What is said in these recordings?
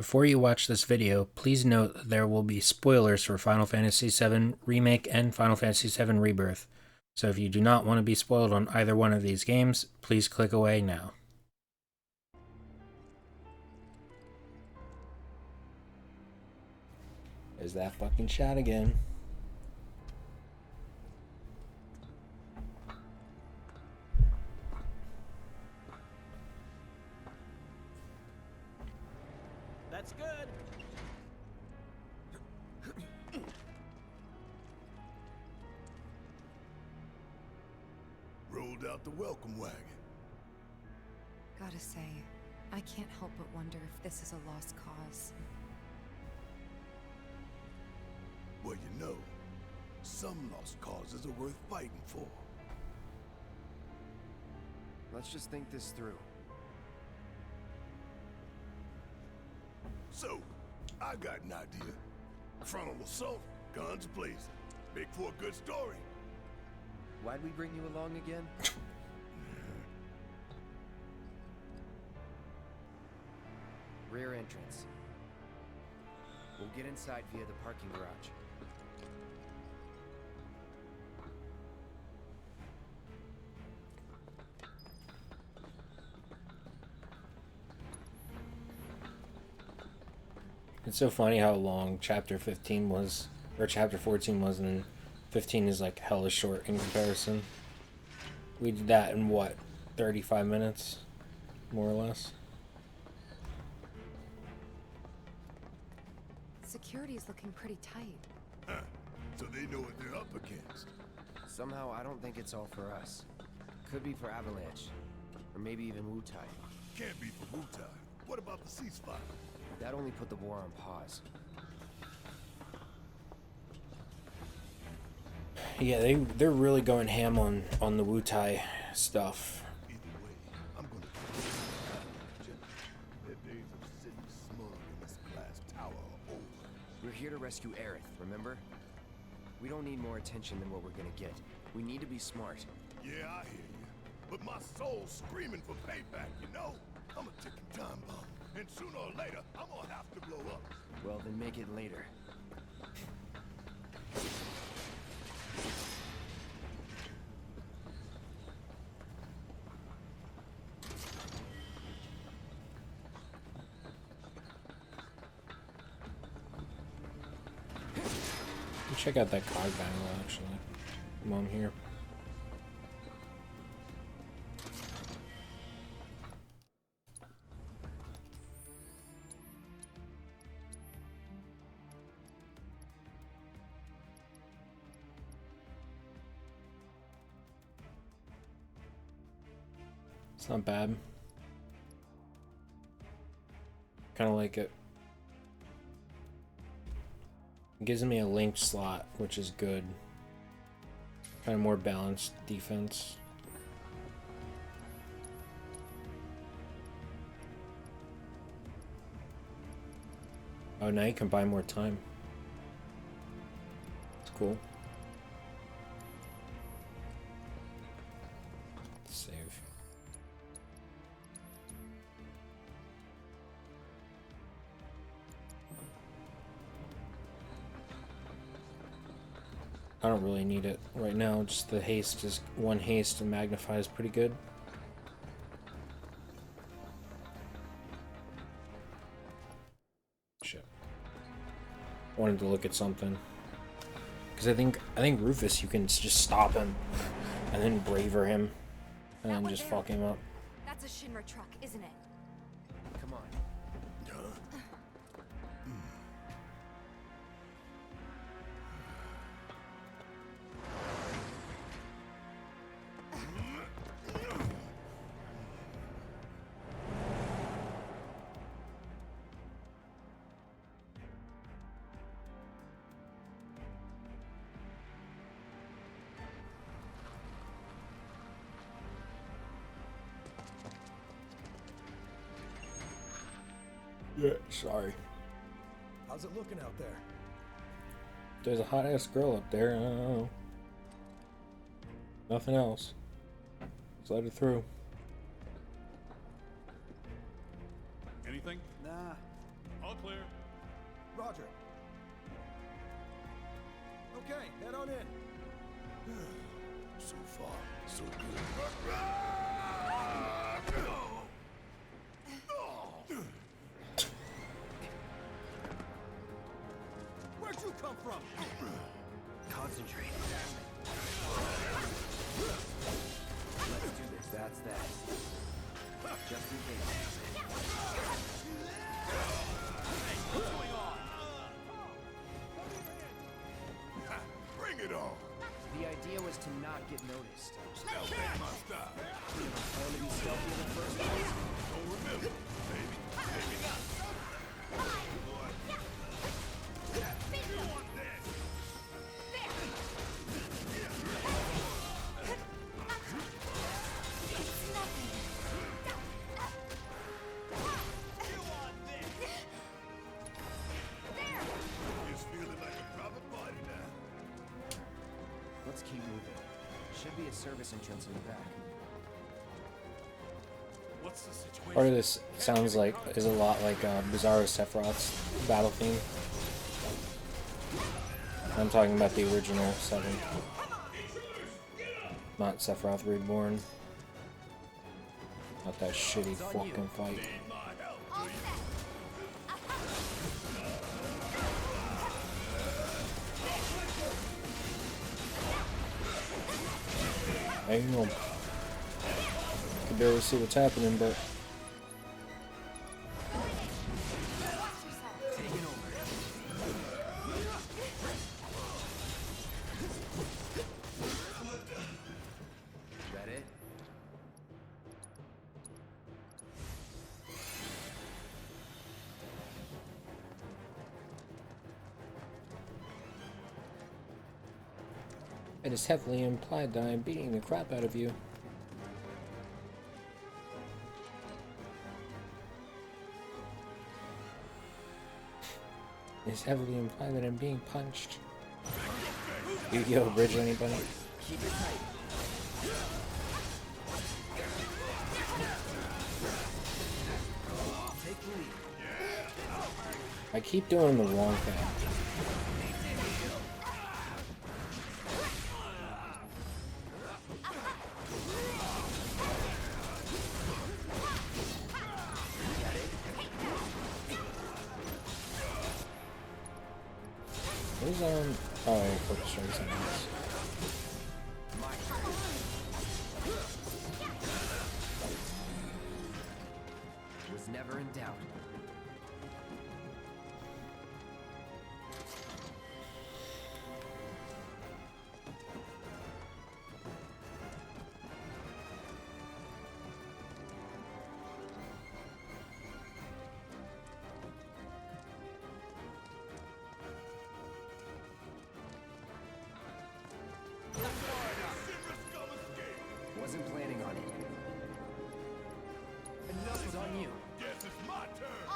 Before you watch this video, please note that there will be spoilers for Final Fantasy VII Remake and Final Fantasy VII Rebirth. So if you do not want to be spoiled on either one of these games, please click away now. There's that fucking shot again. That's good. Rolled out the welcome wagon. Gotta say, I can't help but wonder if this is a lost cause. Well, you know, some lost causes are worth fighting for. Let's just think this through. So, I got an idea. Frontal assault, guns blazing. Make for a good story. Why'd we bring you along again? Rear entrance. We'll get inside via the parking garage. It's so funny how long Chapter 15 was, or Chapter 14 was, and 15 is like hella short in comparison. We did that in what, 35 minutes? More or less? Security's looking pretty tight. Huh. So they know what they're up against. Somehow, I don't think it's all for us. Could be for Avalanche. Or maybe even Wu-Tai. Can't be for Wu-Tai. What about the ceasefire? That only put the war on pause. Yeah, they're really going ham on the Wu-Tai stuff. Either way, I'm gonna their days of sitting smug in this glass tower are over. We're here to rescue Aerith, remember? We don't need more attention than what we're gonna get. We need to be smart. Yeah, I hear you. But my soul's screaming for payback, you know? I'm a ticking time bomb. And sooner or later, I'm gonna have to blow up. Well, then make it later. Check out that card battle, actually. Come on here. It's not bad. Kind of like it. It gives me a link slot, which is good. Kind of more balanced defense. Oh, now you can buy more time. It's cool. Save. I don't really need it right now, just the haste is one haste and magnifies pretty good. Shit. Wanted to look at something. Because I think Rufus, you can just stop him and then braver him and then just fuck him up. That's a Shinra truck, isn't it? Come on. Yeah, sorry. How's it looking out there? There's a hot ass girl up there. I don't know. Nothing else. Just let her through. Anything? Nah, All clear. Roger. Okay, head on in. So far, so good. Where'd you come from? Concentrate. Let's do this. That's that. Just in case. What's going on? Bring it on. The idea was to not get noticed. Stealth ain't my style. Want to be stealthy in the first place? Don't remember, baby. Maybe not. Boy. You want this? It's feeling like a proper party now. Let's keep moving. Should be a service entrance in the back. What's the situation? Part of this sounds like is a lot like Bizarro Sephiroth's battle theme. I'm talking about the original 7, not Sephiroth Reborn. Not that shitty fucking fight. Need my help, do you? Damn. Can barely see what's happening, but Taking over. That it? it is heavily implied that I am beating the crap out of you. It is heavily implied that I'm being punched. Yu-Gi-Oh! Bridge, anybody? Keep it tight. Take the lead. I keep doing the wrong thing. Who's on? Oh, yeah, focus strikes on this. My turn. Was never in doubt. Wasn't planning on it. Enough is on you. Guess it's my turn.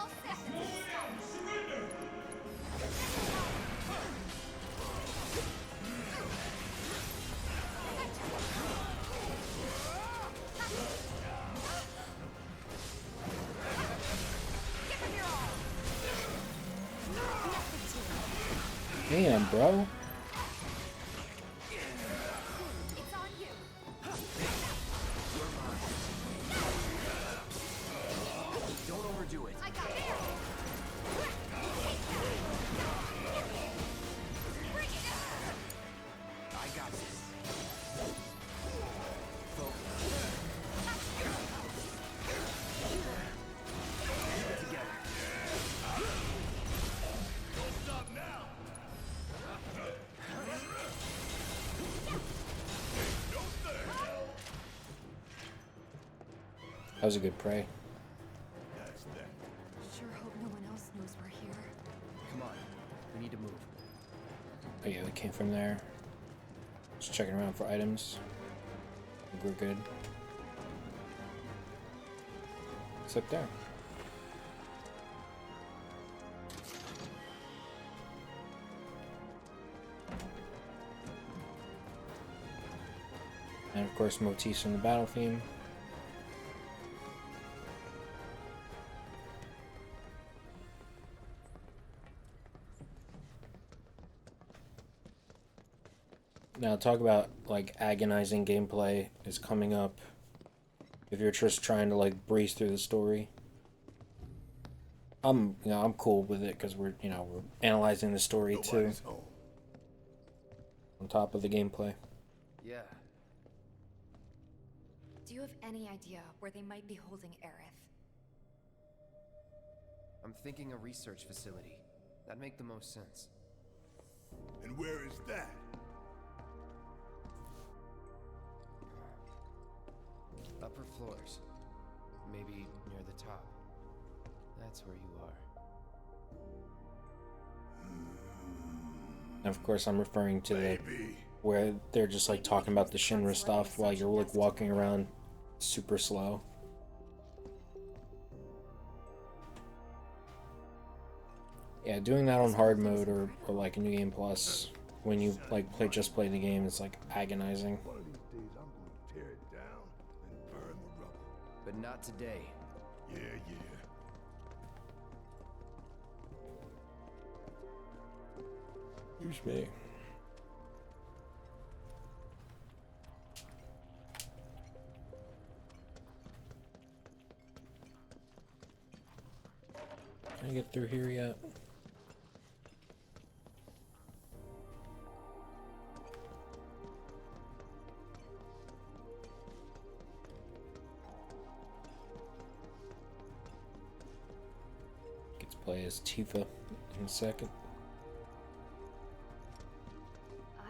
Damn, bro. Don't overdo it. I got this. Focus. Keep it together. Don't stop now. That was a good prey. That's that. Sure hope no one else knows we're here. Come on. We need to move. Oh yeah, we came from there. Just checking around for items. I think we're good. It's up there. And of course motifs from the battle theme. Now talk about like agonizing gameplay is coming up. If you're just trying to like breeze through the story, I'm cool with it because we're analyzing the story too Nobody's home. on top of the gameplay. Yeah. Do you have any idea where they might be holding Aerith? I'm thinking a research facility. That'd make the most sense. And where is that? Upper floors. Maybe near the top. That's where you are. And of course, I'm referring to the Maybe. where they're just like talking about the Shinra stuff while you're like walking around super slow. Yeah, doing that on hard mode or like a New Game Plus when you like play the game is like agonizing. One of these days I'm going to tear it down and burn the rubble. But not today. Yeah. Excuse me. Can I get through here yet? Get to play as Tifa in a second.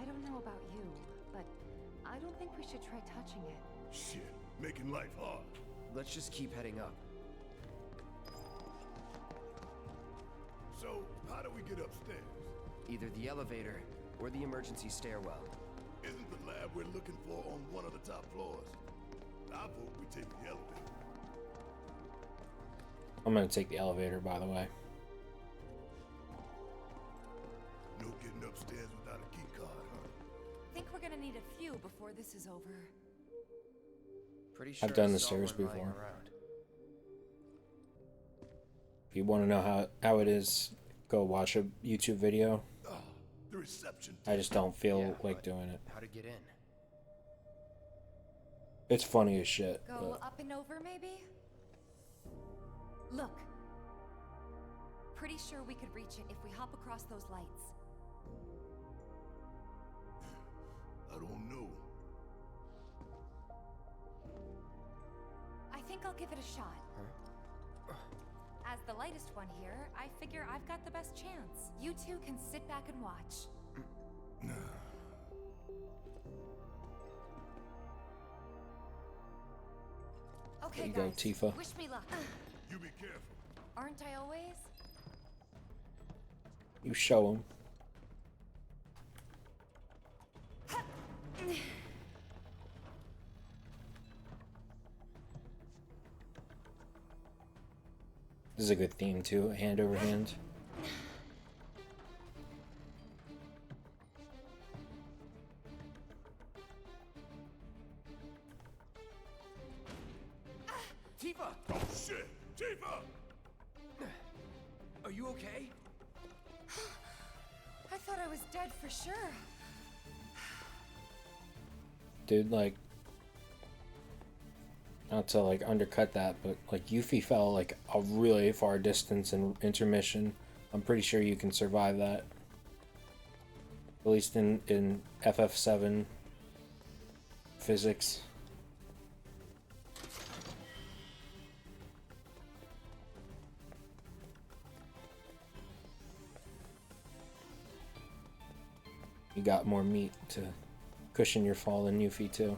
I don't know about you, but I don't think we should try touching it. Shit, making life hard. Let's just keep heading up. So, how do we get upstairs? Either the elevator or the emergency stairwell. Isn't the lab we're looking for on one of the top floors? I vote we take the elevator. I'm gonna take the elevator, by the way. No getting upstairs without a key card, huh? Think we're gonna need a few before this is over. Pretty sure I've done I the saw stairs one lying before. around. If you want to know how it is, go watch a YouTube video. Ah, the reception. I just don't feel Yeah, like but doing it. How to get in? It's funny as shit. Go But up and over, maybe? Look. Pretty sure we could reach it if we hop across those lights. I don't know. I think I'll give it a shot. As the lightest one here, I figure I've got the best chance. You two can sit back and watch. Okay, There you go, guys. Tifa. Wish me luck. You be careful. Aren't I always? you show them. This is a good theme too, hand over hand. Tifa! Oh shit! Tifa! Are you okay? I thought I was dead for sure. Dude, like, not to like undercut that, but like Yuffie fell like a really far distance in intermission. I'm pretty sure you can survive that. At least in FF7 physics. You got more meat to cushion your fall than Yuffie too.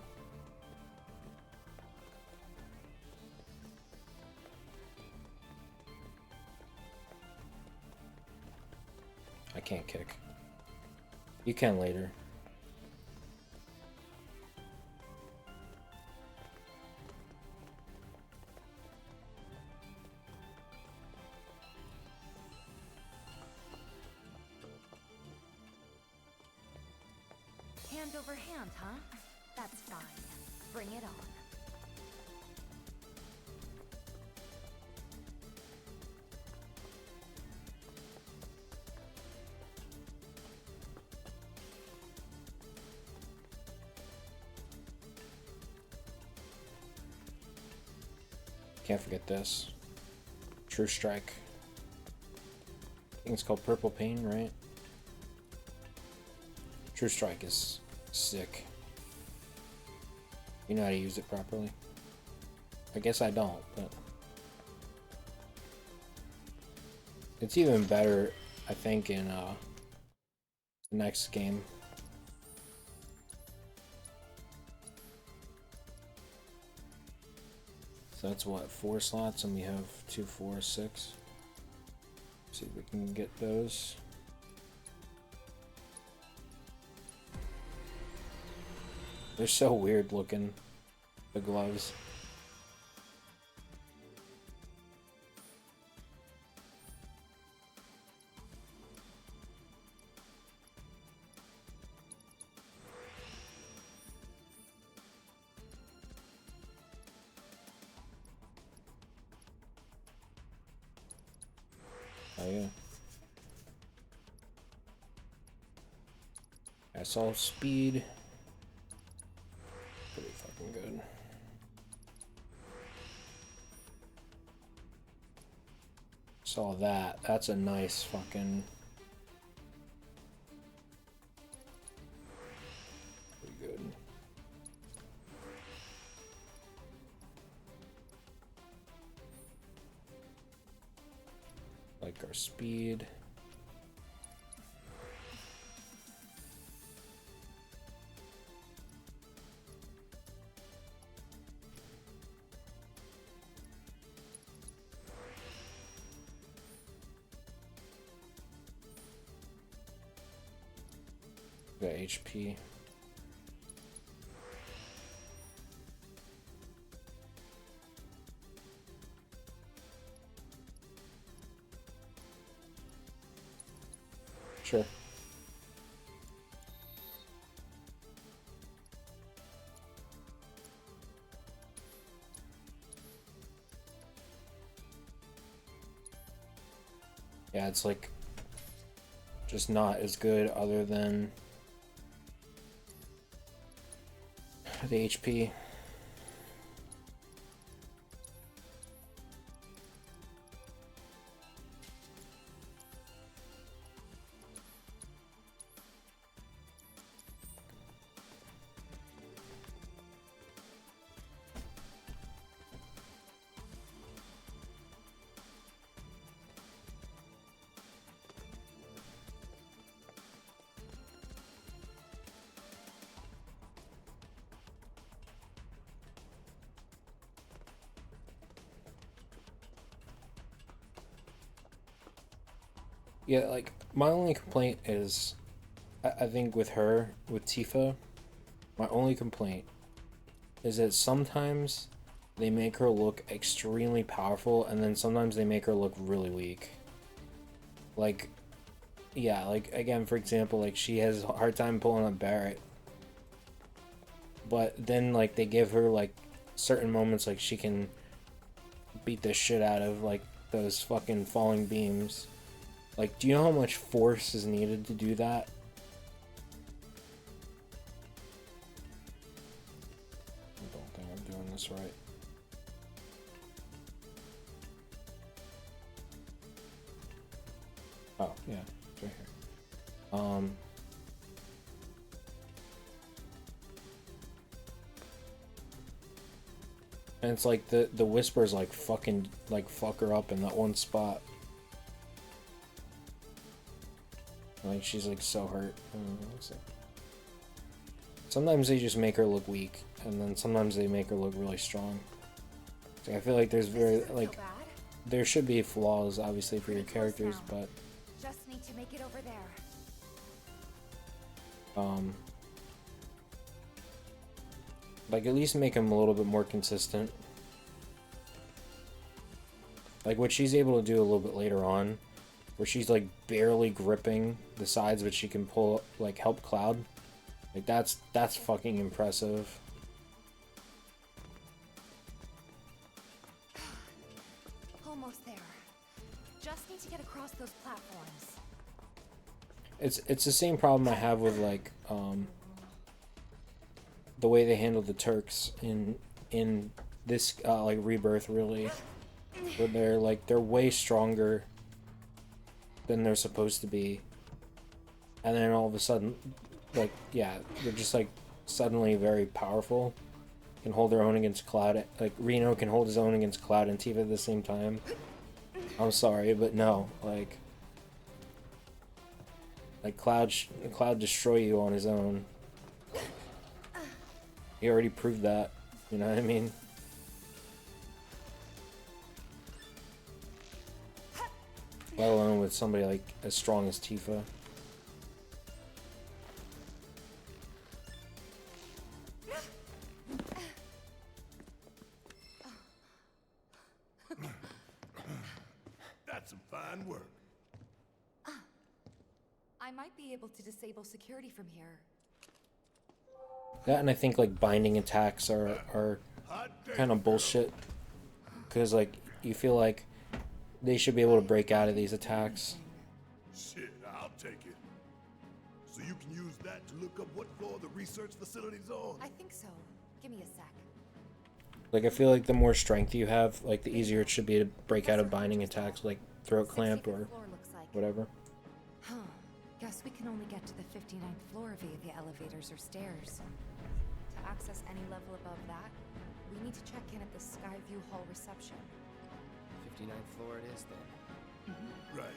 I can't kick. You can later. Hand over hand, huh? That's fine. Bring it on. Can't forget this. True Strike. I think it's called Purple Pain, right? True Strike is sick. You know how to use it properly. I guess I don't, but it's even better, I think, in the next game. So that's what, 4 slots, and we have 2, 4, 6. See if we can get those. They're so weird looking, the gloves. Oh yeah. I saw speed. Pretty fucking good. Saw that. That's a nice fucking. Pretty good. Like our speed. Got HP. Sure. Yeah, it's like just not as good other than the HP. Yeah, like, my only complaint is, I think with her, with Tifa, my only complaint is that sometimes they make her look extremely powerful, and then sometimes they make her look really weak. Like, yeah, like, again, for example, like, she has a hard time pulling up Barrett. But then, like, they give her, like, certain moments, like, she can beat the shit out of, like, those fucking falling beams. Like, do you know how much force is needed to do that? I don't think I'm doing this right. Oh, yeah, it's right here. And it's like the whispers like fucking like fuck her up in that one spot. Like she's like so hurt. Sometimes they just make her look weak, and then sometimes they make her look really strong. So I feel like there's very like there should be flaws obviously for your characters, but just need to make it over there. like at least make them a little bit more consistent. Like what she's able to do a little bit later on, where she's like barely gripping the sides, but she can pull like help Cloud. Like that's fucking impressive. Almost there. Just need to get across those platforms. It's the same problem I have with like the way they handle the Turks in this like rebirth really, where they're way stronger than they're supposed to be, and then all of a sudden, like, yeah, they're just like suddenly very powerful, can hold their own against Cloud. Like Reno can hold his own against Cloud and Tifa at the same time. I'm sorry, but no, like Cloud destroy you on his own. He already proved that, you know what I mean? Let alone with somebody like as strong as Tifa. That's some fine work. I might be able to disable security from here. That, and I think like binding attacks are kind of bullshit, because like you feel like they should be able to break out of these attacks. Shit, I'll take it. So you can use that to look up what floor the research facility's on? I think so. Give me a sec. Like I feel like the more strength you have, like the easier it should be to break out of binding attacks, like throat clamp or Floor looks like. whatever. Huh. Guess we can only get to the 59th floor via the elevators or stairs. To access any level above that, we need to check in at the Skyview Hall reception. 59th floor it is then. Right.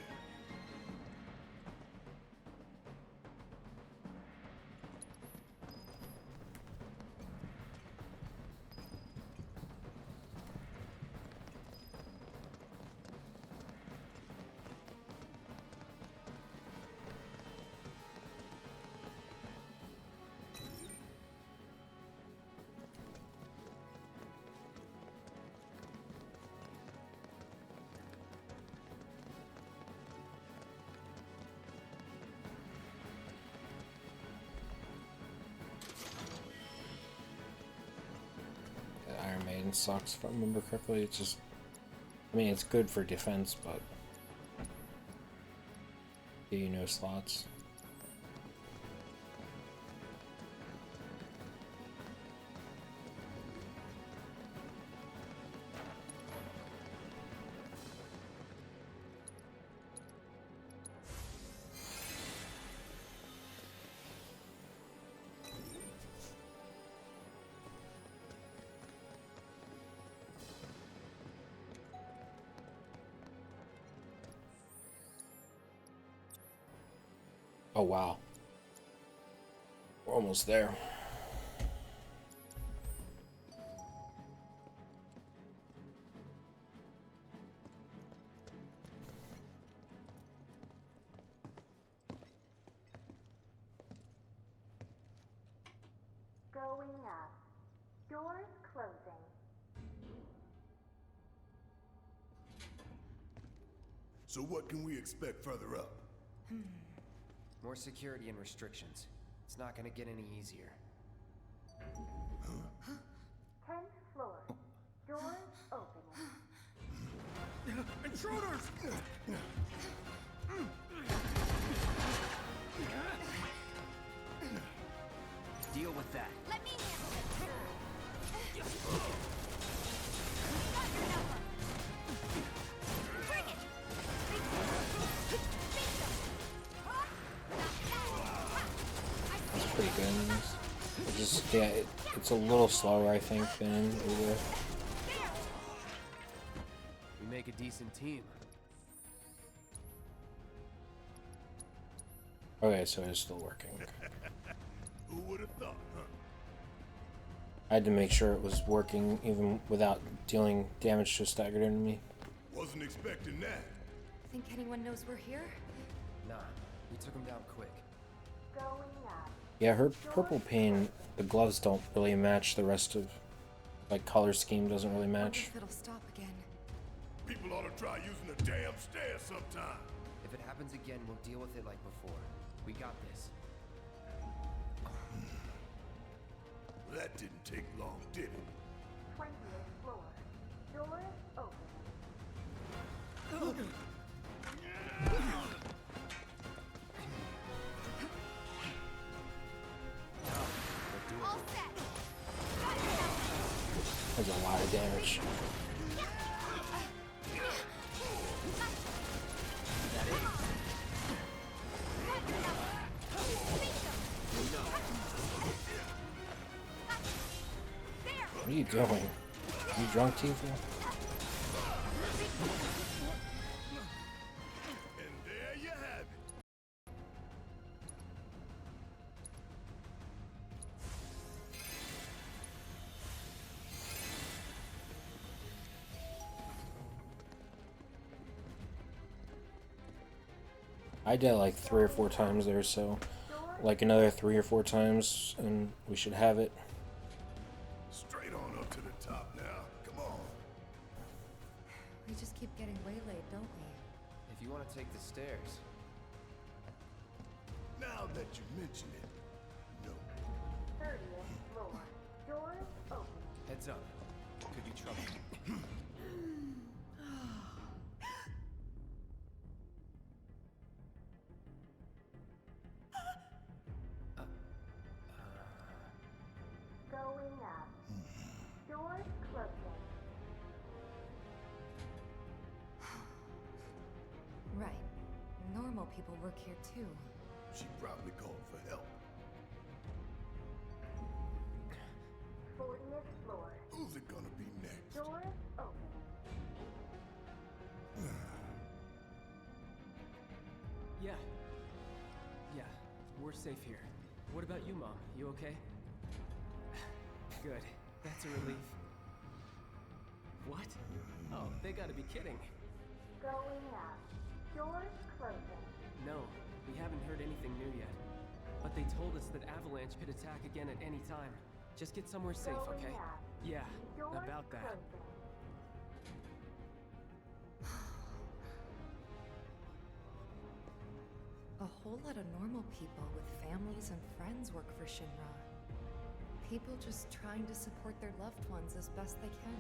Iron Maiden sucks if I remember correctly. It's just, I mean, it's good for defense, but you know, slots. Oh wow. We're almost there. Going up. Doors closing. So what can we expect further up? More security and restrictions. It's not gonna get any easier. 10th floor. Doors opening. Intruders! Deal with that. Let me handle it. Bring it. That's pretty good in this. It just, yeah, it's a little slower, I think, than Uber. We make a decent team. Okay, so it's still working. Who would have thought, huh? I had to make sure it was working even without dealing damage to a staggered enemy. Wasn't expecting that. Think anyone knows we're here? Nah, we took him down quick. Going up. Yeah, her purple paint, the gloves don't really match the rest of, like, color scheme doesn't really Wonder match. if it'll stop again. People ought to try using the damn stairs sometime. If it happens again, we'll deal with it like before. We got this. That didn't take long, did it? 20th floor. Doors opening. All set. That's a lot of damage. What are you doing? You drunk, Tifa? And there you have it. I did like 3 or 4 times there, so like another 3 or 4 times, and we should have it. Straight on up to the top now. Come on. We just keep getting waylaid, don't we? If you want to take the stairs. Now that you mention it, no. 30th floor. Doors open. Heads up. Could be trouble. Going up. Doors closing. Right. Normal people work here too. She probably called for help. 40th floor. Who's it gonna be next? Doors open. Yeah. Yeah, we're safe here. What about you, Mom? You okay? Good. That's a relief. What? Oh, they gotta be kidding. Going up. Doors closing. No, we haven't heard anything new yet. But they told us that Avalanche could attack again at any time. Just get somewhere safe, Going okay? up. Yeah, Doors about that. closing. A whole lot of normal people with families and friends work for Shinra. People just trying to support their loved ones as best they can.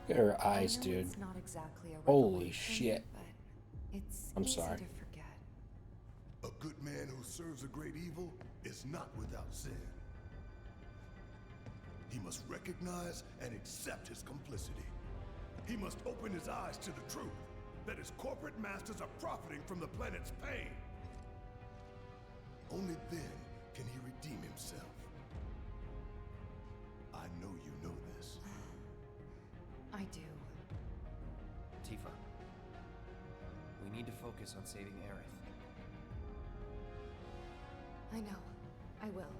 Look at her I eyes, know dude. It's not exactly a Holy revelation, shit. But it's I'm easy sorry. to forget. A good man who serves a great evil is not without sin. He must recognize and accept his complicity. He must open his eyes to the truth that his corporate masters are profiting from the planet's pain. Only then can he redeem himself. I know you know this. I do. Tifa. We need to focus on saving Aerith. I know. I will.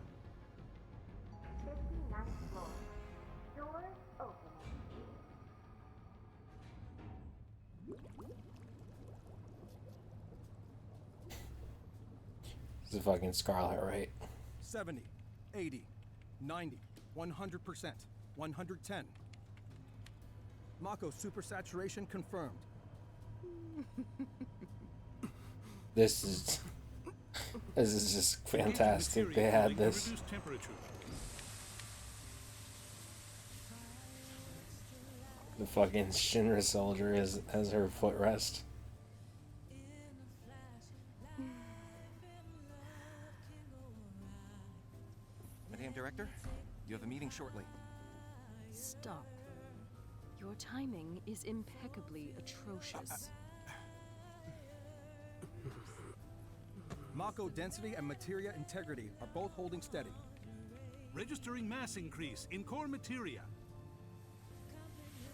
59th floor. Doors opening. This is fucking Scarlet, right? 70, 80, 90, 100%, 110. Mako supersaturation confirmed. This is just fantastic. They had this. The fucking Shinra soldier has her footrest. Madame Director, you have a meeting shortly. Stop. Your timing is impeccably atrocious. Mako density and materia integrity are both holding steady. Registering mass increase in core materia.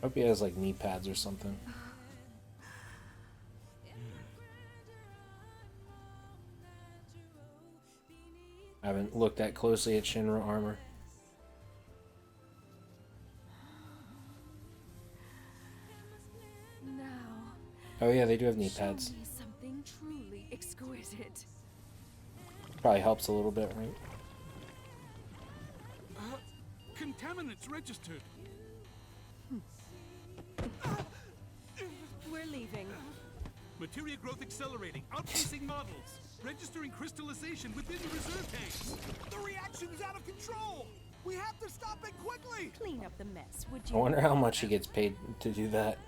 Hope he has like knee pads or something. I haven't looked that closely at Shinra armor. Now, Oh yeah, they do have knee show pads. me something truly exquisite. Probably helps a little bit, right? Contaminants registered. We're leaving. Materia growth accelerating, outpacing models. Registering crystallization within the reserve tanks. The reaction is out of control! We have to stop it quickly! Clean up the mess, would I you? wonder how much he gets paid to do that.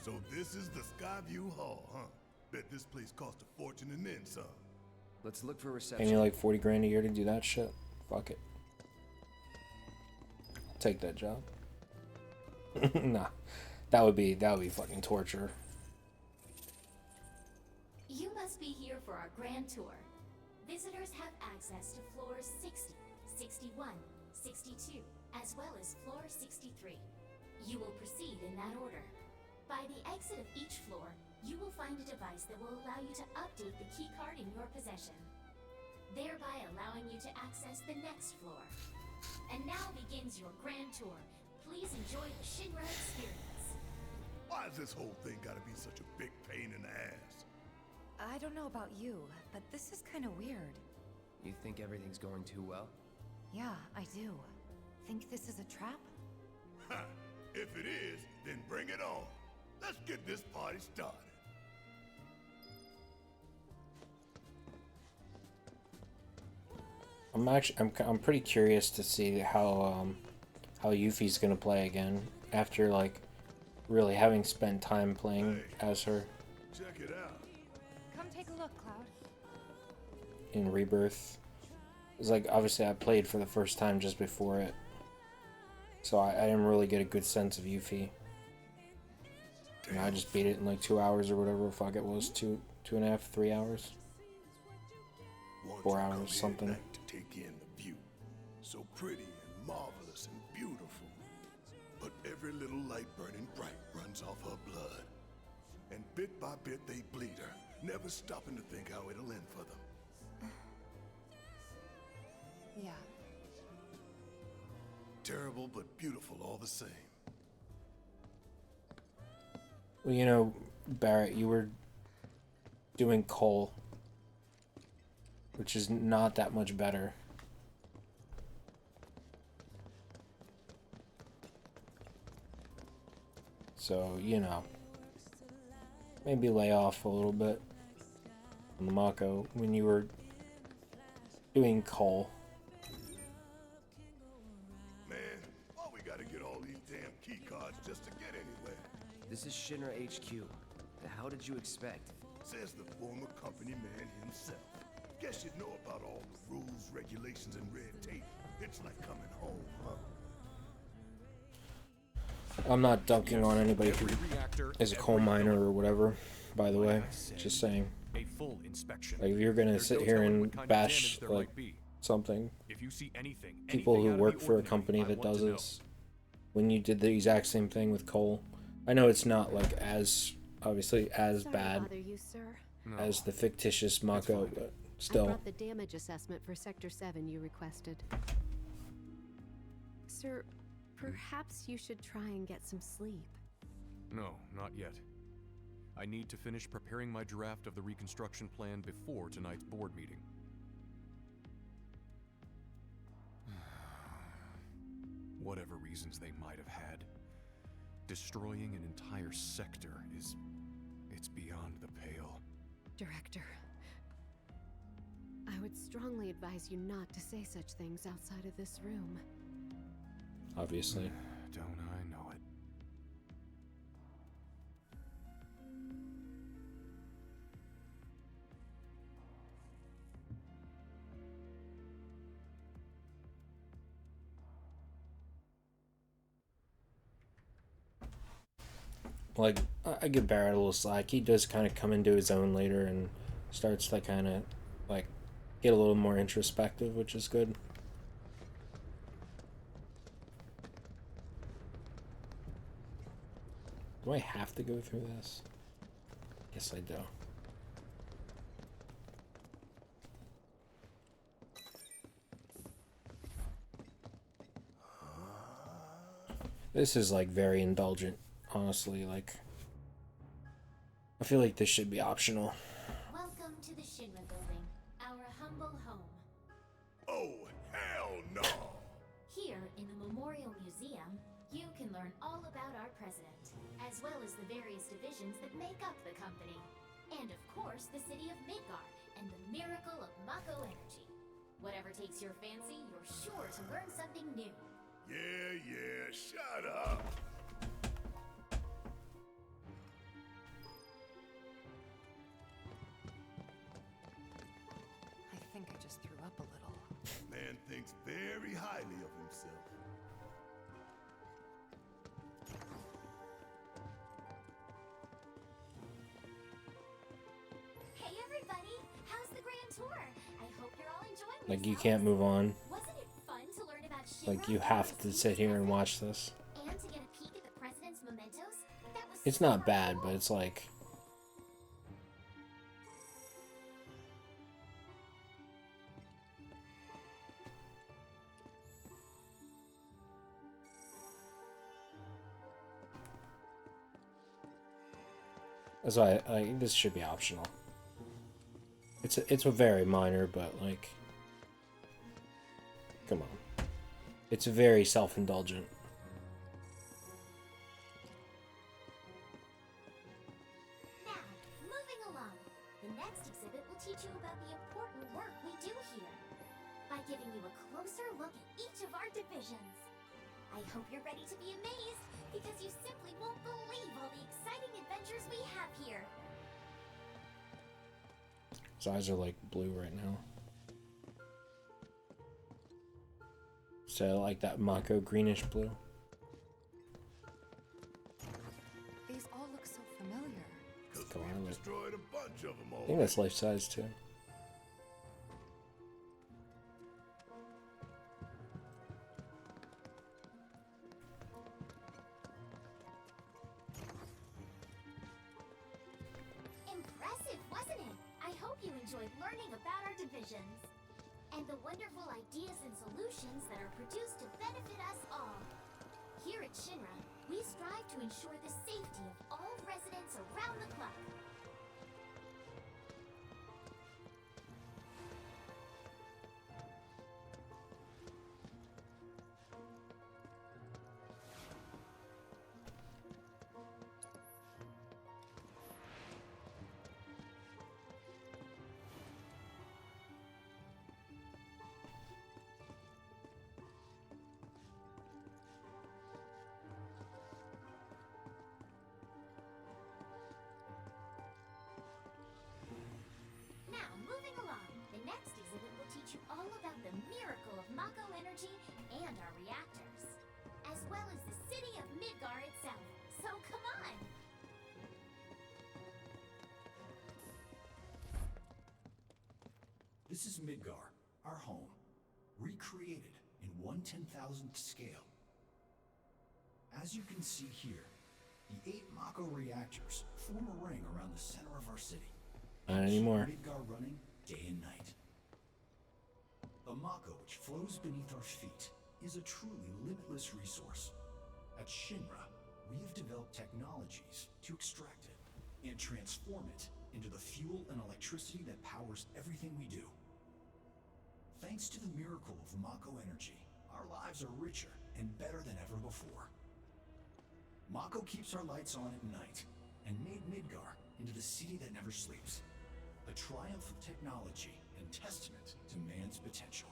So this is the Skyview Hall, huh? Bet this place cost a fortune and then some. Let's look for Pay reception. me like 40 grand a year to do that shit. Fuck it. take that job. Nah, that would be fucking torture. You must be here for our grand tour. Visitors have access to floors 60, 61, 62, as well as floor 63. You will proceed in that order. By the exit of each floor, you will find a device that will allow you to update the keycard in your possession, thereby allowing you to access the next floor. And now begins your grand tour. Please enjoy the Shinra experience. Why has this whole thing gotta be such a big pain in the ass? I don't know about you, but this is kind of weird. You think everything's going too well? Yeah, I do. Think this is a trap? Ha! If it is, then bring it on. Let's get this party started. I'm pretty curious to see how Yuffie's gonna play again after like really having spent time playing as her Check it out. Come take a look, Cloud. in Rebirth. It's like obviously I played for the first time just before it, so I didn't really get a good sense of Yuffie. And I just beat it in like 2 hours or whatever the fuck it was, 2.5, 3 hours. 4 hours, something. To take in the view. So pretty and marvelous and beautiful. But every little light burning bright runs off her blood. And bit by bit they bleed her, never stopping to think how it'll end for them. Yeah. Terrible but beautiful all the same. Well, you know, Barrett, you were doing Cole, which is not that much better. So, you know, maybe lay off a little bit on the Mako when you were doing Cole. Man, why we gotta get all these damn key cards just to get anywhere? This is Shinra HQ. How did you expect? Says the former company man himself. Guess you'd know about all the rules, regulations, and red tape. It's like coming home, huh? I'm not dunking on anybody who is a coal miner or whatever, by the way. Just saying. A full inspection. Like, if you're gonna sit here and bash, like, something, If you see anything, people who work for a company that does this, when you did the exact same thing with Cole, I know it's not, like, as, obviously, as bad You, sir. as the fictitious Mako, but I still. brought the damage assessment for Sector 7 you requested. Sir, perhaps you should try and get some sleep. No, not yet. I need to finish preparing my draft of the reconstruction plan before tonight's board meeting. Whatever reasons they might have had, destroying an entire sector it's beyond the pale. Director, I would strongly advise you not to say such things outside of this room. Obviously. Don't I know it? Like, I give Barrett a little slack. He does kind of come into his own later and starts to kind of, like, get a little more introspective, which is good. Do I have to go through this? Yes, I do. This is, like, very indulgent, honestly. Like, I feel like this should be optional. Welcome to the Shinra building, our humble home. Oh, hell no! Here in the Memorial Museum, you can learn all about our president, as well as the various divisions that make up the company. And of course, the city of Midgar and the miracle of Mako energy. Whatever takes your fancy, you're sure to learn something new. Yeah, shut up! I think I just threw up a little. Man thinks very highly of himself. tour. I hope you're all enjoying Like, you yourselves. can't move on. Wasn't it fun to learn about Shinra Like, you and have its to team's sit here and presence? watch this. And to get a peek at the president's mementos? That was It's not super bad, cool. but it's like... That's why this should be optional. It's a very minor, but like, come on, it's very self-indulgent. Now, moving along. The next exhibit will teach you about the important work we do here by giving you a closer look at each of our divisions. I hope you're ready to be amazed because you simply won't believe all the exciting adventures we have here. His eyes are like blue right now. So like that Mako greenish blue. These all look so familiar. Go on, Destroyed a bunch of them I think that's life size too. Impressive, wasn't it? I hope you enjoyed learning about our divisions and the wonderful ideas and solutions that are produced to benefit us all. Here at Shinra, we strive to ensure the safety of all residents around the clock. Now, moving along, the next exhibit will teach you all about the miracle of Mako energy and our reactors, as well as the city of Midgar itself. So come on! This is Midgar, our home, recreated in 1/10,000th scale. As you can see here, the 8 Mako reactors form a ring around the center of our city. Not anymore. Midgar running day and night. The Mako which flows beneath our feet is a truly limitless resource. At Shinra, we have developed technologies to extract it and transform it into the fuel and electricity that powers everything we do. Thanks to the miracle of Mako energy, our lives are richer and better than ever before. Mako keeps our lights on at night and made Midgar into the city that never sleeps. A triumph of technology and testament to man's potential.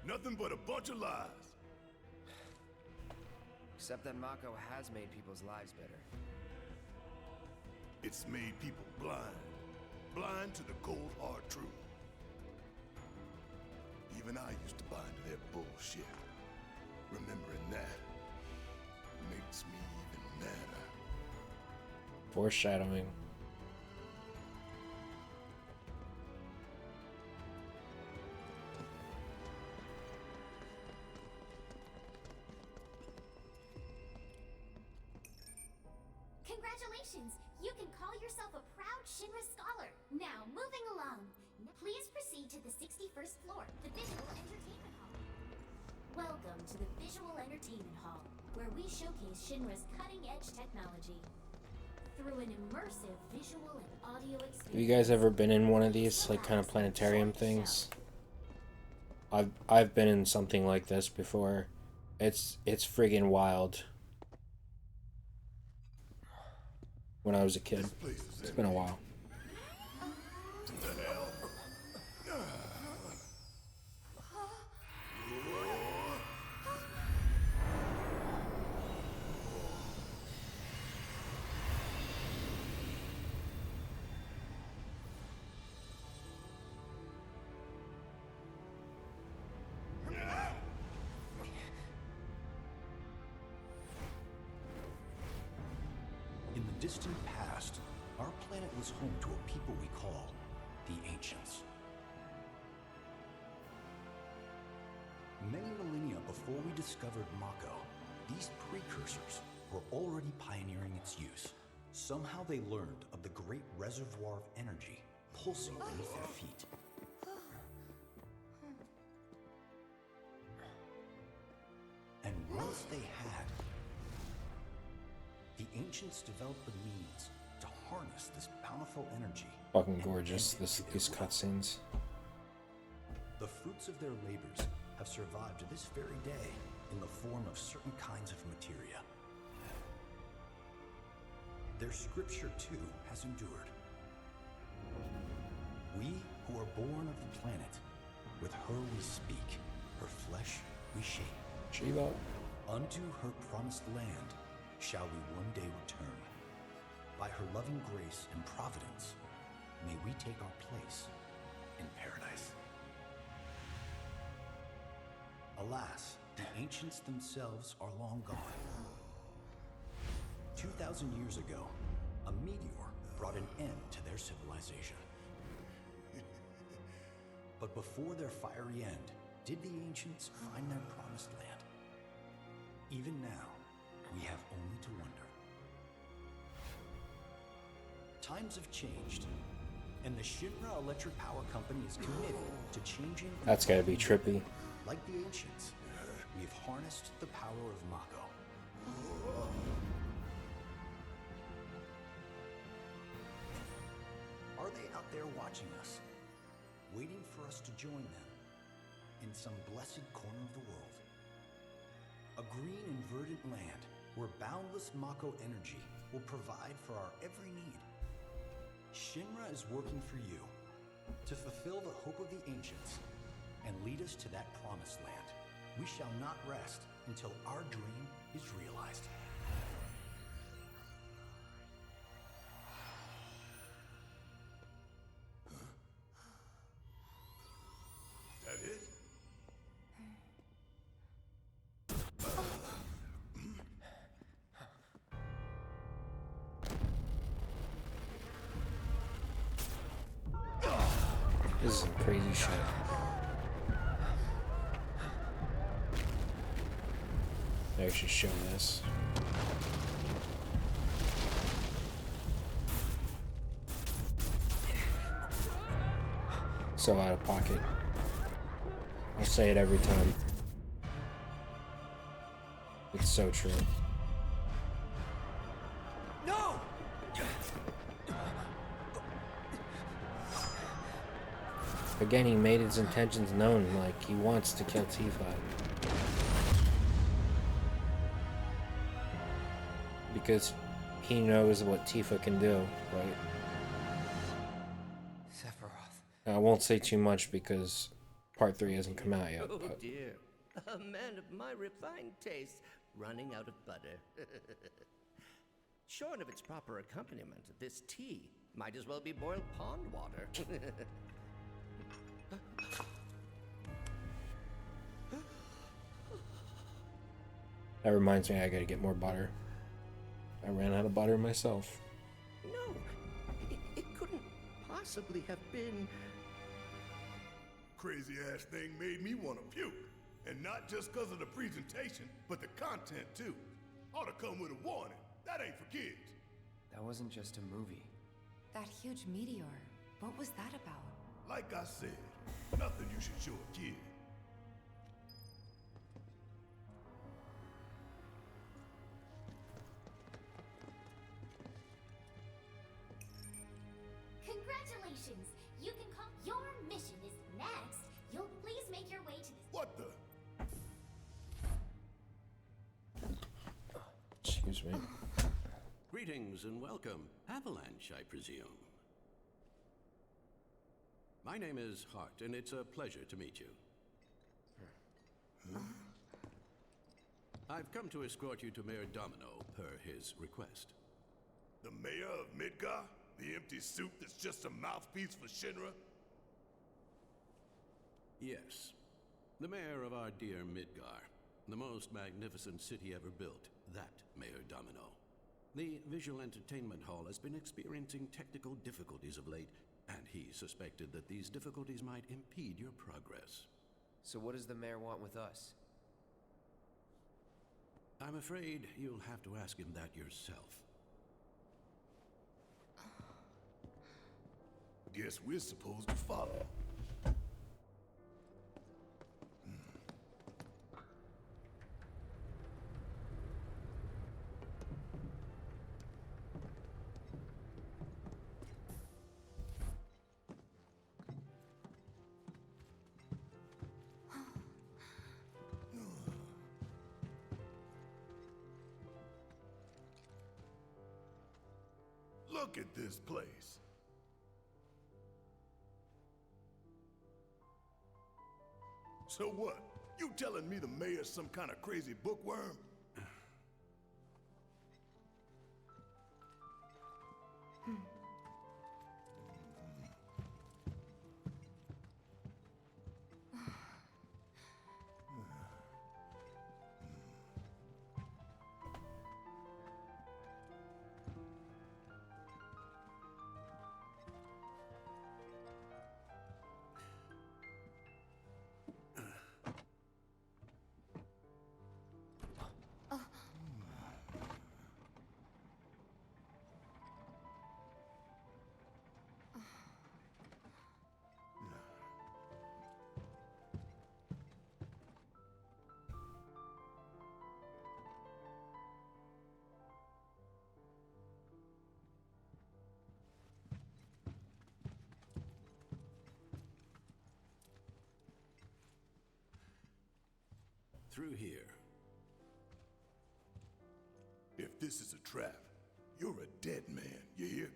Nothing but a bunch of lies. Except that Mako has made people's lives better. It's made people blind. Blind to the cold hard truth. Even I used to buy into their bullshit. Remembering that makes me even madder. Foreshadowing. Congratulations! You can call yourself a proud Shinra scholar. Now, moving along. Please proceed to the 61st floor, the Visual Entertainment Hall. Welcome to the Visual Entertainment Hall, where we showcase Shinra's cutting-edge technology. Through an immersive visual and audio experience. Have you guys ever been in one of these like kind of planetarium things? I've been in something like this before. It's friggin' wild. When I was a kid. It's been a while. In the distant past, our planet was home to a people we call the Ancients. Many millennia before we discovered Mako, these precursors were already pioneering its use. Somehow they learned of the great reservoir of energy pulsing beneath their feet. And once they had, the Ancients developed the means to harness this bountiful energy. Fucking gorgeous, these cutscenes. The fruits of their labors have survived to this very day in the form of certain kinds of materia. Their scripture, too, has endured. We who are born of the planet, with her we speak, her flesh we shape. Shiva. Unto her promised land shall we one day return. By her loving grace and providence, may we take our place in paradise. Alas, the Ancients themselves are long gone. 2,000 years ago, a meteor brought an end to their civilization. But before their fiery end, did the Ancients find their promised land? Even now, we have only to wonder. Times have changed, and the Shinra Electric Power Company is committed to changing. That's gotta be trippy. Like the Ancients, we have harnessed the power of Mako. Are they out there watching us, waiting for us to join them in some blessed corner of the world? A green and verdant land where boundless Mako energy will provide for our every need. Shinra is working for you to fulfill the hope of the Ancients and lead us to that promised land. We shall not rest until our dream is realized. That it? This is some crazy shit. I should show this. So out of pocket. I'll say it every time. It's so true. No! Again, he made his intentions known, like he wants to kill Tifa. Because he knows what Tifa can do, right? Sephiroth. I won't say too much because part 3 hasn't come out yet. Oh But dear, a man of my refined taste running out of butter. Shorn of its proper accompaniment, this tea might as well be boiled pond water. that reminds me, I gotta get more butter. I ran out of butter myself. No, it couldn't possibly have been. Crazy ass thing made me want to puke. And not just because of the presentation, but the content too. Ought to come with a warning. That ain't for kids. That wasn't just a movie. That huge meteor, what was that about? Like I said, nothing you should show a kid. Congratulations! You can call. Your mission is next. You'll please make your way to this. What the? Excuse me. Greetings and welcome. Avalanche, I presume. My name is Hart, and it's a pleasure to meet you. I've come to escort you to Mayor Domino, per his request. The mayor of Midgar? The empty suit that's just a mouthpiece for Shinra? Yes. The mayor of our dear Midgar. The most magnificent city ever built. That Mayor Domino. The visual entertainment hall has been experiencing technical difficulties of late, and he suspected that these difficulties might impede your progress. So what does the mayor want with us? I'm afraid you'll have to ask him that yourself. Guess we're supposed to follow. Look at this place. So what? You telling me the mayor's some kind of crazy bookworm? Through here. If this is a trap, you're a dead man, you hear?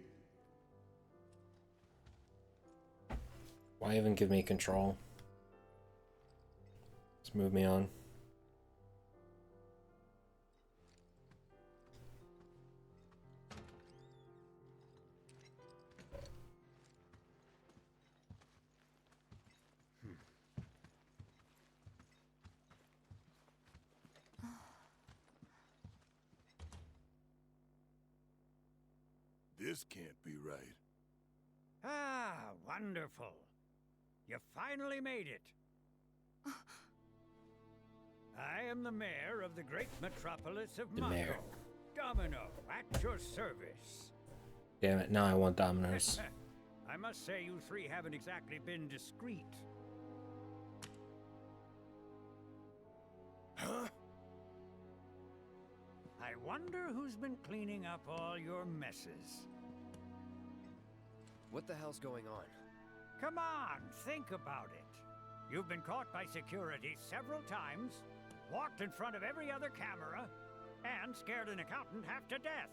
Why even give me control? Just move me on. This can't be right. Ah, wonderful. You finally made it. I am the mayor of the great metropolis of The Mako. mayor. Domino, at your service. Damn it, now I want dominoes. I must say you three haven't exactly been discreet. Huh? I wonder who's been cleaning up all your messes. What the hell's going on? Come on, think about it. You've been caught by security several times, walked in front of every other camera, and scared an accountant half to death.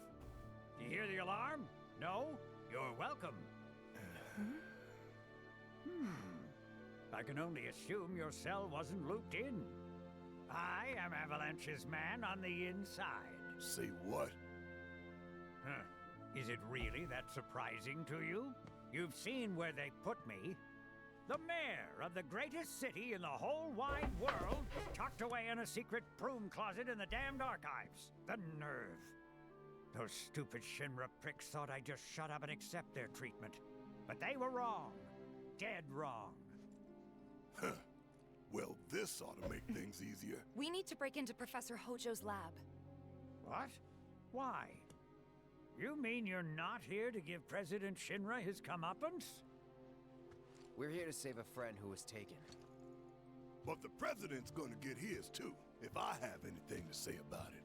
Do you hear the alarm? No? You're welcome. I can only assume your cell wasn't looped in. I am Avalanche's man on the inside. Say what? Huh. Is it really that surprising to you? You've seen where they put me. The mayor of the greatest city in the whole wide world, tucked away in a secret broom closet in the damned archives. The nerve. Those stupid Shinra pricks thought I'd just shut up and accept their treatment. But they were wrong. Dead wrong. Huh. Well, this ought to make things easier. We need to break into Professor Hojo's lab. What? Why? You mean you're not here to give President Shinra his comeuppance? We're here to save a friend who was taken. But the president's gonna get his too, if I have anything to say about it.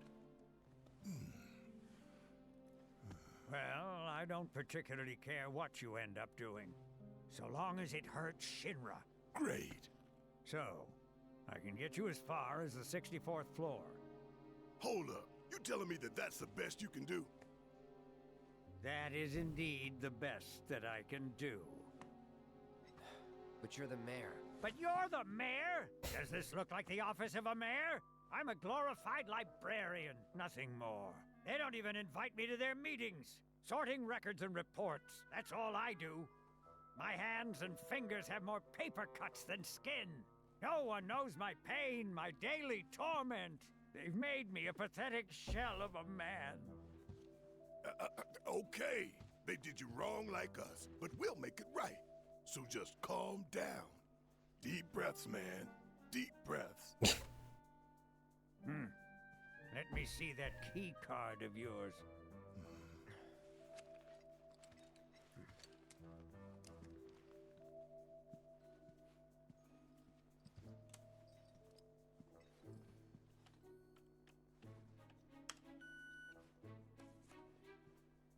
Well, I don't particularly care what you end up doing, so long as it hurts Shinra. Great. So, I can get you as far as the 64th floor. Hold up. You telling me that that's the best you can do? That is indeed the best that I can do. But you're the mayor. But you're the mayor? Does this look like the office of a mayor? I'm a glorified librarian, nothing more. They don't even invite me to their meetings. Sorting records and reports, that's all I do. My hands and fingers have more paper cuts than skin. No one knows my pain, my daily torment. They've made me a pathetic shell of a man. Okay, they did you wrong like us, but we'll make it right. So just calm down. Deep breaths, man. Deep breaths. Let me see that key card of yours.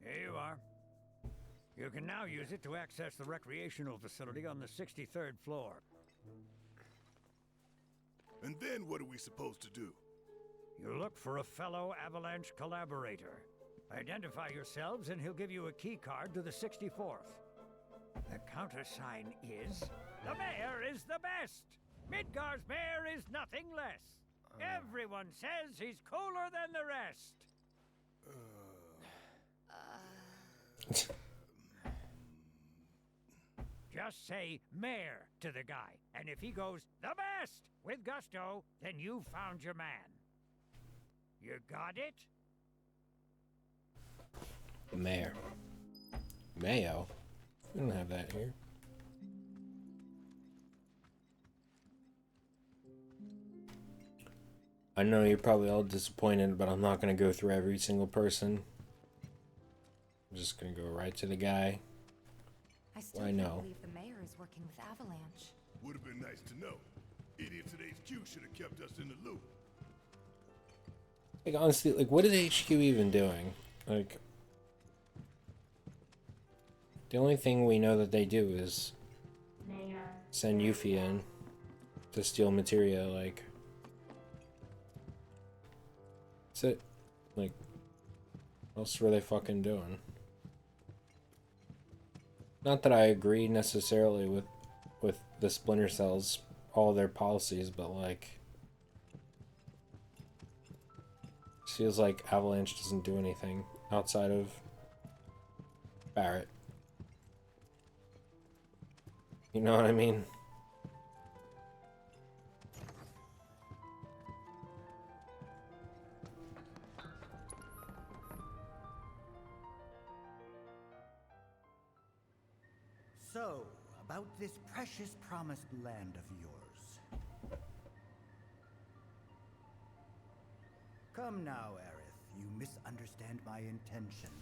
Here you are. You can now use it to access the recreational facility on the 63rd floor. And then what are we supposed to do? You look for a fellow Avalanche collaborator. Identify yourselves and he'll give you a key card to the 64th. The countersign is... The mayor is the best! Midgar's mayor is nothing less! Everyone says he's cooler than the rest! Just say mayor to the guy, and if he goes the best with gusto, then you found your man. You got it? Mayor. Mayo? We don't have that here. I know you're probably all disappointed, but I'm not going to go through every single person. I'm just going to go right to the guy. I still I can't know. believe the mayor is working with Avalanche. Would have been nice to know. Idiots at HQ should have kept us in the loop. Like, honestly, like, what is HQ even doing? Like, the only thing we know that they do is send Yuffie in to steal materia, like... That's it. Like, what else were they fucking doing? Not that I agree necessarily with the Splinter Cell's, all their policies, but like... It feels like Avalanche doesn't do anything outside of Barrett. You know what I mean? So, about this precious promised land of yours. Come now, Aerith. You misunderstand my intentions.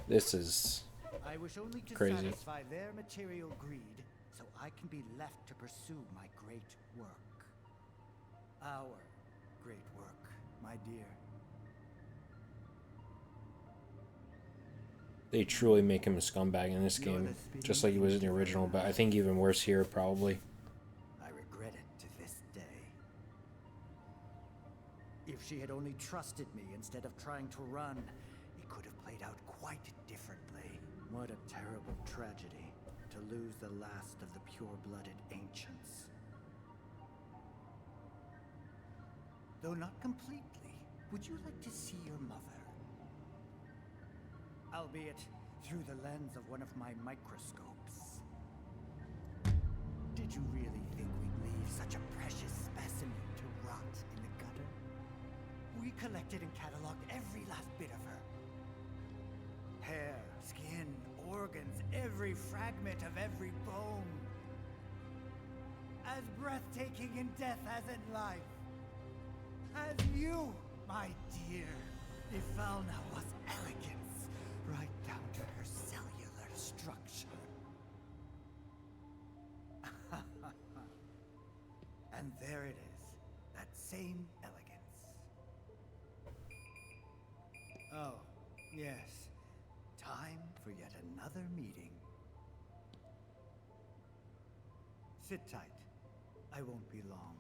This is I wish only to crazy. satisfy their material greed, so I can be left to pursue my great work. Our great work, my dear. They truly make him a scumbag in this game, just like he was in the original, but I think even worse here, probably. I regret it to this day. If she had only trusted me instead of trying to run, it could have played out quite differently. What a terrible tragedy to lose the last of the pure-blooded ancients. Though not completely, would you like to see your mother? Albeit through the lens of one of my microscopes. Did you really think we'd leave such a precious specimen to rot in the gutter? We collected and cataloged every last bit of her. Hair, skin, organs, every fragment of every bone. As breathtaking in death as in life. As you, my dear, Ifalna was elegance, right down to her cellular structure. And there it is, that same elegance. Oh, yes. Time for yet another meeting. Sit tight. I won't be long.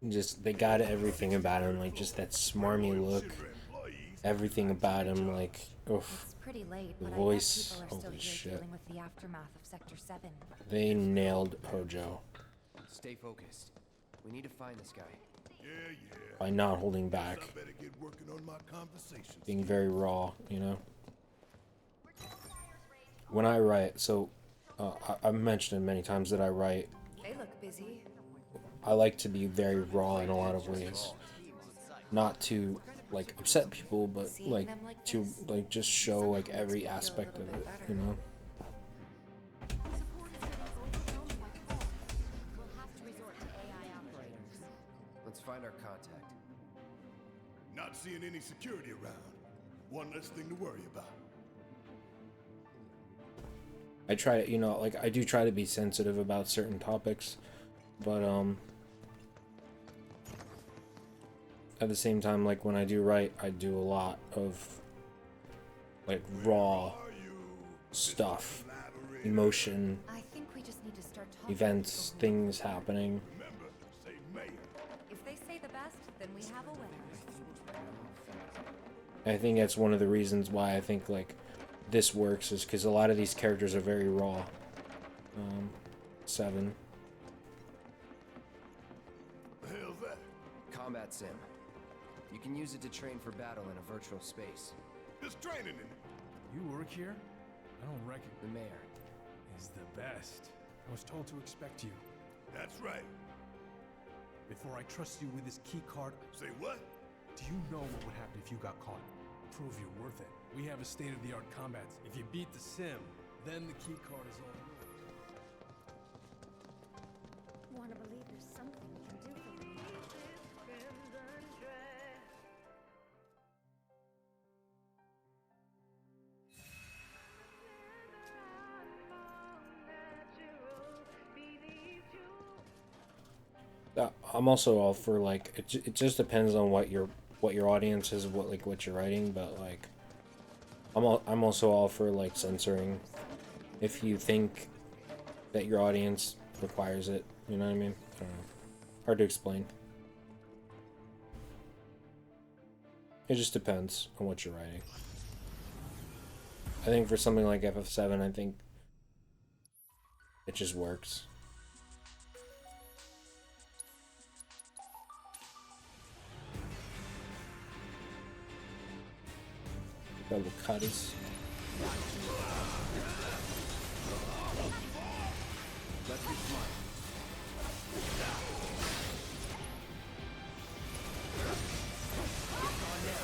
Just, they got everything about him, like, just that smarmy look. Everything about him, like, oof. It's pretty late, The but voice, I bet people are still holy here shit. dealing with the aftermath of Sector 7. They nailed Hojo Stay focused. We need to find this guy. by not holding back. Better get working on my conversations. Being very raw, you know? When I write, so, I've mentioned it many times that I write They look Busy? I like to be very raw in a lot of ways. Not to like upset people, but like to like just show like every aspect of it, you know? Let's find our contact. Not seeing any security around. One less thing to worry about. I try, you know, like I do try to be sensitive about certain topics, but at the same time, like when I do write, I do a lot of like raw stuff, emotion, I think we just need to start talking. events, things happening. If they say the best, then we have a winner. I think that's one of the reasons why I think like this works is because a lot of these characters are very raw. VII. The hell's that? Combat sim. You can use it to train for battle in a virtual space. There's training in it. You work here? I don't reckon. The mayor is the best. I was told to expect you. That's right. Before I trust you with this key card... Say what? Do you know what would happen if you got caught? Prove you're worth it. We have a state-of-the-art combat. If you beat the sim, then the key card is all yours. Want to believe there's something we can do for them. I'm also all for like it just depends on what your audience is, what you're writing, but like I'm also all for like censoring if you think that your audience requires it, you know what I mean? I don't know. Hard to explain. It just depends on what you're writing. I think for something like FF7, I think it just works. Double cutties. Let's be smart. It's on now.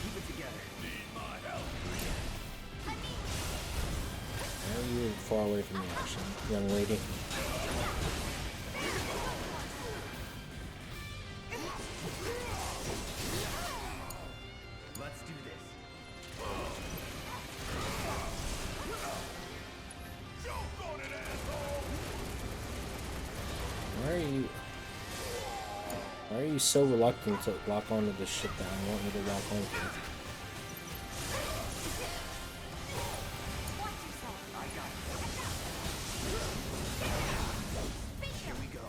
Keep it together. Need my help. Why are you far away from the action, young lady? Let's do this. Why are you so reluctant to lock onto this shit that I want you to lock onto? Here we go.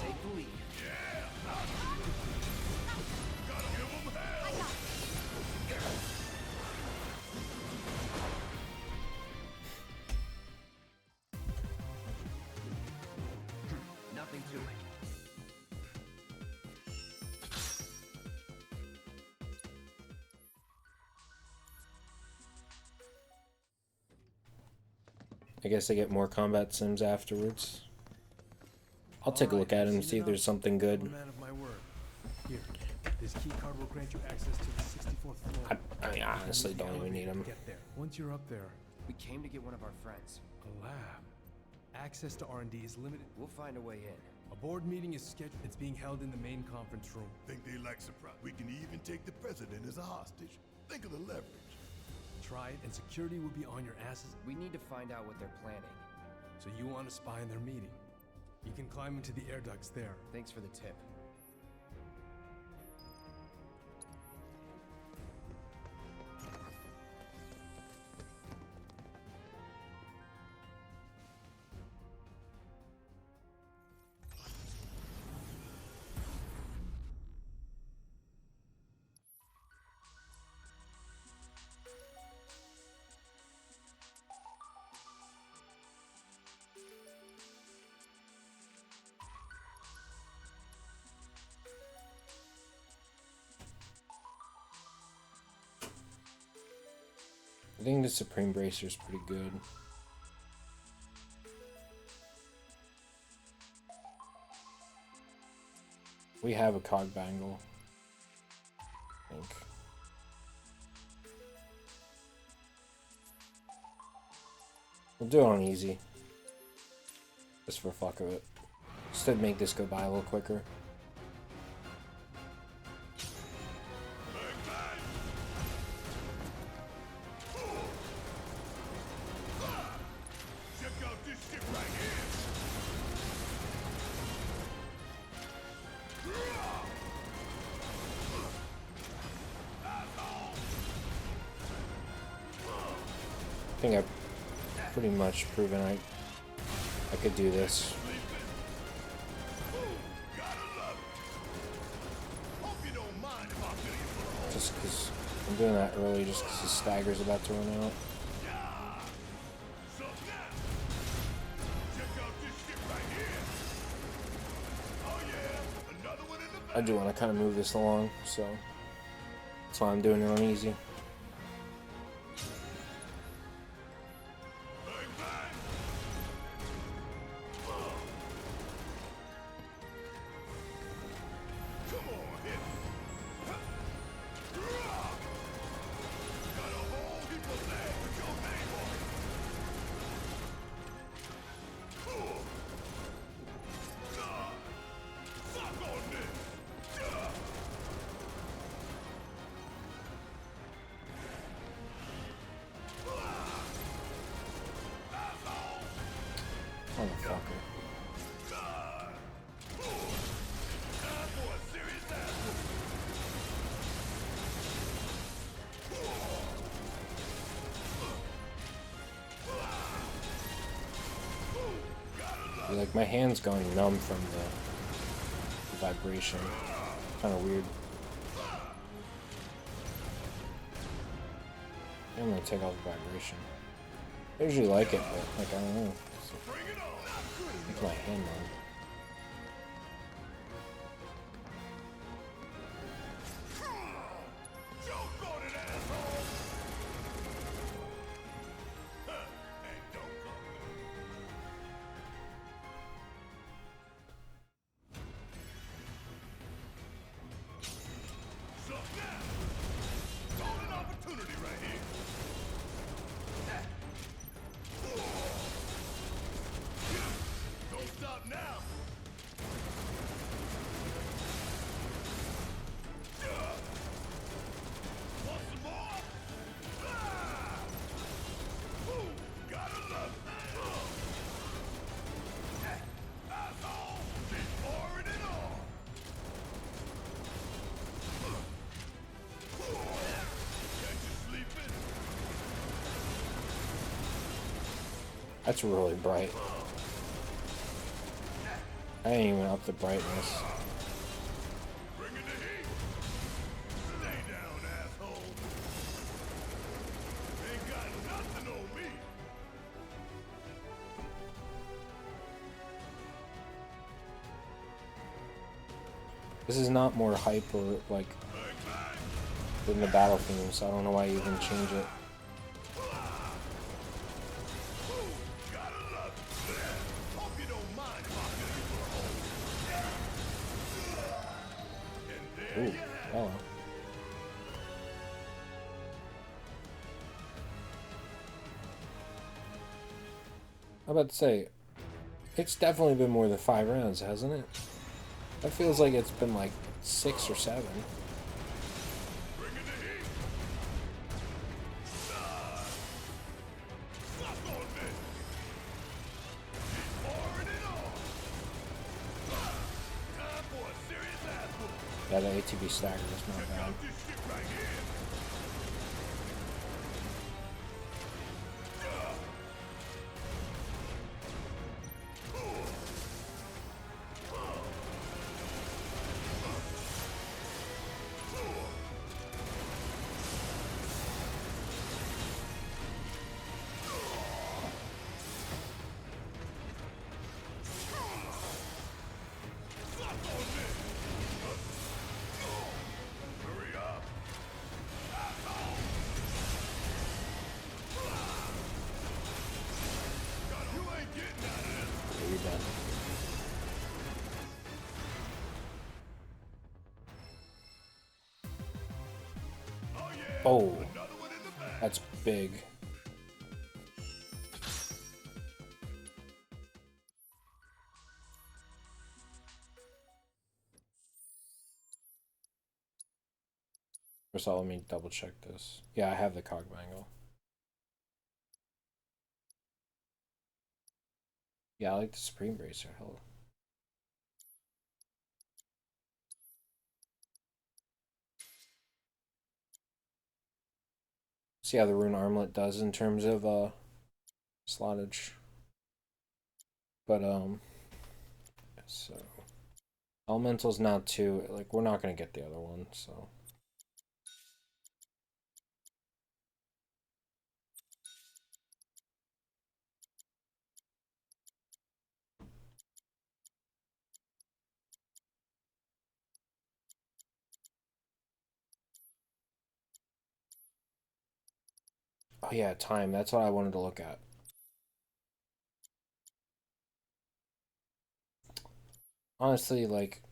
Take the lead. Nothing to it. I guess I get more combat sims afterwards. I'll take a look at it and see if there's something good. Man of my word. Here, this key card will grant you access to the 64th floor. I mean, I honestly don't even need them. Get there. Once you're up there, We came to get one of our friends. a lab. Access to R&D is limited. We'll find a way in. A board meeting is scheduled. It's being held in the main conference room. Think they like surprise. We can even take the president as a hostage. Think of the leverage. Try it, and security will be on your asses. We need to find out what they're planning. So you want to spy in their meeting? You can climb into the air ducts there. Thanks for the tip. I think the Supreme Bracer's pretty good. We have a cog bangle, I think. We'll do it on easy. Just for fuck of it. Just to make this go by a little quicker. I think I've pretty much proven I could do this. Just because I'm doing that early, just because his stagger's about to run out. I do want to kind of move this along, so that's why I'm doing it on easy. Motherfucker. Like, my hand's going numb from the vibration. Kind of weird. I'm gonna take off the vibration. I usually like it, but like, I don't know. It's my hand on. That's really bright. I ain't even up the brightness. This is not more hype or like than the battle theme, so I don't know why you even change it. Ooh, hello. I'm about to say, it's definitely been more than 5 rounds, hasn't it? That feels like it's been like 6 or 7. Yeah, the ATB stagger is not bad. Oh, that's big. First of all, let me double check this. Yeah, I have the cog bangle. Yeah, I like the Supreme Bracer. Hello. See how the rune armlet does in terms of slottage. But so elemental's not too, like, we're not gonna get the other one, so oh yeah, time. That's what I wanted to look at. Honestly, like,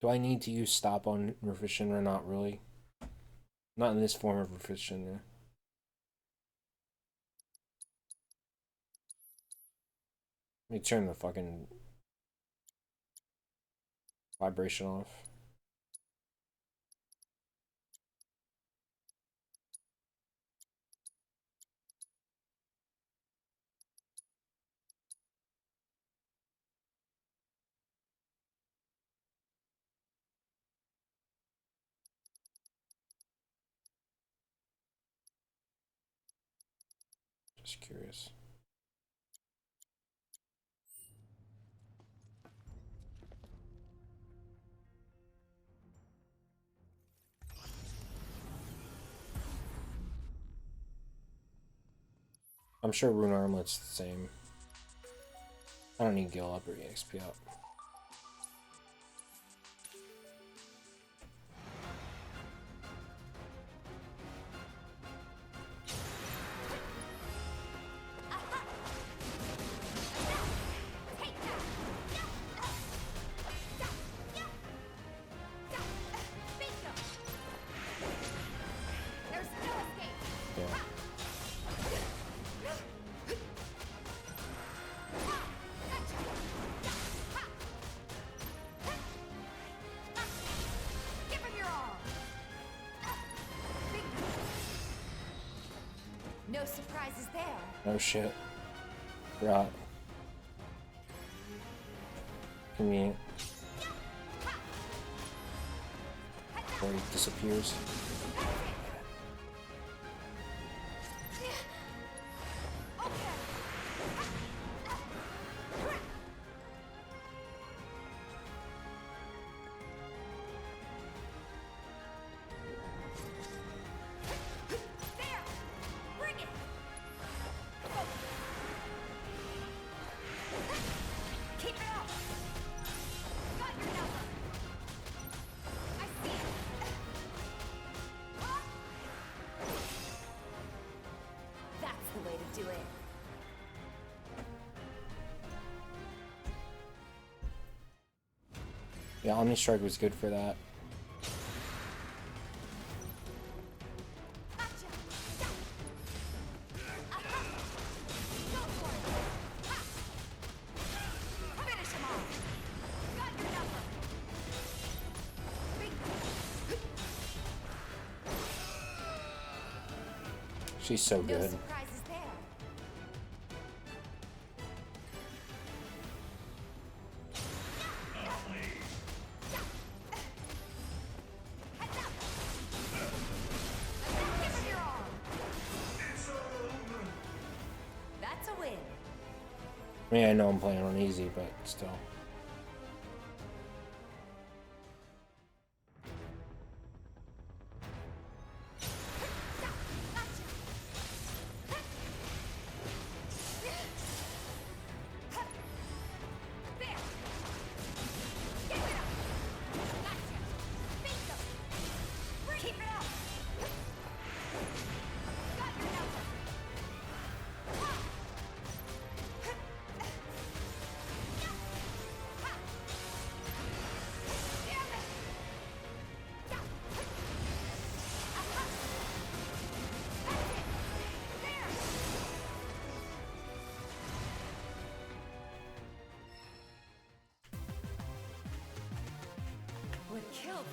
do I need to use stop on Rufus-Shinra? Not really. Not in this form of Rufus-Shinra. Let me turn the fucking vibration off. Just curious. I'm sure Rune Armlet's the same. I don't need Gil up or EXP up. No surprises there. Oh shit. Right. Convenient. Before he disappears. Yeah, Omni Strike was good for that. She's so good. I mean, I know I'm playing on easy, but still. kill for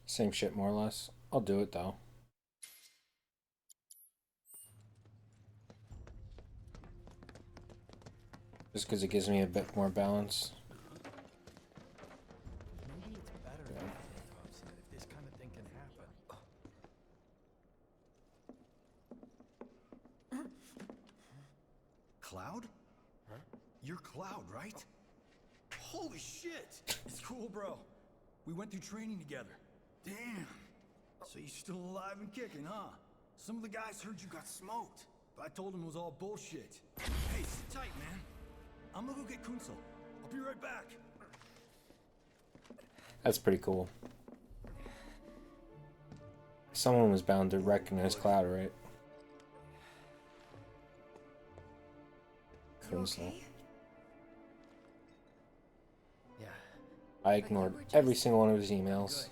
Same shit, more or less. I'll do it though. Just because it gives me a bit more balance. Maybe it's better than handcuffs if this kind of thing can happen. Cloud? Huh? You're Cloud, right? Holy shit! It's cool, bro. We went through training together. Damn. So you're still alive and kicking, huh? Some of the guys heard you got smoked, but I told them it was all bullshit. Hey, sit tight, man. I'm gonna go get Kunsel. I'll be right back. That's pretty cool. Someone was bound to recognize Cloud, right? Kunsel. Yeah. I ignored every single one of his emails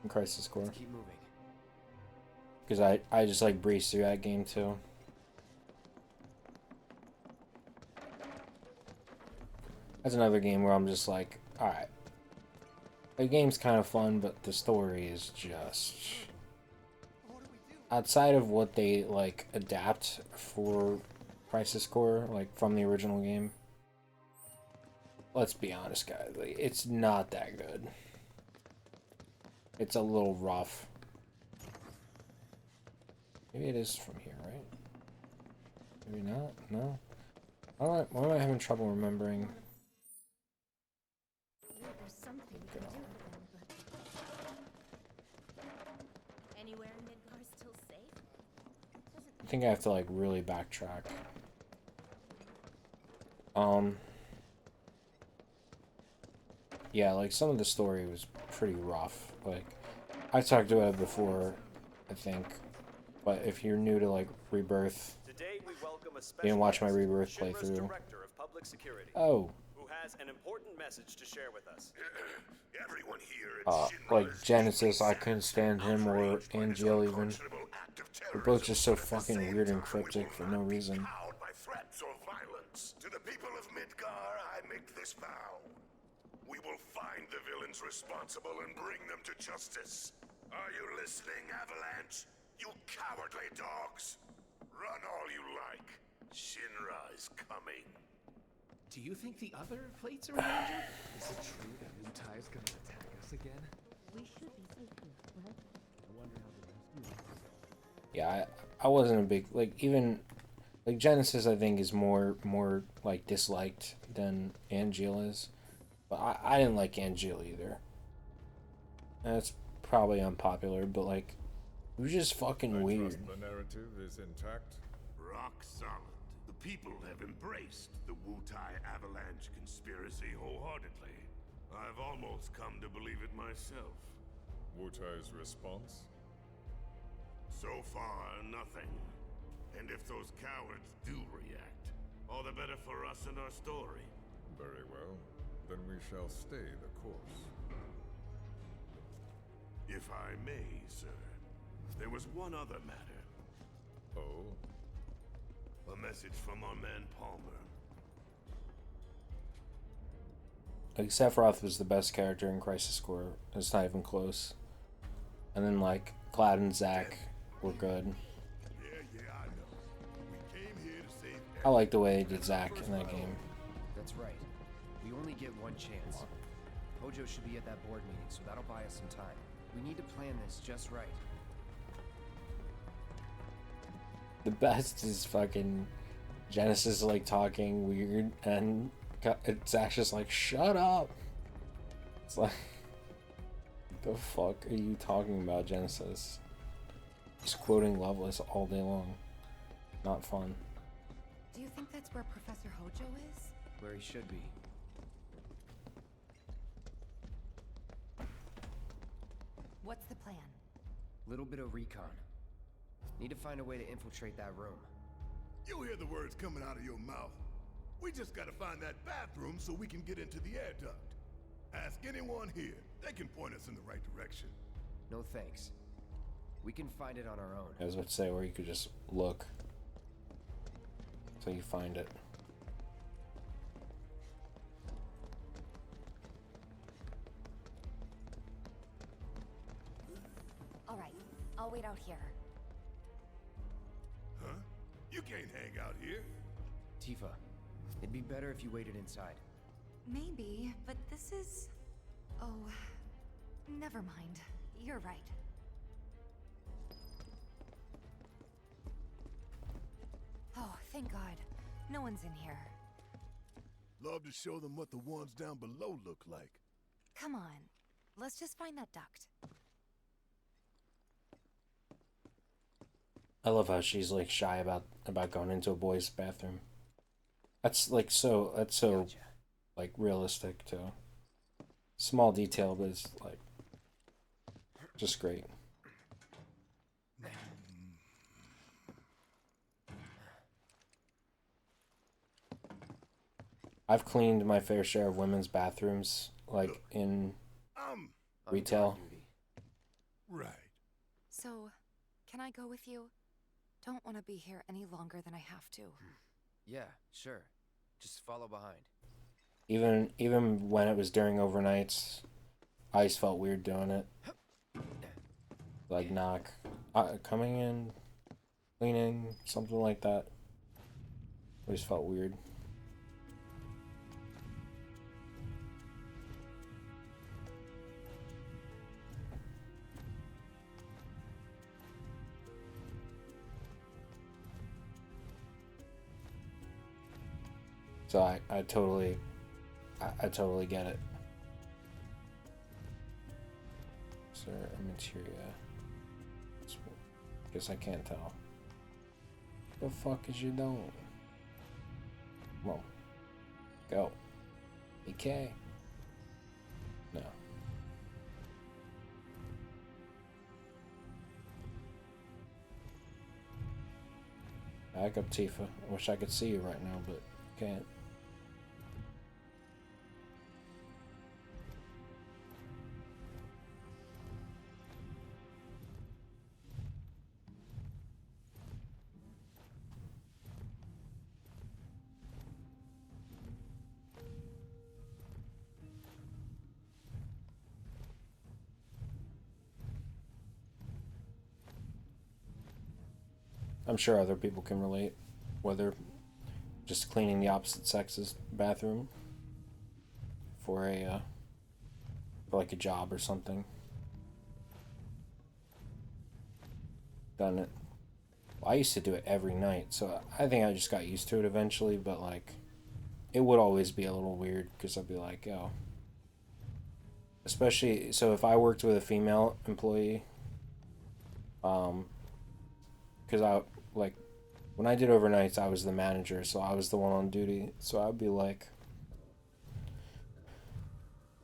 in Crisis Core. Keep moving. Because I just like breezed through that game too. That's another game where I'm just like, alright. The game's kind of fun, but the story is just... Outside of what they like adapt for Crisis Core, like from the original game. Let's be honest, guys. Like, it's not that good. It's a little rough. Maybe it is from here, right? Maybe not? No? Why am I having trouble remembering? There's something we can do for them, but... Anywhere in Midgar's still safe? I think I have to like really backtrack. Yeah, like some of the story was pretty rough. Like I talked about it before, I think. But if you're new to like Rebirth, Today we welcome a you special didn't watch my guest, Rebirth Shinra's playthrough. Director of Public Security, Oh. who has an important message to share with us. Everyone here Like Genesis, I couldn't stand him, or Angel even. They're both just so fucking weird and cryptic for no reason. by threats or violence. To the people of Midgar, I make this vow. We will find the villains responsible and bring them to justice. Are you listening, Avalanche? You cowardly dogs! Run all you like. Shinra is coming. Do you think the other plates are in danger? Is it true that Wutai is gonna attack us again? We should be safe here, right? I wonder how the rescue. Yeah, I wasn't a big like even like Genesis. I think is more like disliked than Angel is, but I didn't like Angel either. That's probably unpopular, but like it was just fucking weird. The narrative is intact. Rock solid. The people have embraced the Wutai Avalanche conspiracy wholeheartedly. I've almost come to believe it myself. Wutai's response? So far, nothing. And if those cowards do react, all the better for us and our story. Very well. Then we shall stay the course. If I may, sir, there was one other matter. Oh? A message from our man Palmer. Like Sephiroth was the best character in Crisis Core. It's not even close. And then like Cloud and Zack were good. I like the way they did Zack in that game. That's right. We only get one chance. Hojo should be at that board meeting, so that'll buy us some time. We need to plan this just right. The best is fucking Genesis like talking weird and Zack's just like, shut up. It's like, the fuck are you talking about, Genesis? Just quoting Loveless all day long. Not fun. Do you think that's where Professor Hojo is? Where he should be. What's the plan? Little bit of recon. Need to find a way to infiltrate that room. You hear the words coming out of your mouth. We just gotta find that bathroom so we can get into the air duct. Ask anyone here. They can point us in the right direction. No thanks. We can find it on our own. I was about to say, or you could just look. So you find it. All right, I'll wait out here. Huh? You can't hang out here. Tifa, it'd be better if you waited inside. Maybe, but this is... Oh, never mind. You're right. Oh, thank God. No one's in here. Love to show them what the ones down below look like. Come on. Let's just find that duct. I love how she's like shy about going into a boys' bathroom. That's so gotcha. Like realistic too. Small detail, but it's like just great. I've cleaned my fair share of women's bathrooms, like in retail. Right. So, can I go with you? Don't want to be here any longer than I have to. Yeah, sure. Just follow behind. Even when it was during overnights, I just felt weird doing it. Like knock, coming in, cleaning, something like that. Always felt weird. So I totally get it. Sir, materia. Guess I can't tell. The fuck is you doing? Come on. Go. EK. No. Back up, Tifa. I wish I could see you right now, but can't. I'm sure other people can relate, whether just cleaning the opposite sex's bathroom for like a job or something. Done it. Well, I used to do it every night, so I think I just got used to it eventually, but like it would always be a little weird because I'd be like, oh. Especially, so if I worked with a female employee, because I, like, when I did overnights, I was the manager, so I was the one on duty, so I'd be like,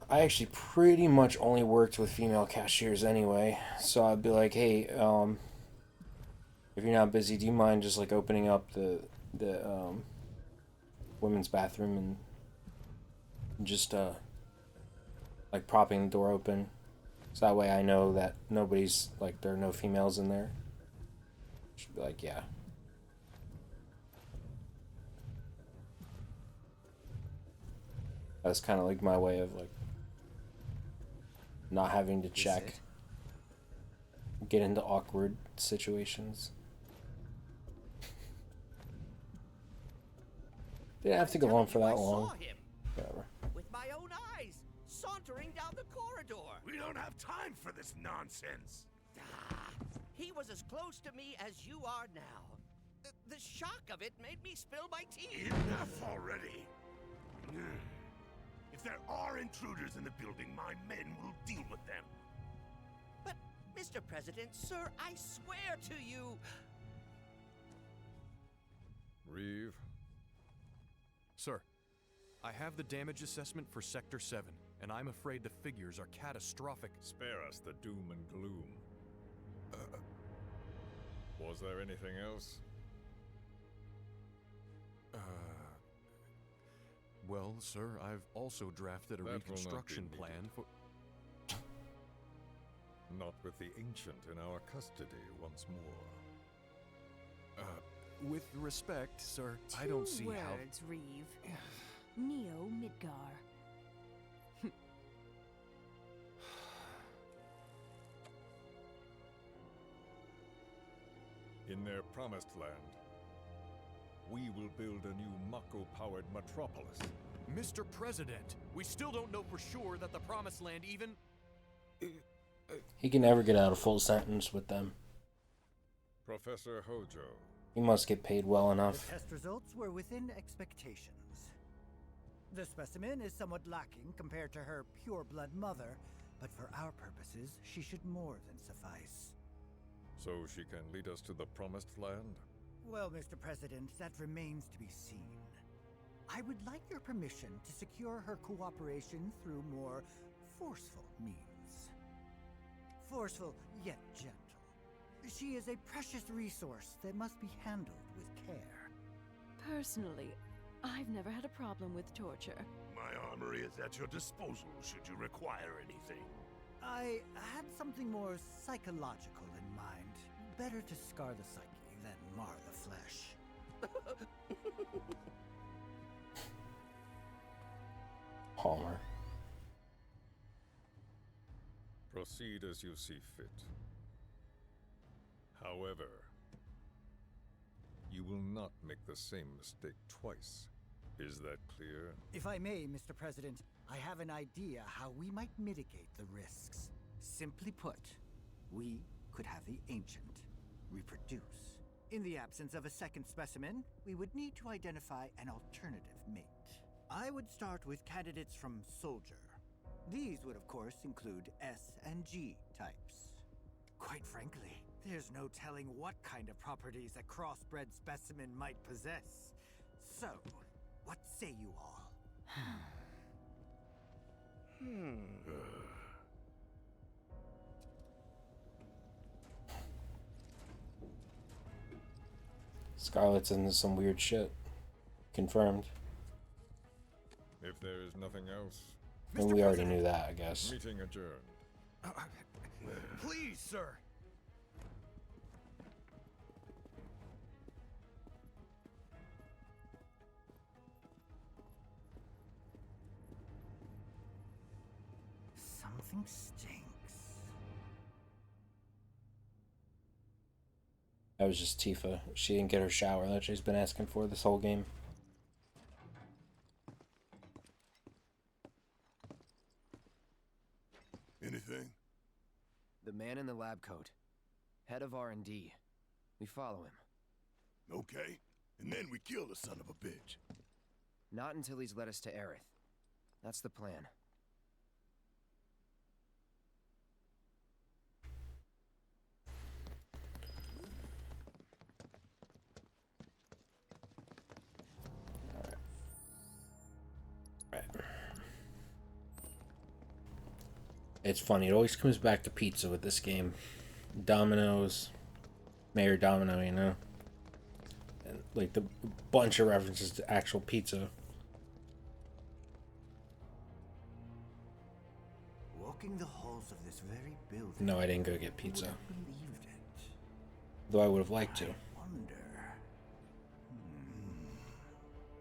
I actually pretty much only worked with female cashiers anyway, so I'd be like, hey, if you're not busy, do you mind just, like, opening up the women's bathroom and just, like, propping the door open, so that way I know that nobody's, like, there are no females in there. She'd be like, yeah. That's kind of like my way of like not having to check, get into awkward situations. Didn't have to go on for that long. Whatever. With my own eyes, sauntering down the corridor. We don't have time for this nonsense. He was as close to me as you are now. The shock of it made me spill my tea. Enough already. If there are intruders in the building, my men will deal with them. But, Mr. President, sir, I swear to you... Reeve? Sir, I have the damage assessment for Sector 7, and I'm afraid the figures are catastrophic. Spare us the doom and gloom. Was there anything else? Well, sir, I've also drafted a That will not be reconstruction needed. plan for... Not with the Ancient in our custody once more. With respect, sir, I don't see how... Words, Reeve. Neo Midgar. In their promised land, we will build a new Mako-powered metropolis. Mr. President, we still don't know for sure that the Promised Land even... He can never get out a full sentence with them. Professor Hojo. He must get paid well The enough. test results were within expectations. The specimen is somewhat lacking compared to her pure-blood mother, but for our purposes, she should more than suffice. So she can lead us to the Promised Land? Well, Mr. President, that remains to be seen. I would like your permission to secure her cooperation through more forceful means. Forceful, yet gentle. She is a precious resource that must be handled with care. Personally, I've never had a problem with torture. My armory is at your disposal should you require anything. I had something more psychological in mind. Better to scar the psyche than mar the flesh. Palmer. Proceed as you see fit. However, you will not make the same mistake twice. Is that clear? If I may, Mr. President, I have an idea how we might mitigate the risks. Simply put, we could have the Ancient reproduce. In the absence of a second specimen, we would need to identify an alternative mate. I would start with candidates from Soldier. These would, of course, include S and G types. Quite frankly, there's no telling what kind of properties a crossbred specimen might possess. So, what say you all? Scarlett's into some weird shit. Confirmed. If there is nothing else, And we already knew that, I guess. meeting adjourned. Please, sir! Something stinks. That was just Tifa. She didn't get her shower that she's been asking for this whole game. Anything? The man in the lab coat. Head of R&D. We follow him. Okay. And then we kill the son of a bitch. Not until he's led us to Aerith. That's the plan. It's funny, it always comes back to pizza with this game. Domino's, Mayor Domino, you know? And like the bunch of references to actual pizza. Walking the halls of this very building. No, I didn't go get pizza. Would have believed it. Though I would have liked to. Wonder.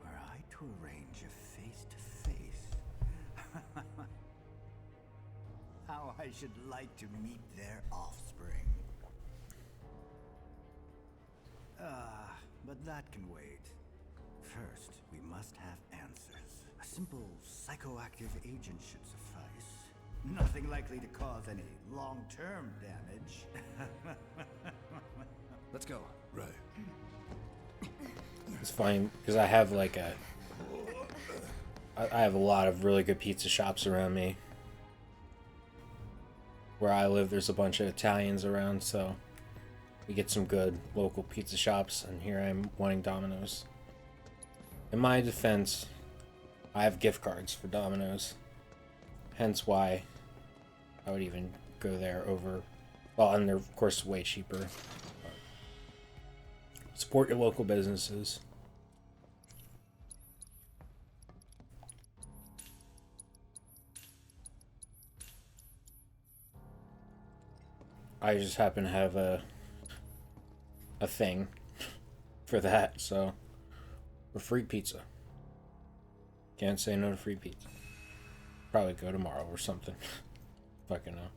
Were I to arrange a face-to-face, how I should like to meet their offspring. But that can wait. First, we must have answers. A simple psychoactive agent should suffice. Nothing likely to cause any long-term damage. Let's go. Right. It's fine, because I have like I have a lot of really good pizza shops around me. Where I live, there's a bunch of Italians around, so we get some good local pizza shops, and here I'm wanting Domino's. In my defense, I have gift cards for Domino's. Hence why I would even go there over... Well, and they're, of course, way cheaper. Support your local businesses. I just happen to have a thing for that, so for free pizza. Can't say no to free pizza. Probably go tomorrow or something. Fucking know.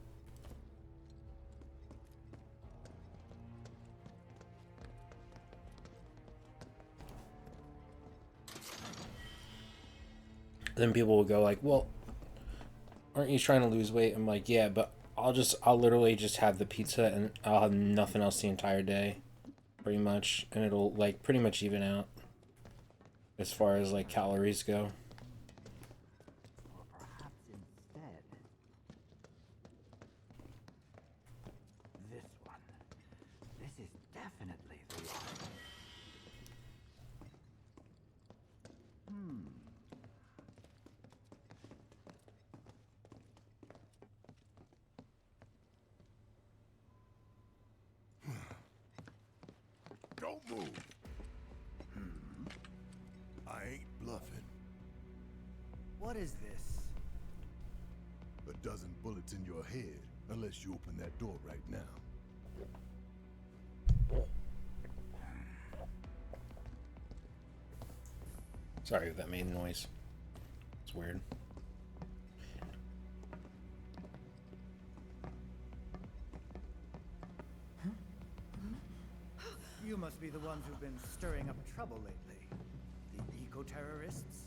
Then people will go like, well, aren't you trying to lose weight? I'm like, yeah, but I'll literally just have the pizza and I'll have nothing else the entire day, pretty much, and it'll like pretty much even out as far as like calories go. Or perhaps instead, this one. This is definitely the one. Don't move. I ain't bluffing. What is this? A dozen bullets in your head, unless you open that door right now. Sorry if that made noise. It's weird. You must be the ones who've been stirring up trouble lately. The eco-terrorists?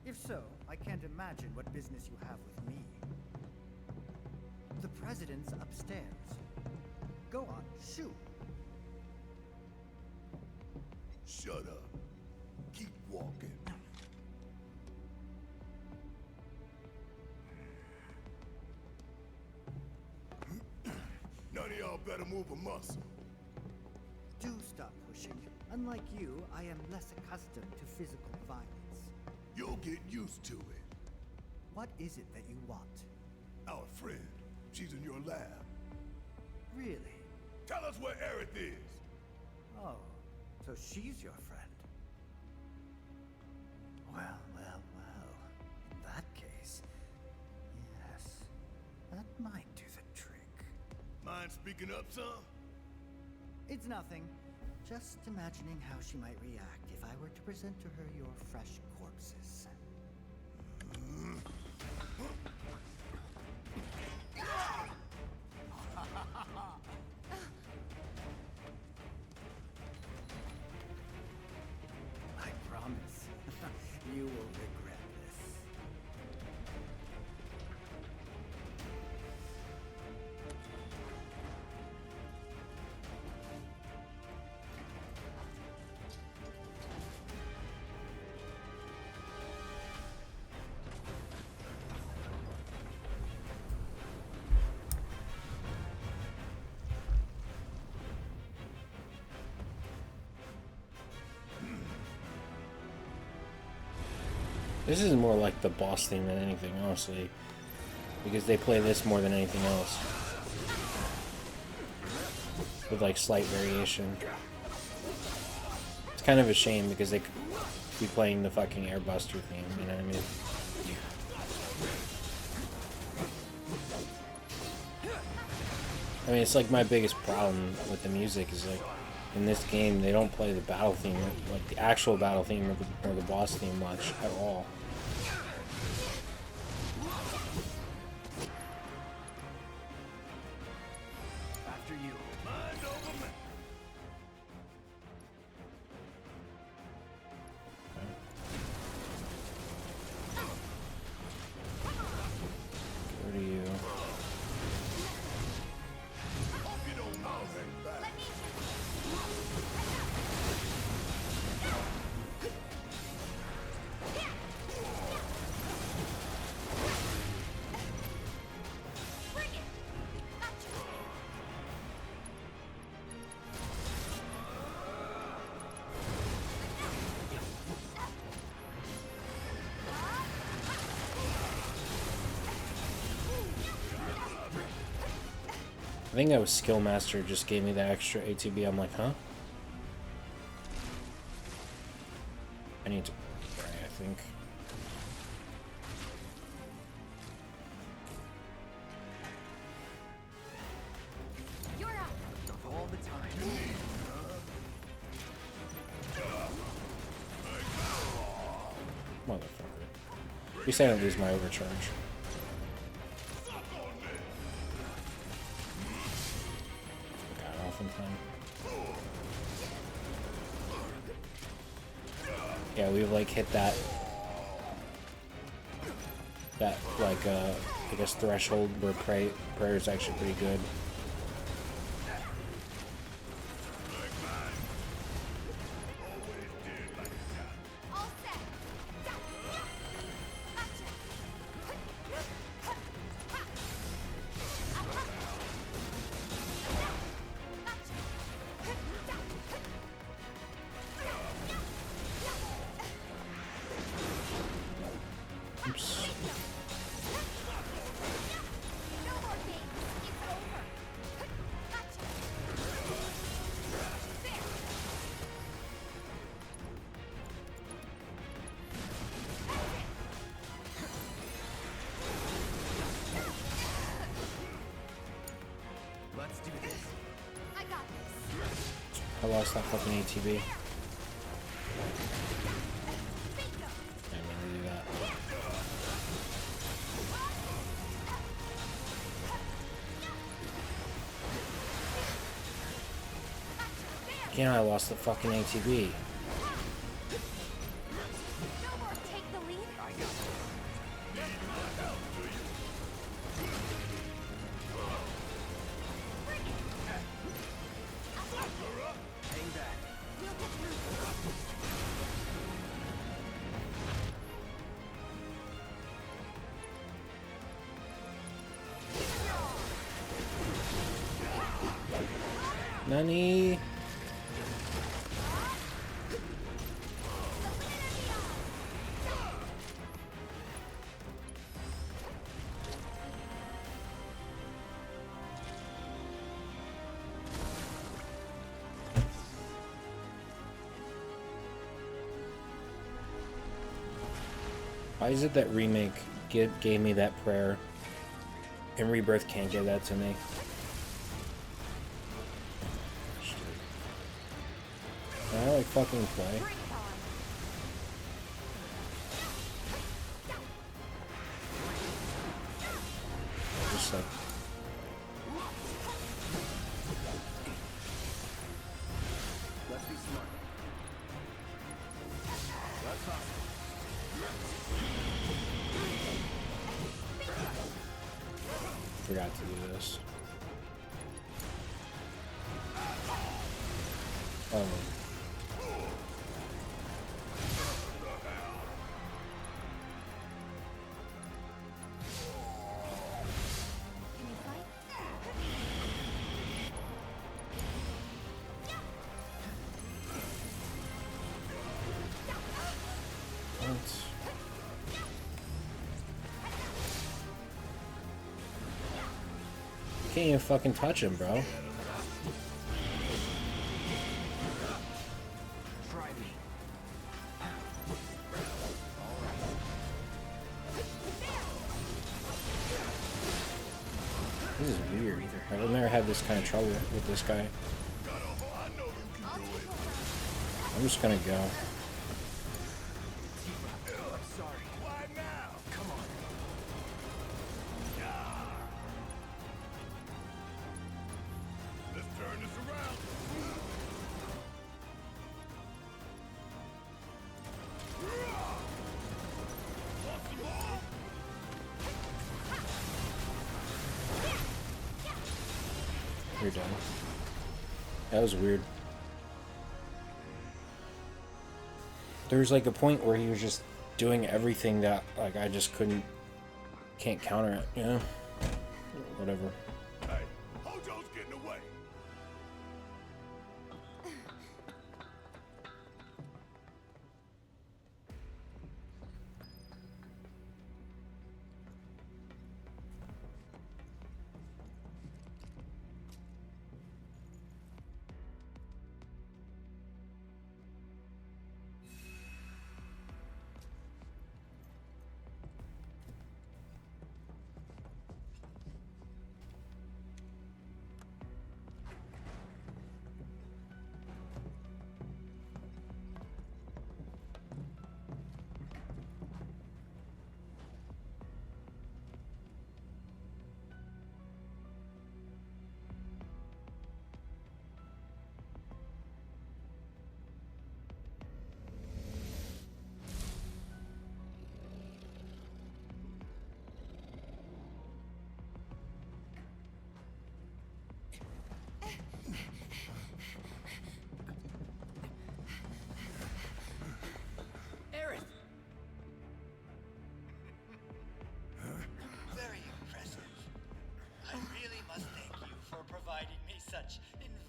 If so, I can't imagine what business you have with me. The president's upstairs. Go on, shoot. Shut up. Keep walking. None of y'all better move a muscle. Do stop pushing. Unlike you, I am less accustomed to physical violence. You'll get used to it. What is it that you want? Our friend. She's in your lab. Really? Tell us where Aerith is. Oh, so she's your friend. Well, well, well. In that case, yes, that might do the trick. Mind speaking up, son? It's nothing. Just imagining how she might react if I were to present to her your fresh corpses. I promise, you will regret this. This is more like the boss theme than anything, honestly, because they play this more than anything else, with like slight variation. It's kind of a shame because they could be playing the fucking Airbuster theme, you know what I mean? I mean, it's like my biggest problem with the music is like, in this game, they don't play the battle theme, like the actual battle theme or the boss theme much at all. After you. Mind over me. Go to you. I think that was Skill Master just gave me the extra ATB. I'm like, huh? I need to pray, I think. Motherfucker. You say I don't lose my overcharge. Got off in time. Yeah, we've like hit that like I guess threshold where prayer is actually pretty good. Oops. Let's do this. I got this. I lost that fucking ATV. I didn't mean to do that. Again, I lost the fucking ATV. Take the lead. I got it. Hang back. We'll get through. Nani? Why is it that Remake gave me that prayer and Rebirth can't give that to me? Can I like fucking play? Just like Let's be smart. Let's hustle. forgot to do this. Oh. Can't even fucking touch him, bro. Try me. This is weird. I've never had this kind of trouble with this guy. I'm just gonna go. I'm sorry. Why now? Come on. Let's turn this around. You're done. That was weird. There was like a point where he was just doing everything that like I just can't counter it, you know? Whatever. Hey, Hojo's getting away.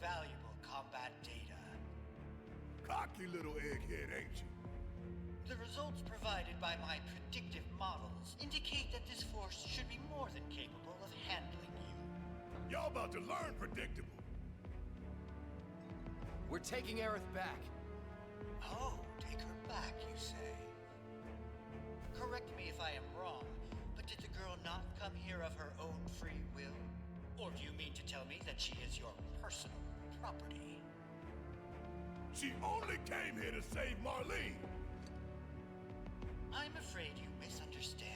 valuable combat data. Cocky little egghead, ain't you? The results provided by my predictive models indicate that this force should be more than capable of handling you. Y'all about to learn predictable. We're taking Aerith back. Oh, take her back, you say? Correct me if I am wrong, but did the girl not come here of her own free will? Or do you mean to tell me that she is your personal property? She only came here to save Marlene. I'm afraid you misunderstand.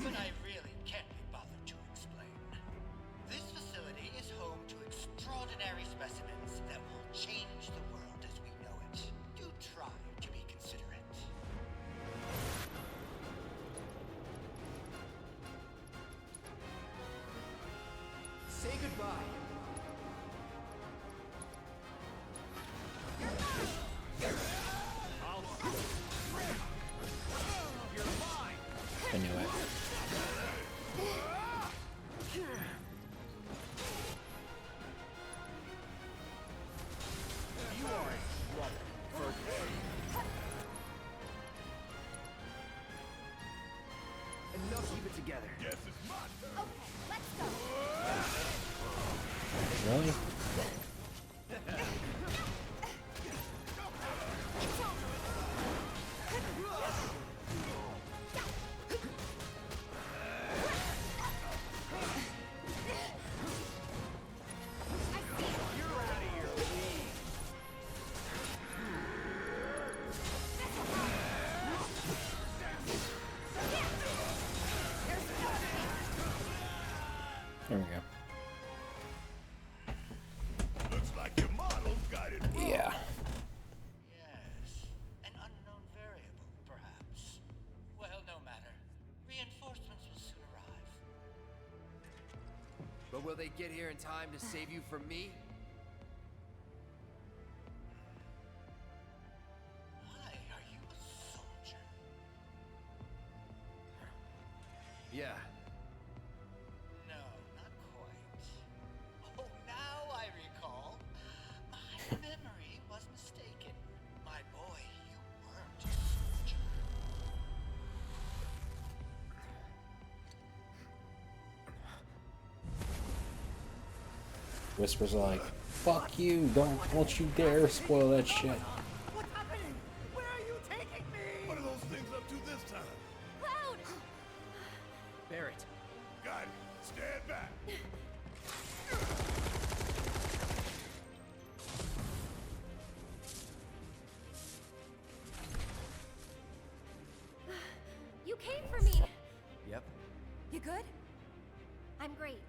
But I really can't be bothered to explain. This facility is home to extraordinary specimens that will change the world as we know it. Do try to be considerate. Say goodbye. I knew it. You are in trouble. And now keep it together. Guess it's my turn. Okay, let's go. Really? There we go. Looks like your models got it wrong. Yeah. Yes, an unknown variable, perhaps. Well, no matter. Reinforcements will soon arrive. But will they get here in time to save you from me? Why, are you a soldier? Yeah. No, not quite. Oh, now I recall. My memory was mistaken. My boy, you weren't a soldier. Whisper's like, fuck you, don't you dare spoil that shit. What's happening? Where are you taking me? What are those things up to this time? Cloud! Barrett. Got it. Stand back. You came for me. Yep. You good? I'm great.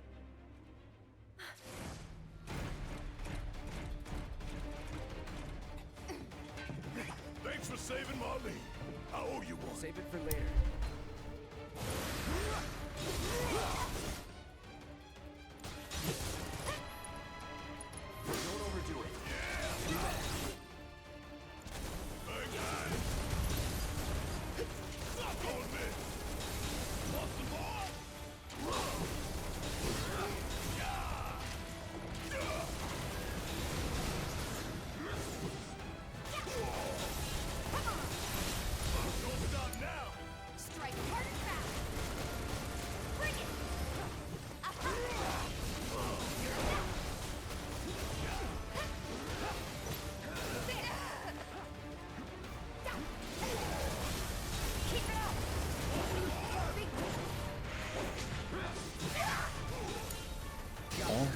Thanks for saving Marlene. I owe you one. Save it for later. Don't overdo it. Hey guys. Stop on me. Want some more? Don't stop now. Strike hard and fast. Bring it. Keep it up. Oh.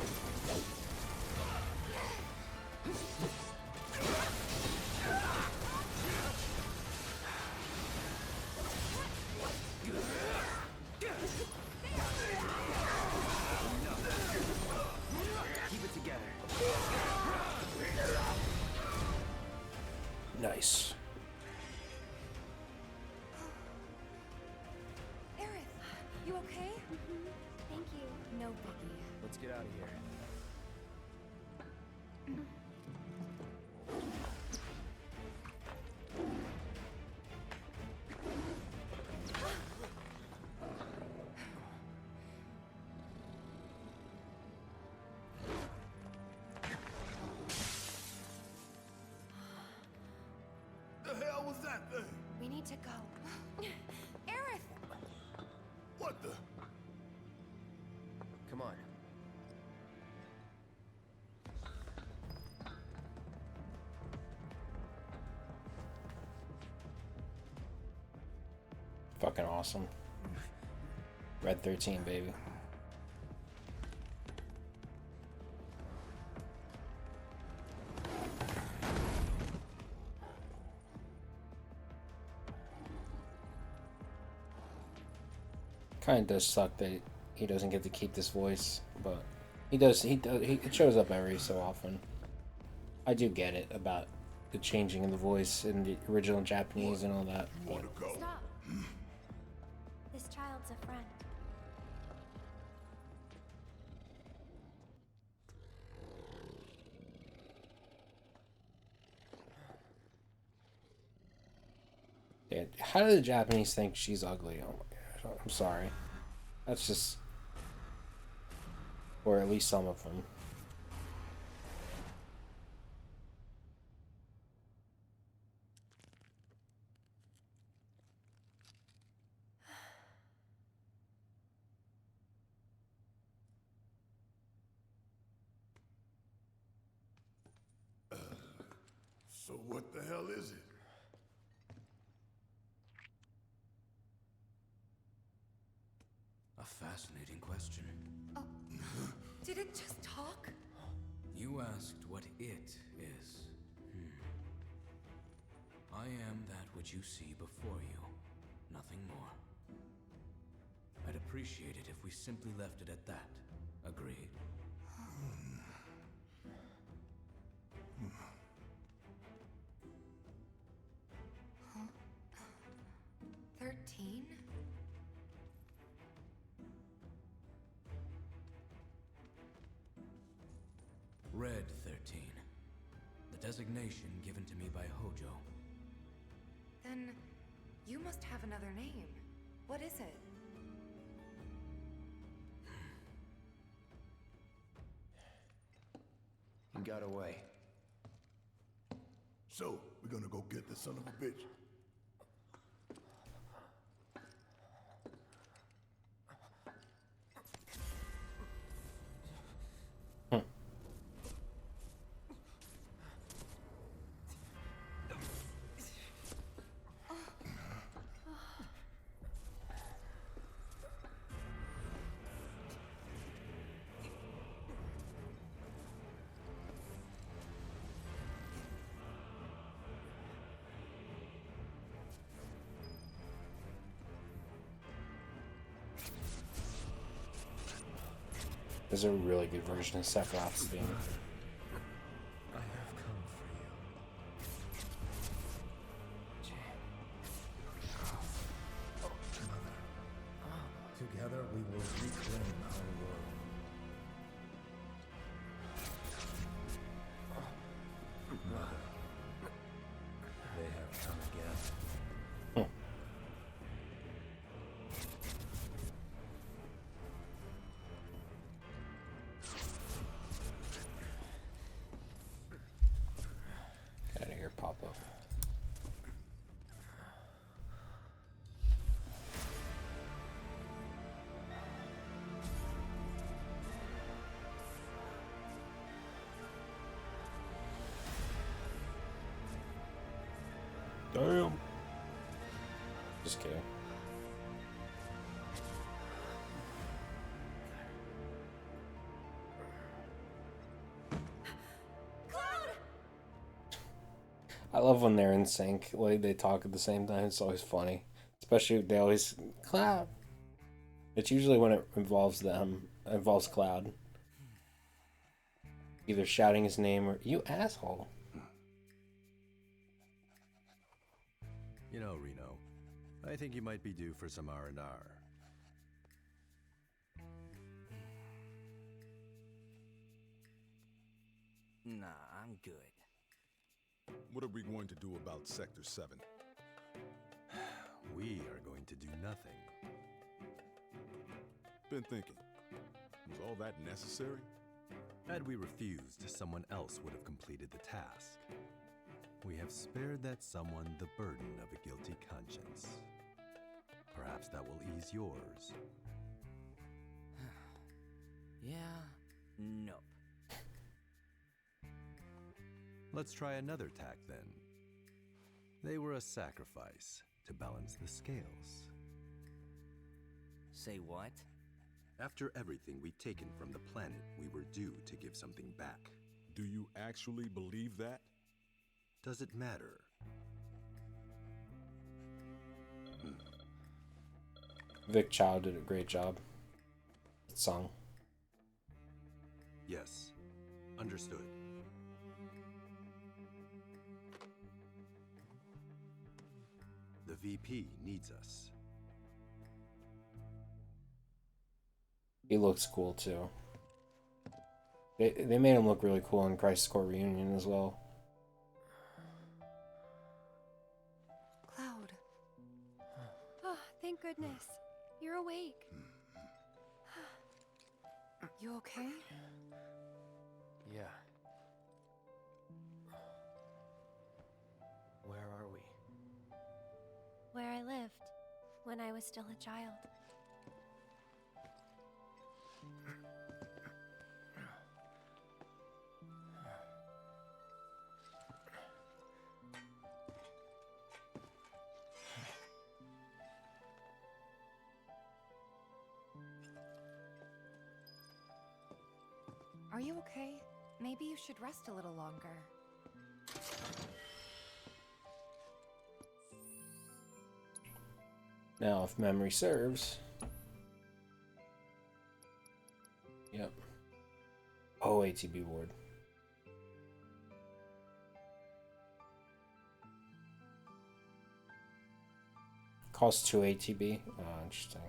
Keep it together. Nice. Aerith, you okay? Thank you. No biggie. Let's get out of here. hell was that thing? We need to go. Aerith! What the? Come on. Fucking awesome. Red 13, baby. Kind of does suck that he doesn't get to keep this voice, but he does. It shows up every so often. I do get it about the changing of the voice in the original Japanese and all that. Stop. This child's a friend. Yeah, how do the Japanese think she's ugly? Oh my gosh, I'm sorry. That's just, or at least some of them. So what the hell is it? A fascinating question. Oh, did it just talk? You asked what it is. I am that which you see before you. Nothing more. I'd appreciate it if we simply left it at that. Agreed? Huh? 13? Red 13. The designation given to me by Hojo. Then you must have another name. What is it? He got away. So, we're gonna go get the son of a bitch. There's a really good version of Sephiroth's theme. I have come for you. Mother. Together we will reclaim our world. Mother. They have come again. Get out of here, pop up. Damn. Just kidding. I love when they're in sync, like they talk at the same time. It's always funny, especially if they always Cloud. It's usually when it involves Cloud, either shouting his name or "you asshole." You know, Reno, I think you might be due for some R&R. Nah, I'm good. What are we going to do about Sector 7? We are going to do nothing. Been thinking, was all that necessary? Had we refused, someone else would have completed the task. We have spared that someone the burden of a guilty conscience. Perhaps that will ease yours. Yeah, nope. Let's try another tack then. They were a sacrifice to balance the scales. Say what? After everything we'd taken from the planet, we were due to give something back. Do you actually believe that? Does it matter? Vic Chow did a great job. Song. Yes. Understood. The VP needs us. He looks cool too. They made him look really cool in Crisis Core Reunion as well. Cloud. Oh, thank goodness. You're awake. You okay? Yeah. Where are we? Where I lived when I was still a child. Are you okay? Maybe you should rest a little longer. Now, if memory serves. Yep. Oh, ATB board. Costs 2 ATB. Oh, interesting.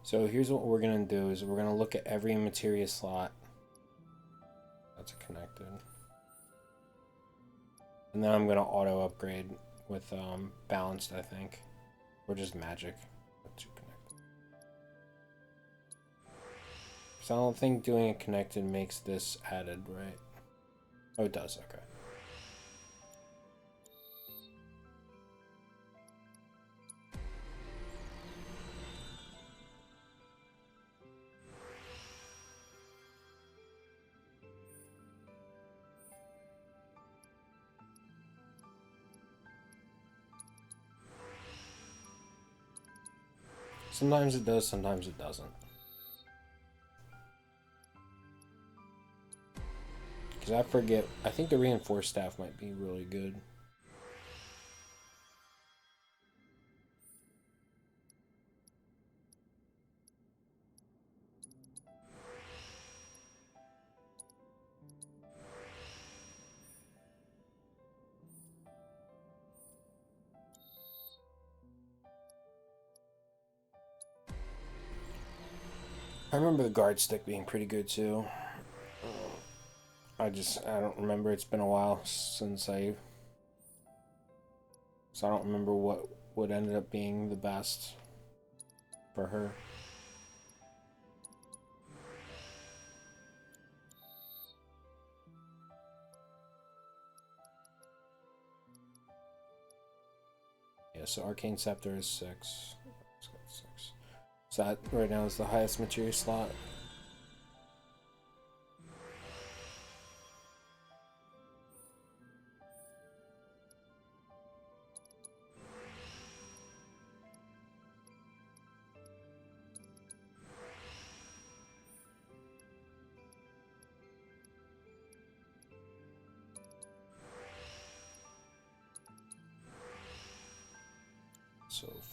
So here's what we're gonna do is we're gonna look at every materia slot that's connected. And then I'm gonna auto upgrade with balanced, I think. Or just magic. So I don't think doing it connected makes this added, right? Oh, it does, okay. Sometimes it does, sometimes it doesn't. Because I forget, I think the reinforced staff might be really good. I remember the guard stick being pretty good too. I don't remember. It's been a while since so I don't remember what ended up being the best for her. Yeah, so Arcane Scepter is 6. It's got 6. So that right now is the highest materia slot.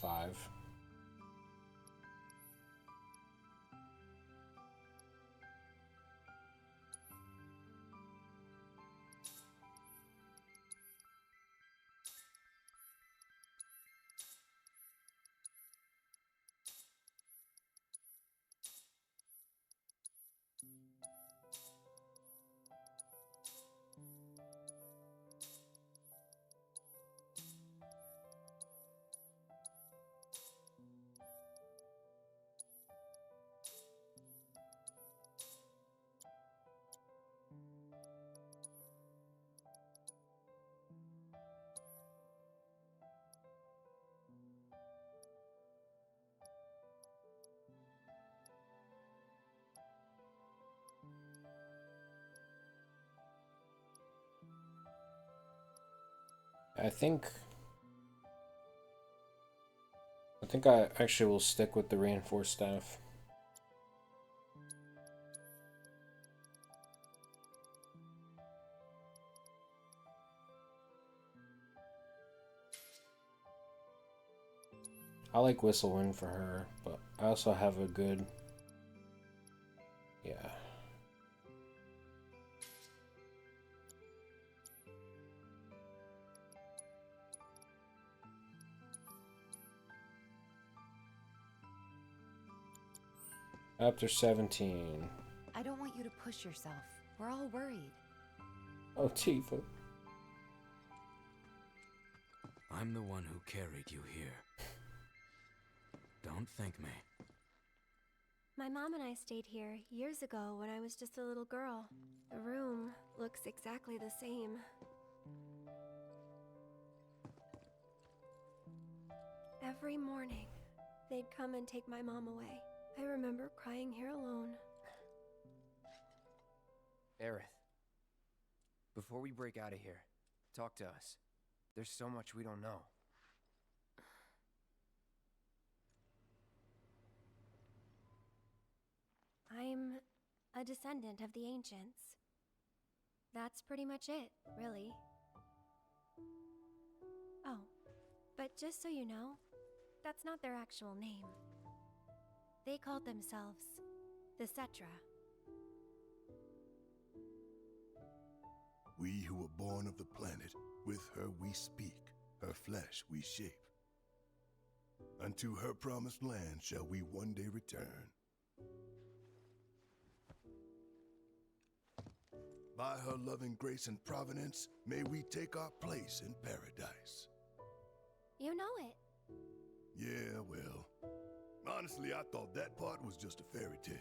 5. I think I actually will stick with the reinforced staff. I like Whistlewind for her, but I also have a good... Yeah. Chapter 17. I don't want you to push yourself. We're all worried. Oh, Tifa. I'm the one who carried you here. Don't thank me. My mom and I stayed here years ago when I was just a little girl. The room looks exactly the same. Every morning, they'd come and take my mom away. I remember crying here alone. Aerith, before we break out of here, talk to us. There's so much we don't know. I'm a descendant of the ancients. That's pretty much it, really. Oh, but just so you know, that's not their actual name. They called themselves the Cetra. We who were born of the planet, with her we speak, her flesh we shape. Unto her promised land shall we one day return. By her loving grace and providence, may we take our place in paradise. You know it. Yeah, well, honestly, I thought that part was just a fairy tale.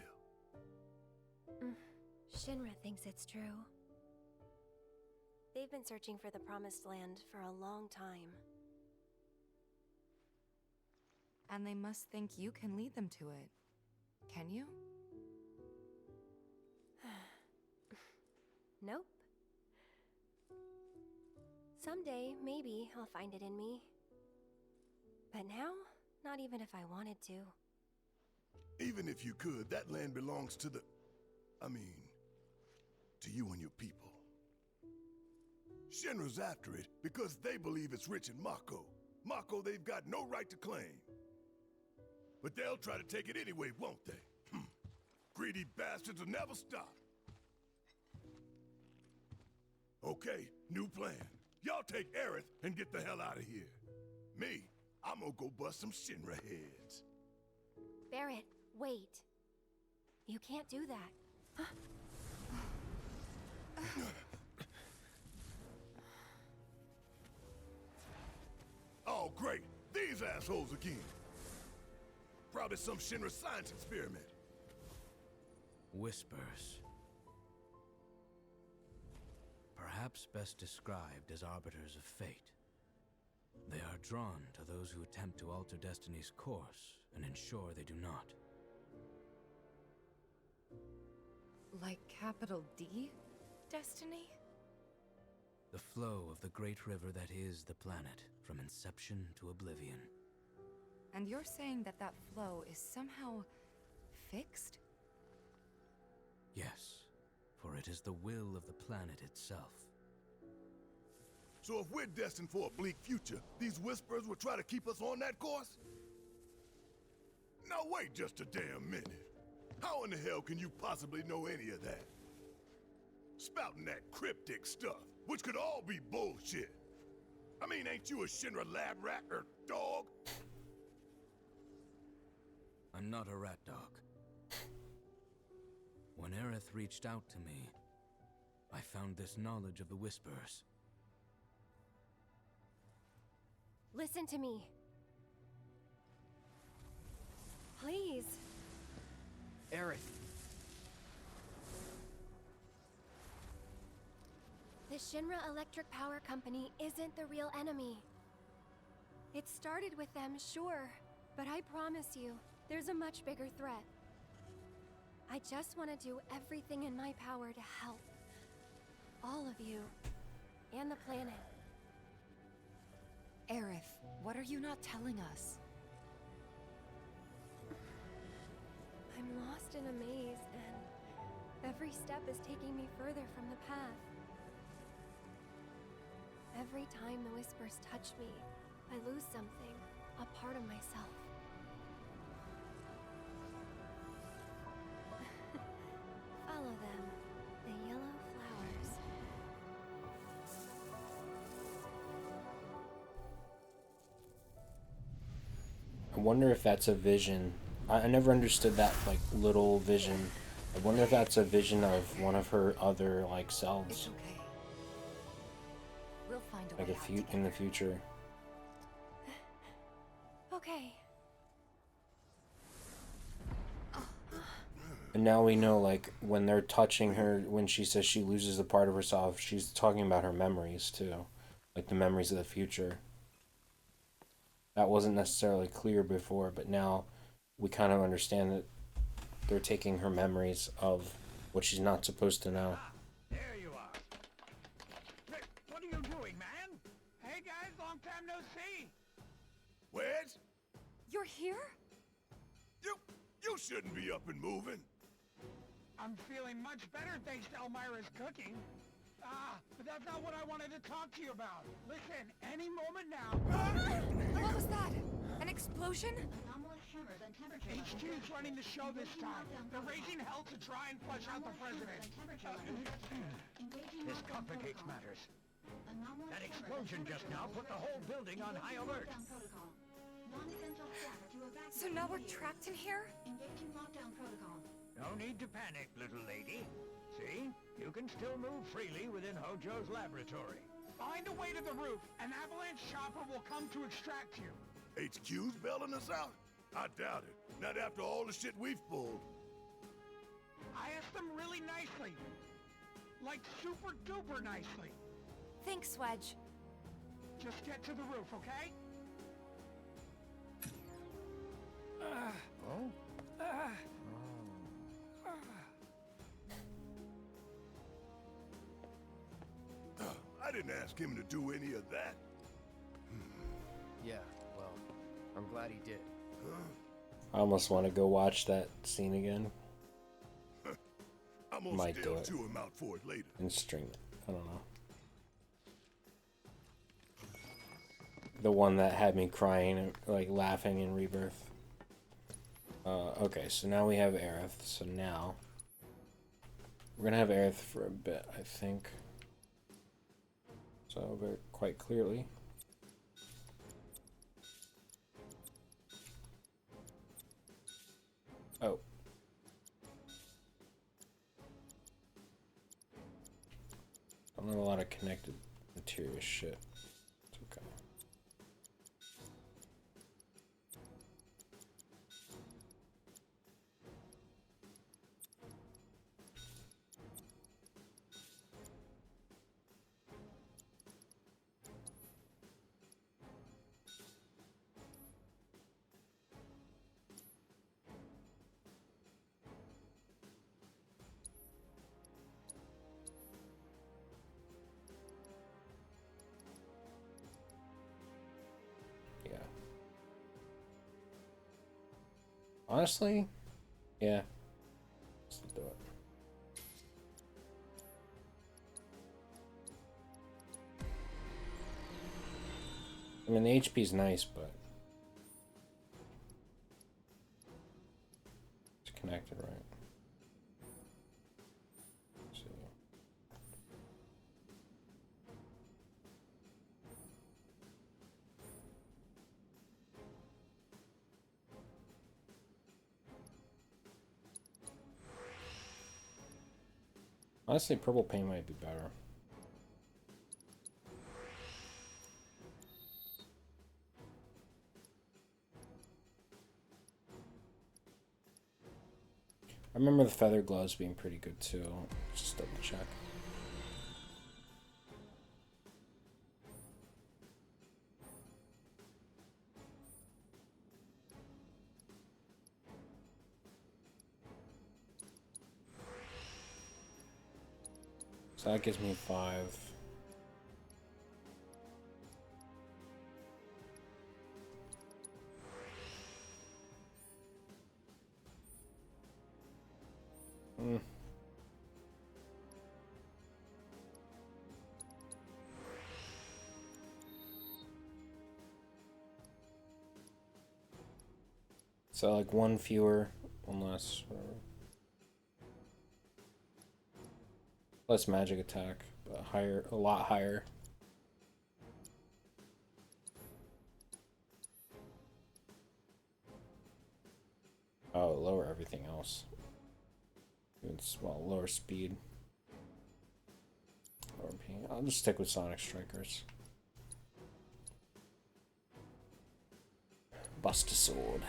Shinra thinks it's true. They've been searching for the Promised Land for a long time. And they must think you can lead them to it. Can you? Nope. Someday, maybe, I'll find it in me. But now, not even if I wanted to. Even if you could, that land belongs to the... to you and your people. Shinra's after it because they believe it's rich in Mako. Mako they've got no right to claim. But they'll try to take it anyway, won't they? Greedy bastards will never stop. Okay, new plan. Y'all take Aerith and get the hell out of here. Me, I'm gonna go bust some Shinra heads. Barrett, wait. You can't do that. Oh, great. These assholes again. Probably some Shinra science experiment. Whispers. Perhaps best described as arbiters of fate. They are drawn to those who attempt to alter destiny's course and ensure they do not. Like capital D? Destiny? The flow of the great river that is the planet, from inception to oblivion. And you're saying that that flow is somehow fixed? Yes, for it is the will of the planet itself. So if we're destined for a bleak future, these whispers will try to keep us on that course? Now wait just a damn minute. How in the hell can you possibly know any of that? Spouting that cryptic stuff, which could all be bullshit. I mean, ain't you a Shinra lab rat or dog? I'm not a rat dog. When Aerith reached out to me, I found this knowledge of the Whispers. Listen to me. Please. Aerith. The Shinra Electric Power Company isn't the real enemy. It started with them, sure, but I promise you, there's a much bigger threat. I just want to do everything in my power to help. All of you. And the planet. Aerith, what are you not telling us? I'm lost in a maze, and every step is taking me further from the path. Every time the whispers touch me, I lose something, a part of myself. Follow them, the yellow flowers. I wonder if that's a vision. I never understood that, like, little vision. I wonder if that's a vision of one of her other, like, selves. It's okay. We'll find a Like way out in the future. Okay. And now we know, like, when they're touching her, when she says she loses a part of herself, she's talking about her memories, too. Like, the memories of the future. That wasn't necessarily clear before, but now we kind of understand that they're taking her memories of what she's not supposed to know. There you are. Hey, what are you doing, man? Hey, guys, long time no see. Wedge? You're here? You shouldn't be up and moving. I'm feeling much better thanks to Elmira's cooking. But that's not what I wanted to talk to you about. Listen, any moment now... What was that? An explosion? HQ's running the show this time. They're raising hell to try and flush out the president. This complicates matters. That explosion just now put the whole building on high alert. So now we're trapped in here? No need to panic, little lady. See? You can still move freely within Hojo's laboratory. Find a way to the roof. An avalanche chopper will come to extract you. HQ's bailing us out? I doubt it. Not after all the shit we've pulled. I asked them really nicely. Like super duper nicely. Thanks, Wedge. Just get to the roof, okay? I didn't ask him to do any of that. Yeah, well, I'm glad he did. I almost want to go watch that scene again. I'm gonna Might do still it. chew him out for it later. And stream it. I don't know. The one that had me crying, like laughing in Rebirth. Okay, so now we have Aerith. So now we're gonna have Aerith for a bit, I think. So very quite clearly. Oh. I don't have a lot of connected material shit. It's okay. Honestly, yeah. Let's do it. mean, the HP is nice, but it's connected, right? Let's see. Honestly, purple paint might be better. I remember the feather gloves being pretty good too. Just double check. So that gives me 5. So like 1 fewer, 1 less, whatever. Less magic attack, but higher, a lot higher. Oh, lower everything else. It's, well, lower speed. Lower ping. I'll just stick with Sonic Strikers. Bust a sword.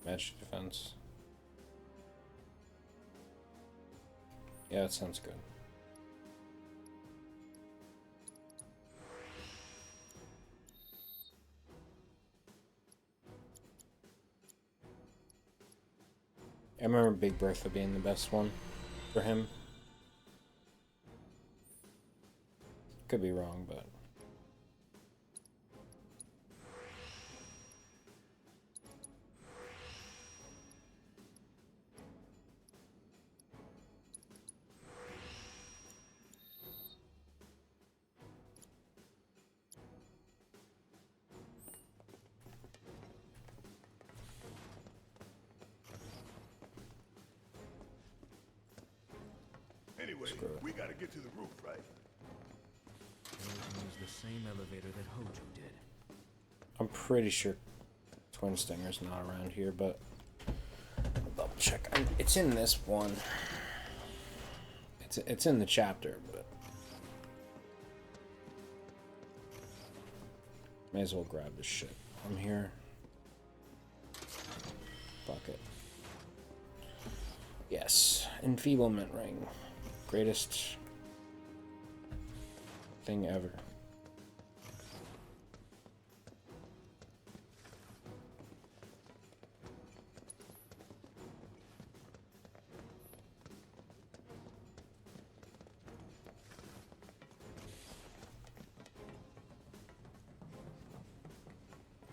Magic defense. Yeah, that sounds good. I remember Big Bertha being the best one for him. Could be wrong, but Anyway, we gotta get to the roof, right? We'll use the same elevator that Hojo did. I'm pretty sure Twin Stinger's not around here, but I'll double check. It's in this one. It's in the chapter, but may as well grab this shit. I'm here. Fuck it. Yes, enfeeblement ring. Greatest thing ever.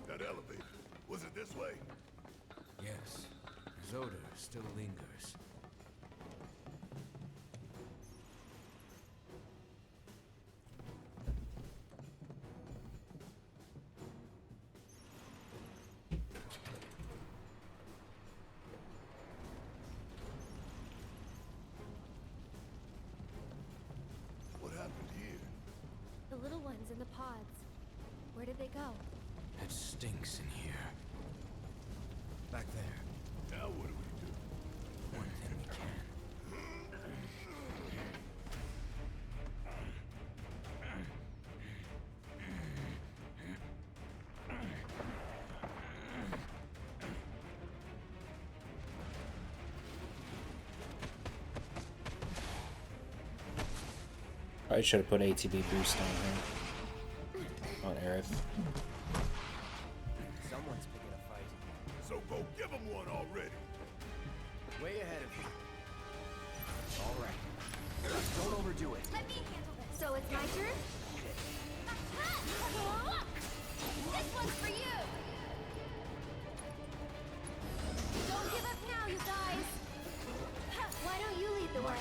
That elevator, was it this way? Yes, his odor still lingers. What happened here? The little ones in the pods. Where did they go? It stinks in here. Back there. Now what do we do? One thing we can. Probably should have put ATB boost on him. On Aerith. Someone's picking a fight. So go give him one already. Way ahead of you. All right. Don't overdo it. Let me handle this. So it's my turn? This one's for you! Don't give up now, you guys! Why don't you lead the way?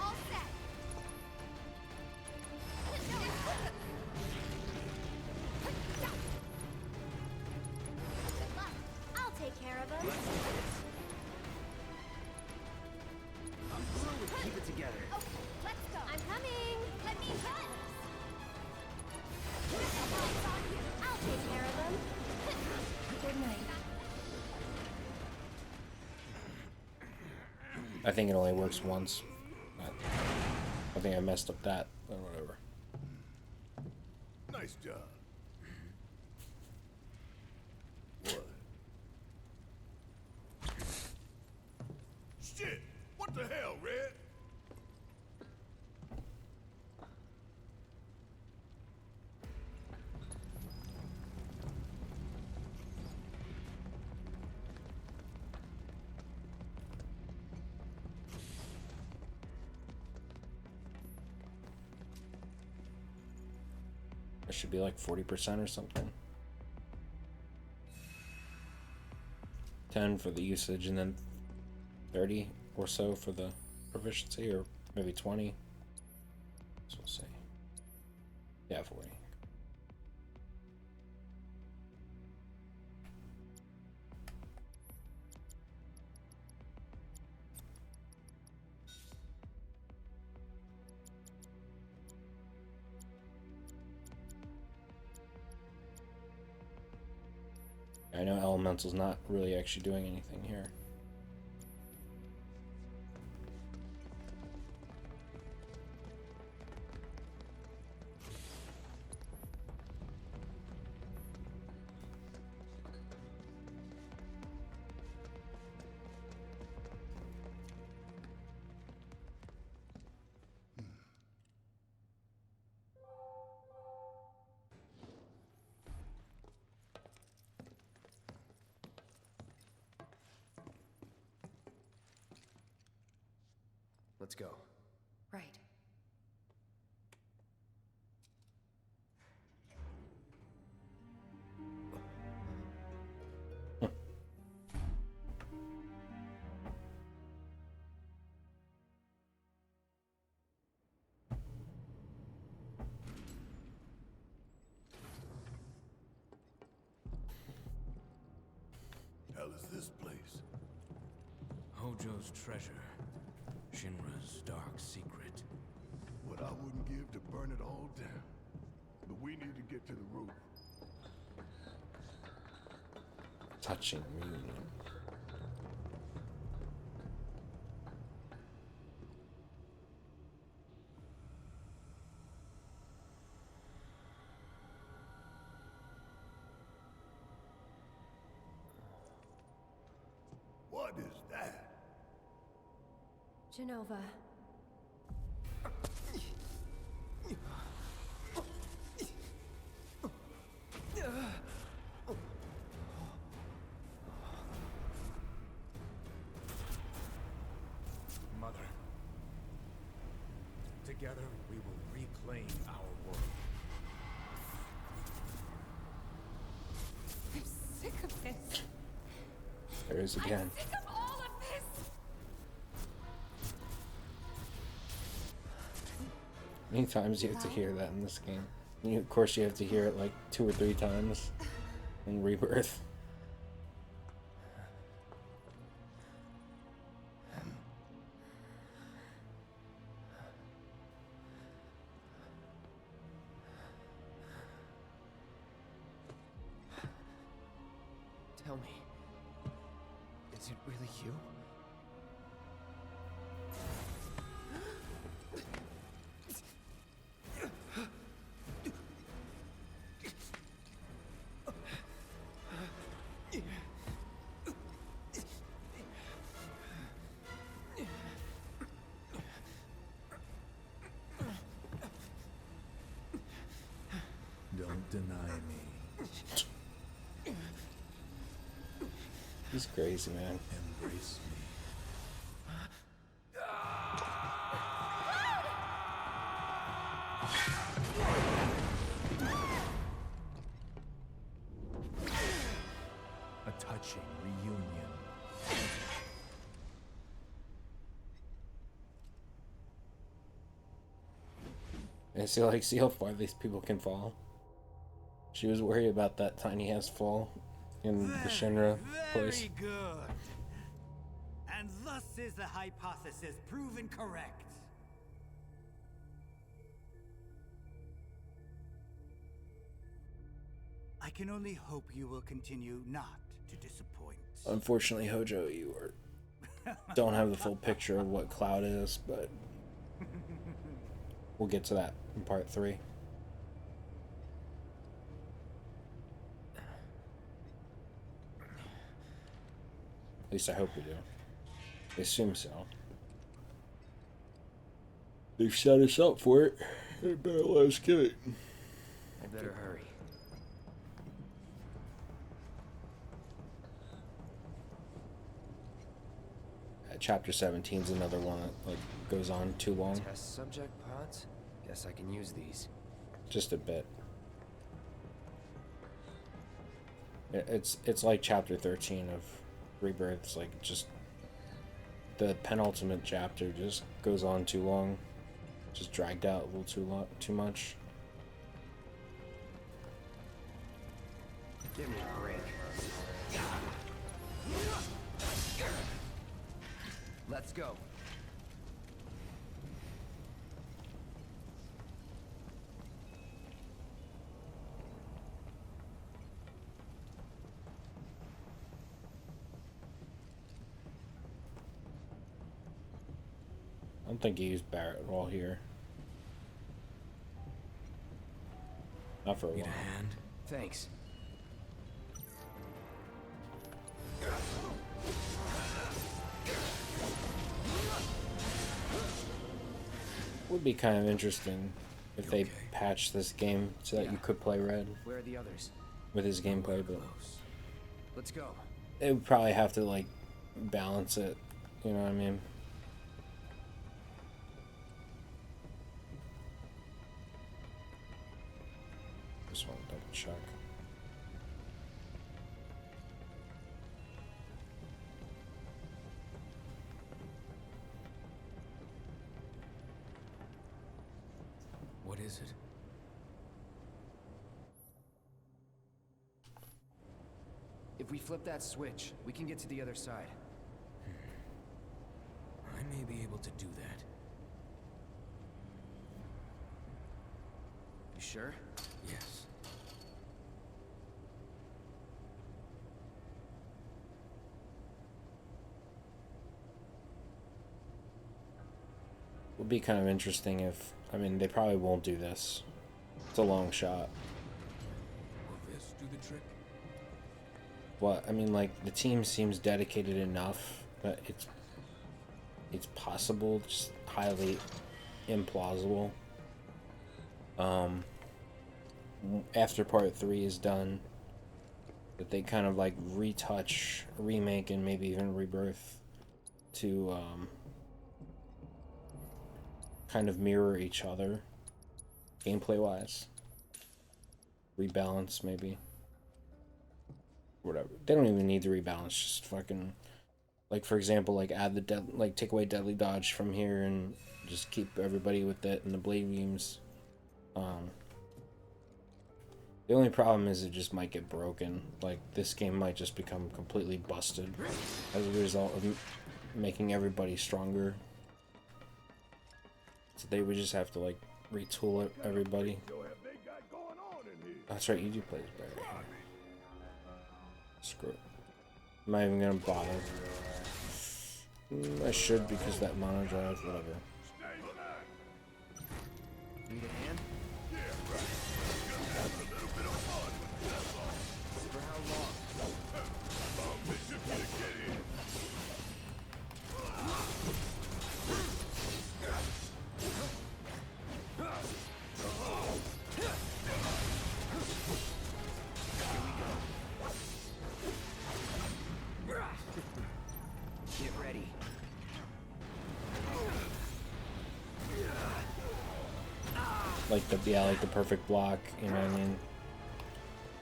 All set! Good luck. I'll take care of him. I'm through with keep it together. Okay, let's go. I'm coming. Let me run. I'll take care of him. Good night. I think it only works once. I think I messed up that, but whatever. Nice job. What? Shit! What the hell, Red? It should be like 40% or something. 10 for the usage and then 30 or so for the proficiency, or maybe 20. So we'll see. Yeah, 40. I know Elemental's not really actually doing anything here. Let's go. Right. Hell is this place? Hojo's treasure. Shinra's dark secret. What I wouldn't give to burn it all down. But we need to get to the roof. Touching reunion. What is that? Genova. Mother. Together, we will reclaim our world. I'm sick of this. There is again. I'm sick of all of this. Many times you have to hear that in this game. Of course, you have to hear it like 2 or 3 times in Rebirth. Tell me, is it really you? He's crazy, man. Embrace me. A touching reunion. And see how far these people can fall. She was worried about that tiny ass fall in the Shinra place. Very good. And thus is the hypothesis proven correct. I can only hope you will continue not to disappoint. Unfortunately, Hojo, don't have the full picture of what Cloud is, but we'll get to that in part 3. At least I hope we do. I assume so. They've set us up for it. They better let us get it. I better hurry. Chapter 17 is another one that goes on too long. Test subject pods? Guess I can use these. Just a bit. It's like chapter 13 of Rebirth. It's like just the penultimate chapter just goes on too long. Just dragged out a little too much. Give me a break. Let's go. I don't think he used Barrett at all here. Not for a while. Need a hand? Thanks. Would be kind of interesting if they patched this game so that you could play Red. Where are the others? With his gameplay, but let's go. It would probably have to like balance it. You know what I mean? Just want to double check. What is it? If we flip that switch, we can get to the other side. I may be able to do that. You sure? Yes. Would be kind of interesting if, I mean, they probably won't do this. It's a long shot. Will this do the trick? But I mean, like, the team seems dedicated enough that it's possible, just highly implausible. After part 3 is done, that they kind of like retouch, remake, and maybe even rebirth to kind of mirror each other gameplay wise, rebalance maybe, whatever. They don't even need to rebalance, just fucking, like, for example, like add the take away deadly dodge from here and just keep everybody with it and the blade beams. The only problem is it just might get broken. Like, this game might just become completely busted as a result of making everybody stronger. So they would just have to, like, retool it, everybody. That's right, you do play as Barry. Screw it. I'm not even gonna bother. I should, because that mono drive, whatever. Need a hand? For how long? like the perfect block. You know what I mean?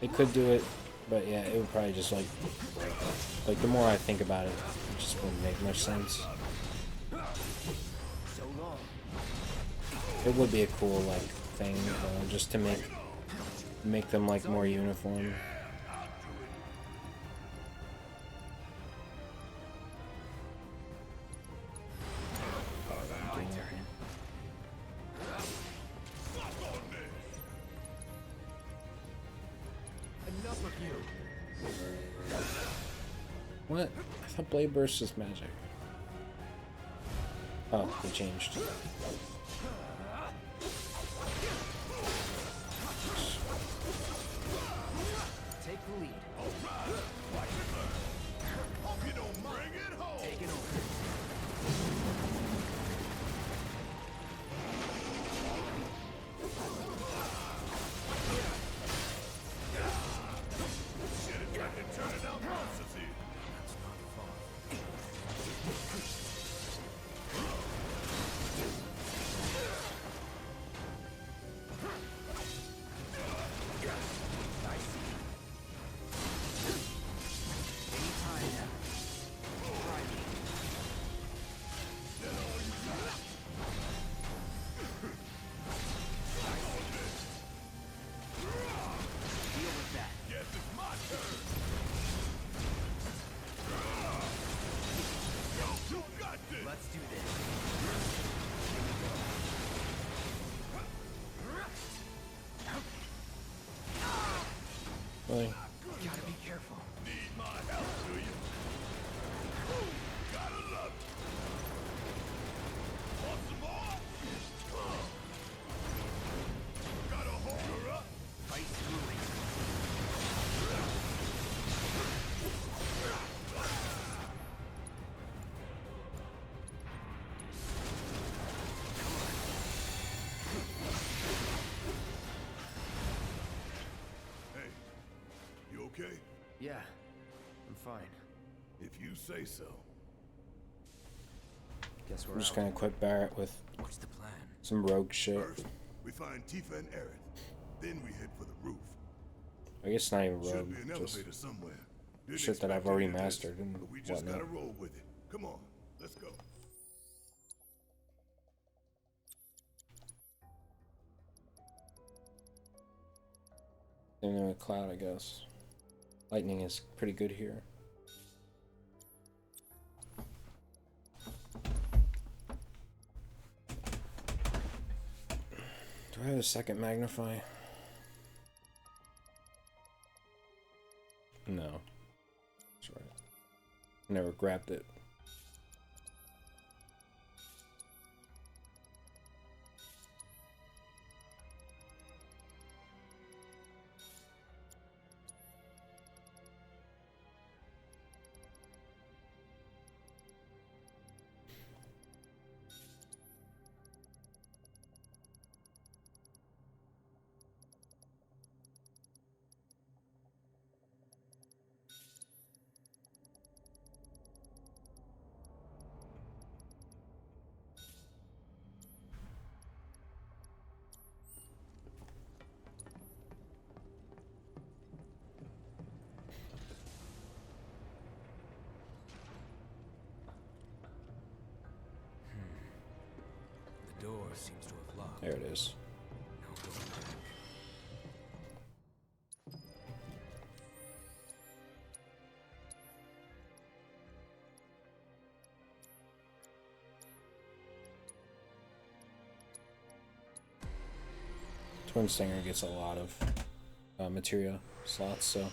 They could do it, but yeah, it would probably just like break it. Like the more I think about it, it just wouldn't make much sense. So long. It would be a cool like thing, just to make them like more uniform. Enough of you. What? I thought Blade Burst is magic. Oh, they changed. Take the lead. Hope you don't bring it home. Take it over. Shit, it's like they're turning out monsters here. That's not far. Anytime now. Try me. Deal with that. Yes, it's my turn. You got this. Let's do this. Really? Gotta be careful. Need my help, do you? Gotta love it. Want some more? Gotta hold her up. Fight through it. Hey, you okay? Yeah, I'm fine. If you say so. Guess we're I'm just out. gonna equip Barrett with What's the plan? some rogue shit. First, we find Tifa and Aaron. Then we head for the roof. I guess not even Should rogue, be an just elevator somewhere. Didn't shit that I've expect already any of this, mastered and but we just whatnot. gotta roll with it. Come on, let's go. Same thing with Cloud, I guess. Lightning is pretty good here. Do I have a second magnify? No. That's right. Never grabbed it. The door seems to have locked. There it is. No going back. Twin Stinger gets a lot of materia slots, so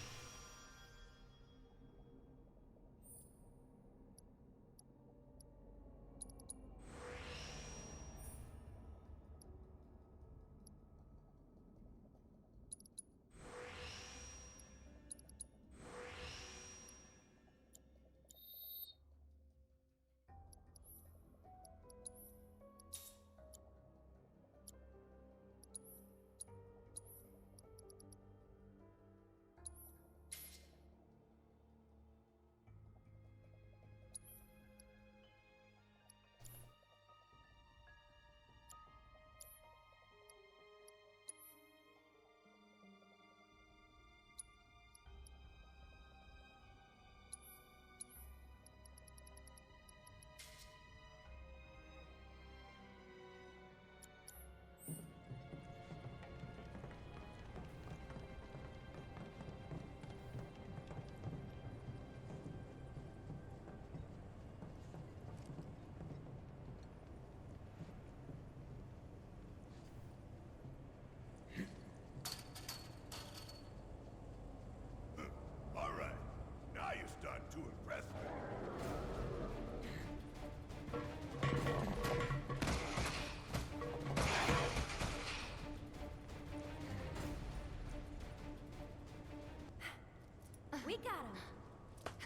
We got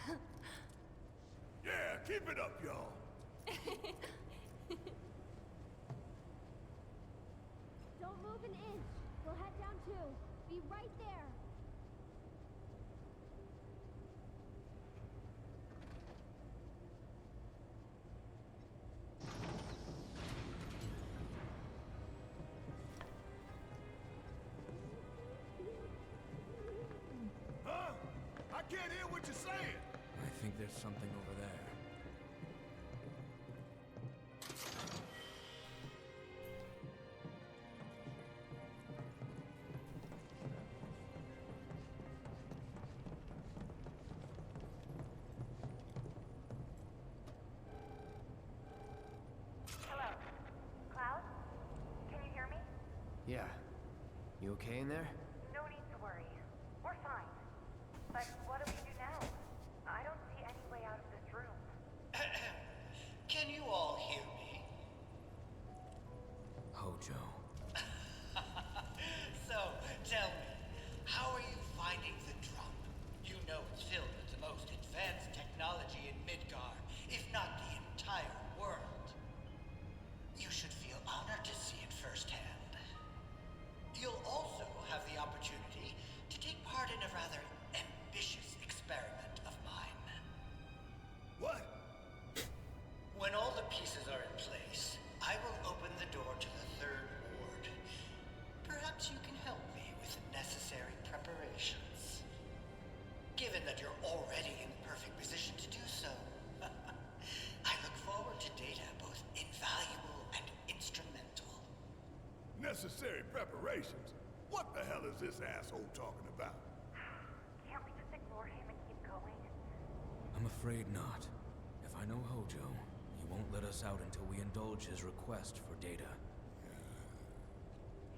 him. Yeah, keep it up, y'all. Don't move an inch. We'll head down too. Be right there. Huh? I can't hear what you're saying. I think there's something over there. Hello? Cloud? Can you hear me? Yeah. You okay in there? No need to worry. We're fine. But what do we do now? I don't see any way out of this room. Can you all hear me? Hojo. So, tell me, how are you finding the drop? You know it's filled with the most advanced technology in Midgar, if not the entire world. You should feel honored to see it firsthand. You'll also have the opportunity to take part in a rather ambitious experiment of mine. What? When all the pieces are in place, I will open the door to the third ward. Perhaps you can help me with the necessary preparations. Given that you're already in the perfect position to do so, I look forward to data both invaluable and instrumental. Necessary preparations? What the hell is this asshole talking about? Can't we just ignore him and keep going? I'm afraid not. If I know Hojo, he won't let us out until we indulge his request for data.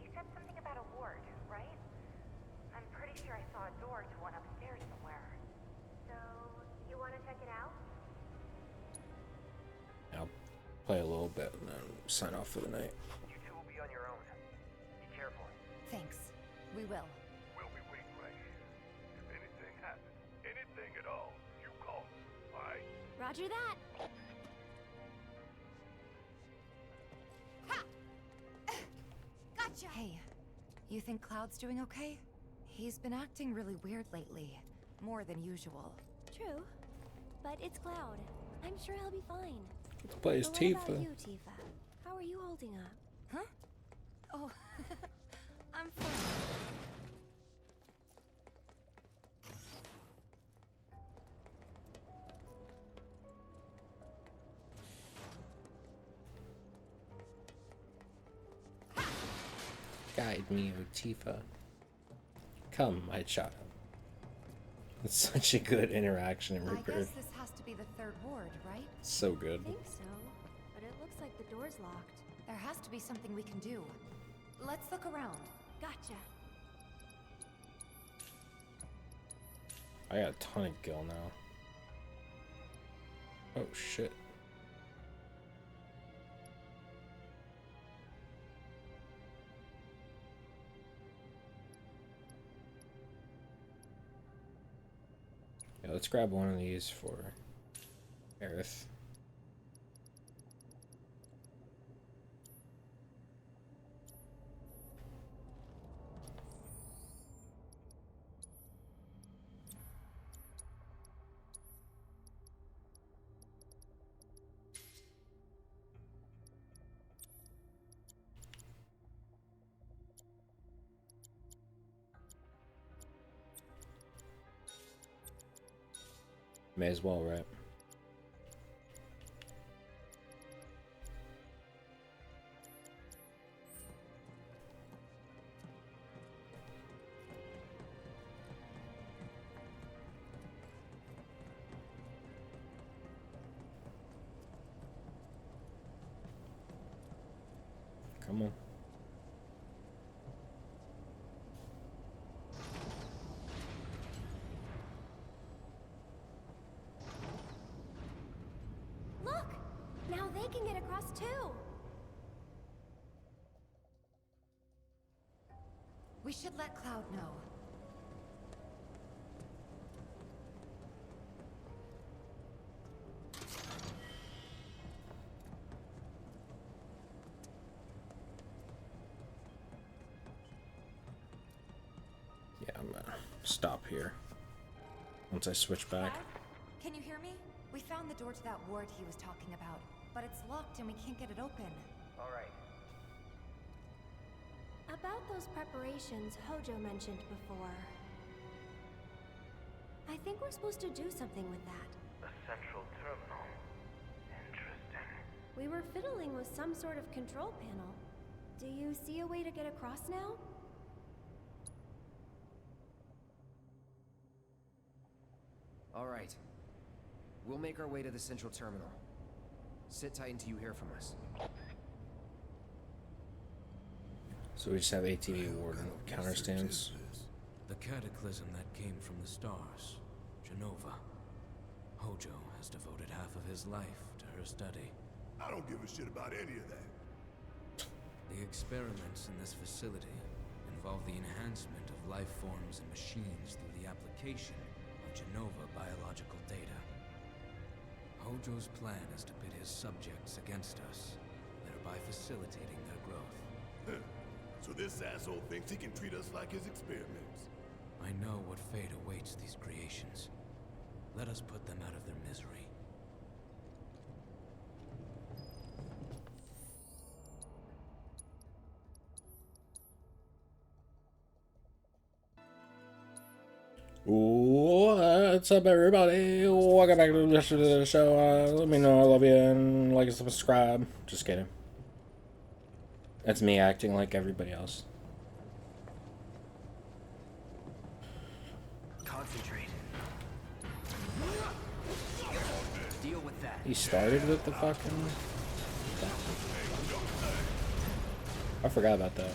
He said something about a ward, right? I'm pretty sure I saw a door to one upstairs somewhere. So, you want to check it out? I'll play a little bit and then sign off for the night. You two will be on your own. Be careful. Thanks. We will. We'll be waiting right here. If anything happens, anything at all, you call us, all right? Roger that. Gotcha! Hey, you think Cloud's doing okay? He's been acting really weird lately. More than usual. True. But it's Cloud. I'm sure he'll be fine. Let's play as But what about Tifa. you, Tifa? How are you holding up? Huh? Oh, I'm fine. Guide me, O Tifa. Come, I shot him. It's such a good interaction in I Reaper. guess this has to be the third ward, right? So good. I think so. But it looks like the door's locked. There has to be something we can do. Let's look around. Gotcha. I got a ton of gil now. Oh shit. Yeah, let's grab one of these for Aerith. May as well, right? Come on. Look! Now they can get across too. We should let Cloud know. stop here. Once I switch back. Can you hear me? We found the door to that ward he was talking about, but it's locked and we can't get it open. Alright. About those preparations Hojo mentioned before. I think we're supposed to do something with that. A central terminal. Interesting. We were fiddling with some sort of control panel. Do you see a way to get across now? Alright. We'll make our way to the central terminal. Sit tight until you hear from us. So we just have ATV warden counterstands. The cataclysm that came from the stars, Genova. Hojo has devoted half of his life to her study. I don't give a shit about any of that. The experiments in this facility involve the enhancement of life forms and machines through the application of Genova biological data. Hojo's plan is to pit his subjects against us, thereby facilitating their growth. So this asshole thinks he can treat us like his experiments. I know what fate awaits these creations. Let us put them out of their misery. What's up, everybody? Welcome back to the show. Let me know I love you and like and subscribe. Just kidding. That's me acting like everybody else. Concentrate. Deal with that. He started with the fucking... I forgot about that.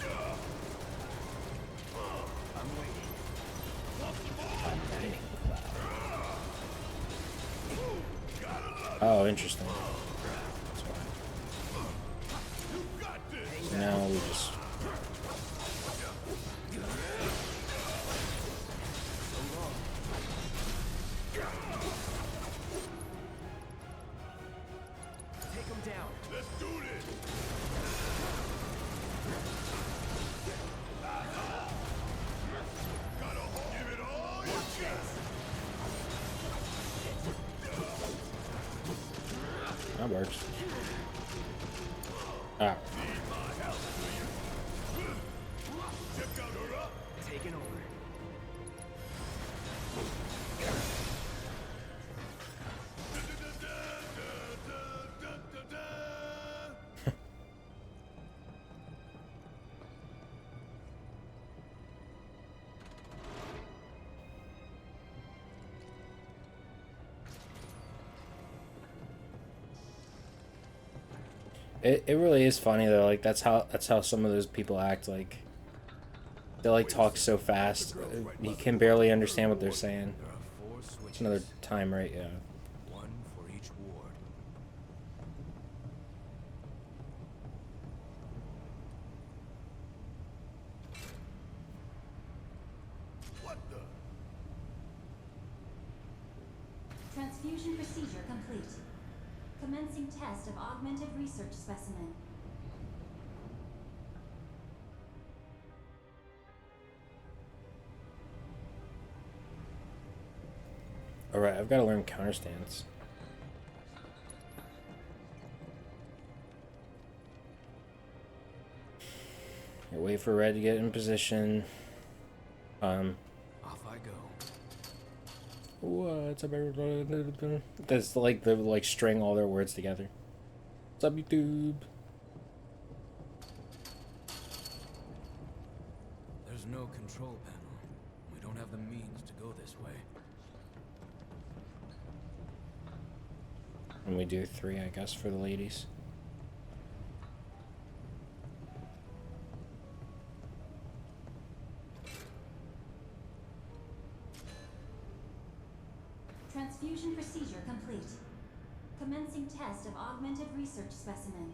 Oh, interesting. So now we just... Take him down. Let's do this. Gotta give it all your chest. That works. Ah. Taking over. It really is funny though, like that's how some of those people act, like they like talk so fast you can barely understand what they're saying. It's another time, right? Yeah. One for each ward. What the? Transfusion procedure complete. Commencing test of augmented research specimen. Alright, I've got to learn counterstance. Here, wait for red to get in position. Off I go. What's up, everybody? That's like the string all their words together. What's up, YouTube? There's no control panel. We don't have the means to go this way. And we do 3, I guess, for the ladies. Transfusion procedure complete. Commencing test of augmented research specimen.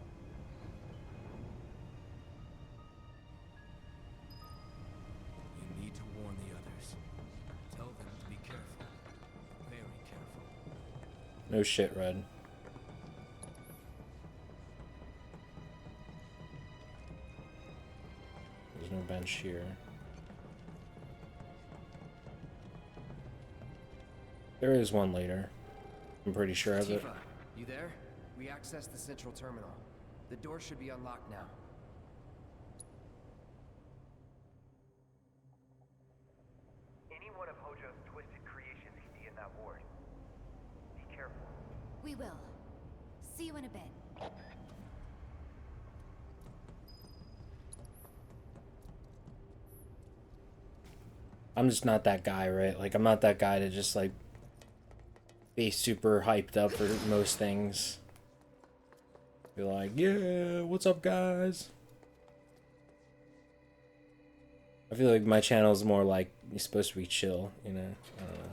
You need to warn the others. Tell them to be careful. Very careful. No shit, Red. There's no bench here. There is one later. I'm pretty sure of it. Tifa, you there? We accessed the central terminal. The door should be unlocked now. Any one of Hojo's twisted creations could be in that ward. Be careful. We will. See you in a bit. I'm just not that guy, right? Like, I'm not that guy to just, like, be super hyped up for most things. Be like, yeah, what's up, guys? I feel like my channel is more like, you're supposed to be chill, you know? I don't know.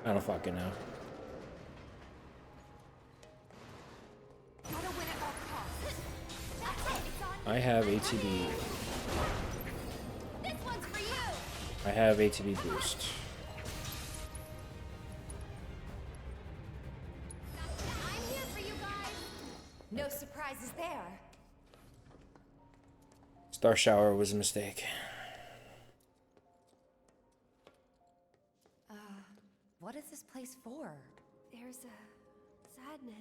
I don't fucking know. I have ATB. This one's for you. I have ATB boost. I'm here for you guys. No surprises there. Star Shower was a mistake. What is this place for? There's a sadness.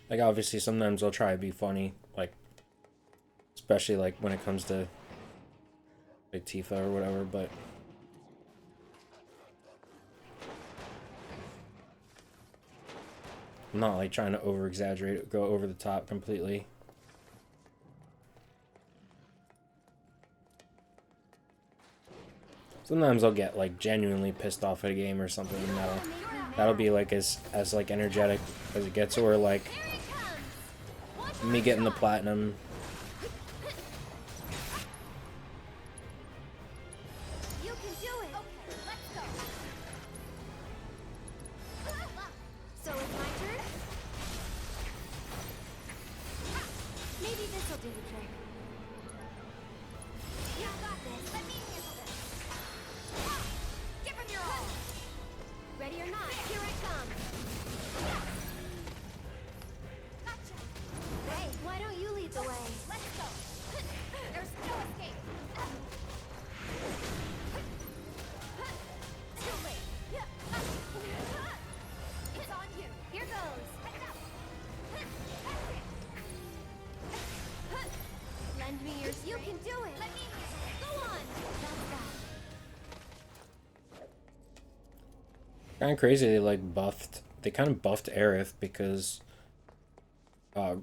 Like, obviously, sometimes I'll try to be funny, like, especially, like, when it comes to, like, Tifa or whatever, but... I'm not, like, trying to over-exaggerate, go over the top completely. Sometimes I'll get, like, genuinely pissed off at a game or something, and that'll be, like, as like, energetic as it gets, or, like, me getting the platinum. You can do it. Okay, let's go. So it's my turn? Maybe this'll do the trick. You got this. Let me handle this. Give him your all. Ready or not, here it comes. Gotcha. Hey, why don't you lead the way? Let's go. There's no escape. Too late. It's on you. Here goes. Lend me your strength. You can do it. Let me go on. Kind of crazy they kind of buffed Aerith because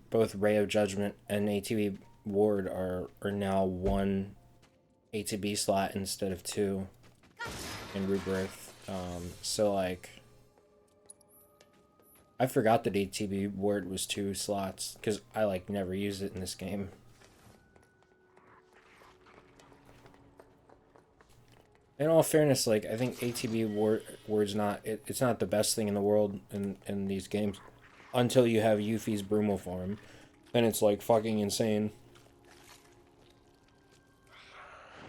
both Ray of Judgment and ATB Ward are now one ATB slot instead of two in Rebirth. So, like, I forgot that ATB Ward was 2 slots because I, like, never used it in this game. In all fairness, like, I think ATB Ward's not... It's not the best thing in the world in these games. Until you have Yuffie's Brumal form. Then it's, like, fucking insane.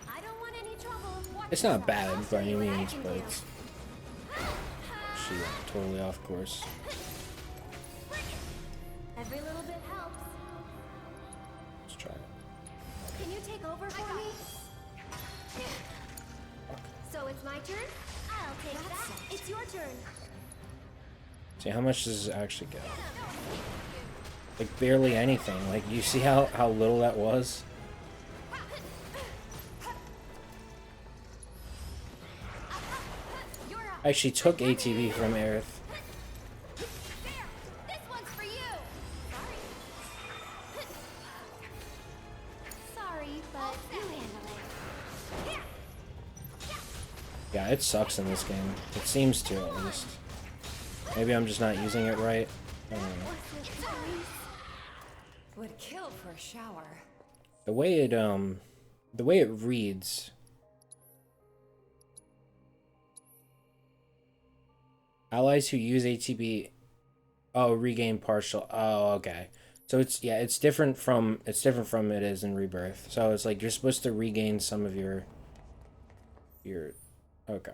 I don't want any trouble. It's not bad by any means, but it's... She went totally off course. Every little bit helps. Let's try it. Can you take over for me? So it's my turn? I'll take that. It's your turn. See, how much does it actually get? Like, barely anything. Like, you see how little that was? I actually took ATV from Aerith. This one's for you. Sorry, but you handle it. Yeah, it sucks in this game. It seems to, at least. Maybe I'm just not using it right. I don't know. Would kill for a shower. The way it reads. Allies who use ATB regain partial. Oh, okay. So it's different from it is in Rebirth. So it's like you're supposed to regain some of your okay.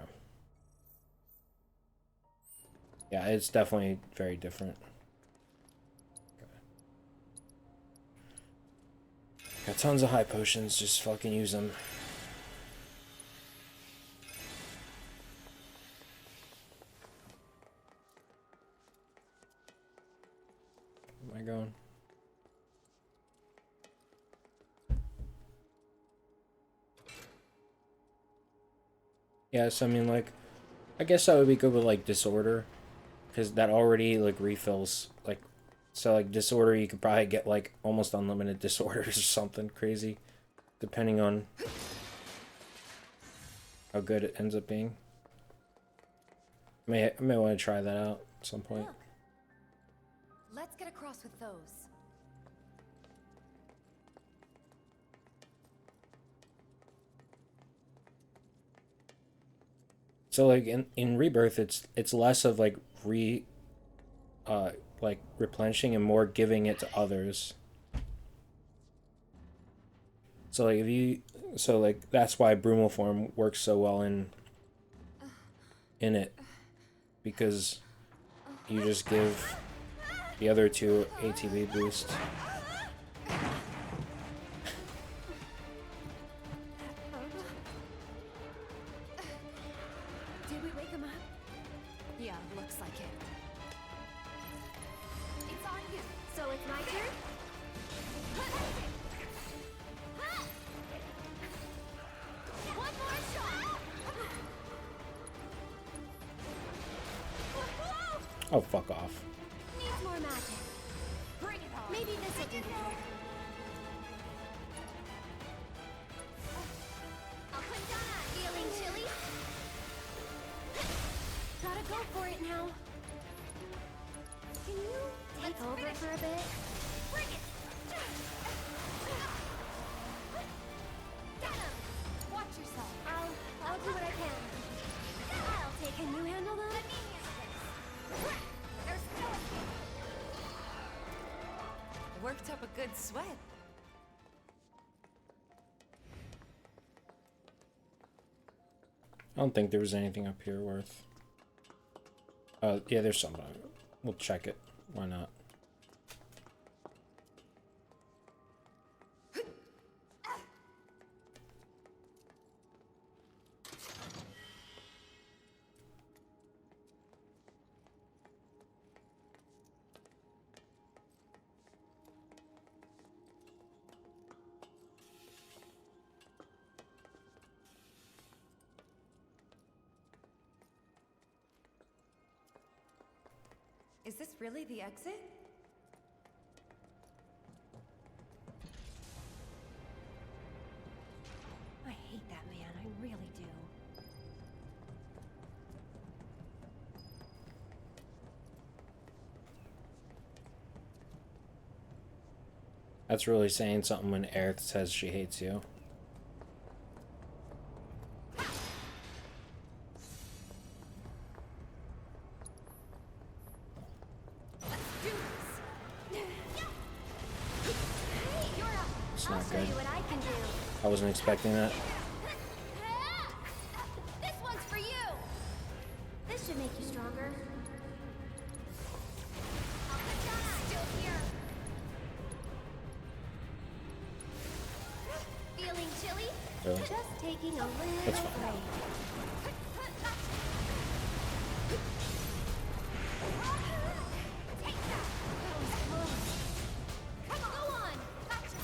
Yeah, it's definitely very different. Got tons of high potions, just fucking use them. Where am I going? Yeah, so I mean, like, I guess that would be good with, like, Disorder. Because that already, like, refills, like, so, like, Disorder, you could probably get, like, almost unlimited Disorders or something crazy. Depending on how good it ends up being. I may want to try that out at some point. Look. Let's get across with those. So like in Rebirth, it's less of like like replenishing and more giving it to others. So like that's why Brumal form works so well in it, because you just give the other two ATB boost. Did we wake him up? Yeah, looks like it. It's on you. So it's my turn? One more shot! Oh, fuck off. Needs more magic. Bring it on. Maybe this will do the trick. I'll put down that. Feeling chilly? Gotta go for it now. Can you take over for a bit? Bring it! Get him! Watch yourself. I'll do what I can. I'll take. Can you handle that? There's no worked up a good sweat. I don't think there was anything up here worth. Yeah, there's some. We'll check it. Why not? Is this really the exit? I hate that man, I really do. That's really saying something when Aerith says she hates you. It's not good. I wasn't expecting that. This one's for you! This should make you stronger. Still here. Feeling chilly? Really? Just taking a little That's fine. break. Take that. That was close. Come on. Go on. Gotcha.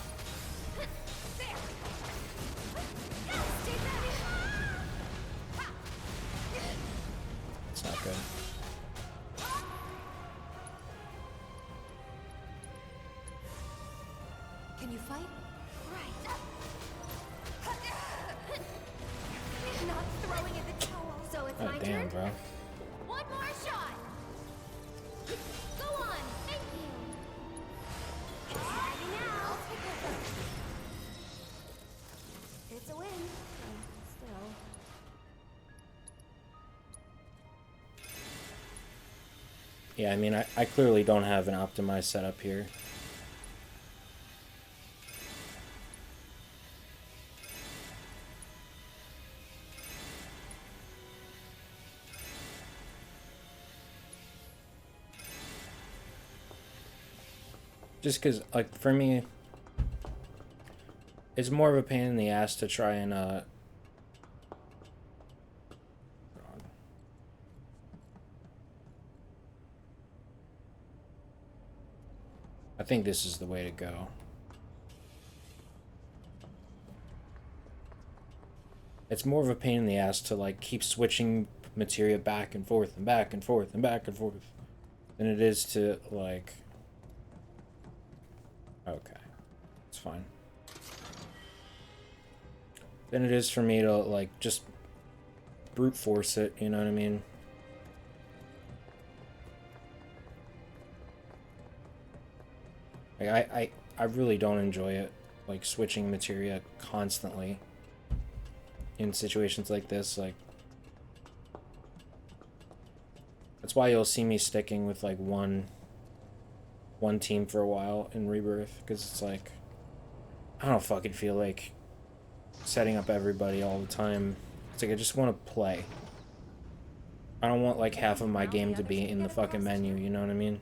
There. Stay back. It's not good. Can you fight? Right. Not throwing at the towel. So it's Oh my damn, turn? bro. One more shot. Go on. Thank you. Ready now. I'll take it first. It's a win. Still. Yeah, I mean, I clearly don't have an optimized setup here. Just because, like, for me, it's more of a pain in the ass to try and I think this is the way to go. It's more of a pain in the ass to like keep switching materia back and forth and back and forth and back and forth than it is to like... Okay, it's fine. Than it is for me to like just brute force it, you know what I mean? Like I really don't enjoy it, like switching materia constantly in situations like this. Like, that's why you'll see me sticking with like one team for a while in Rebirth, because it's like I don't fucking feel like setting up everybody all the time. It's like I just want to play. I don't want like half of my game to be in the fucking menu, you know what I mean?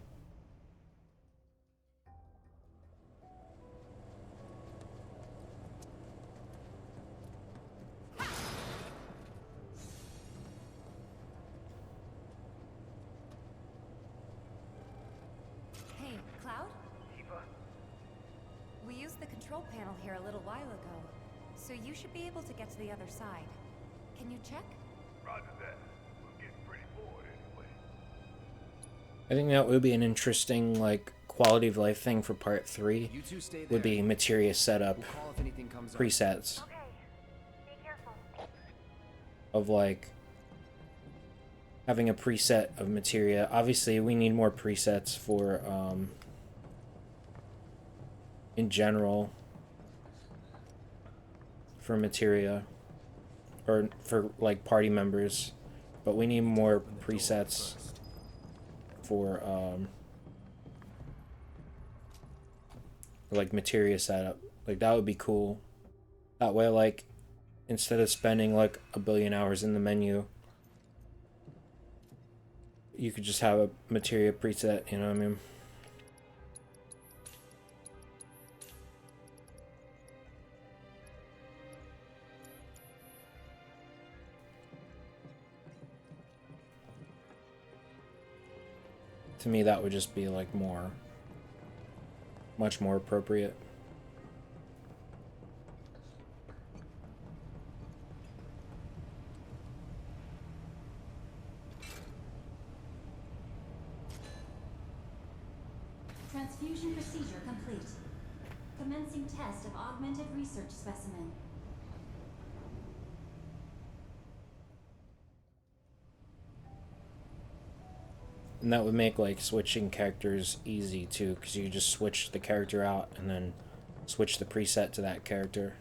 Hey, Cloud? We used the control panel here a little while ago, so you should be able to get to the other side. Can you check? Roger that. We're getting pretty bored anyway. I think that would be an interesting like quality of life thing for part 3. You two stay there. Would be materia setup We'll call if anything comes up. presets Okay. Be careful. of like having a preset of materia. Obviously we need more presets for in general for materia or for like party members, but we need more presets for like materia setup. Like that would be cool. That way, like instead of spending like a billion hours in the menu, you could just have a materia preset, you know what I mean? To me, that would just be like much more appropriate. Transfusion procedure complete. Commencing test of augmented research specimen. And that would make like switching characters easy too, because you just switch the character out and then switch the preset to that character.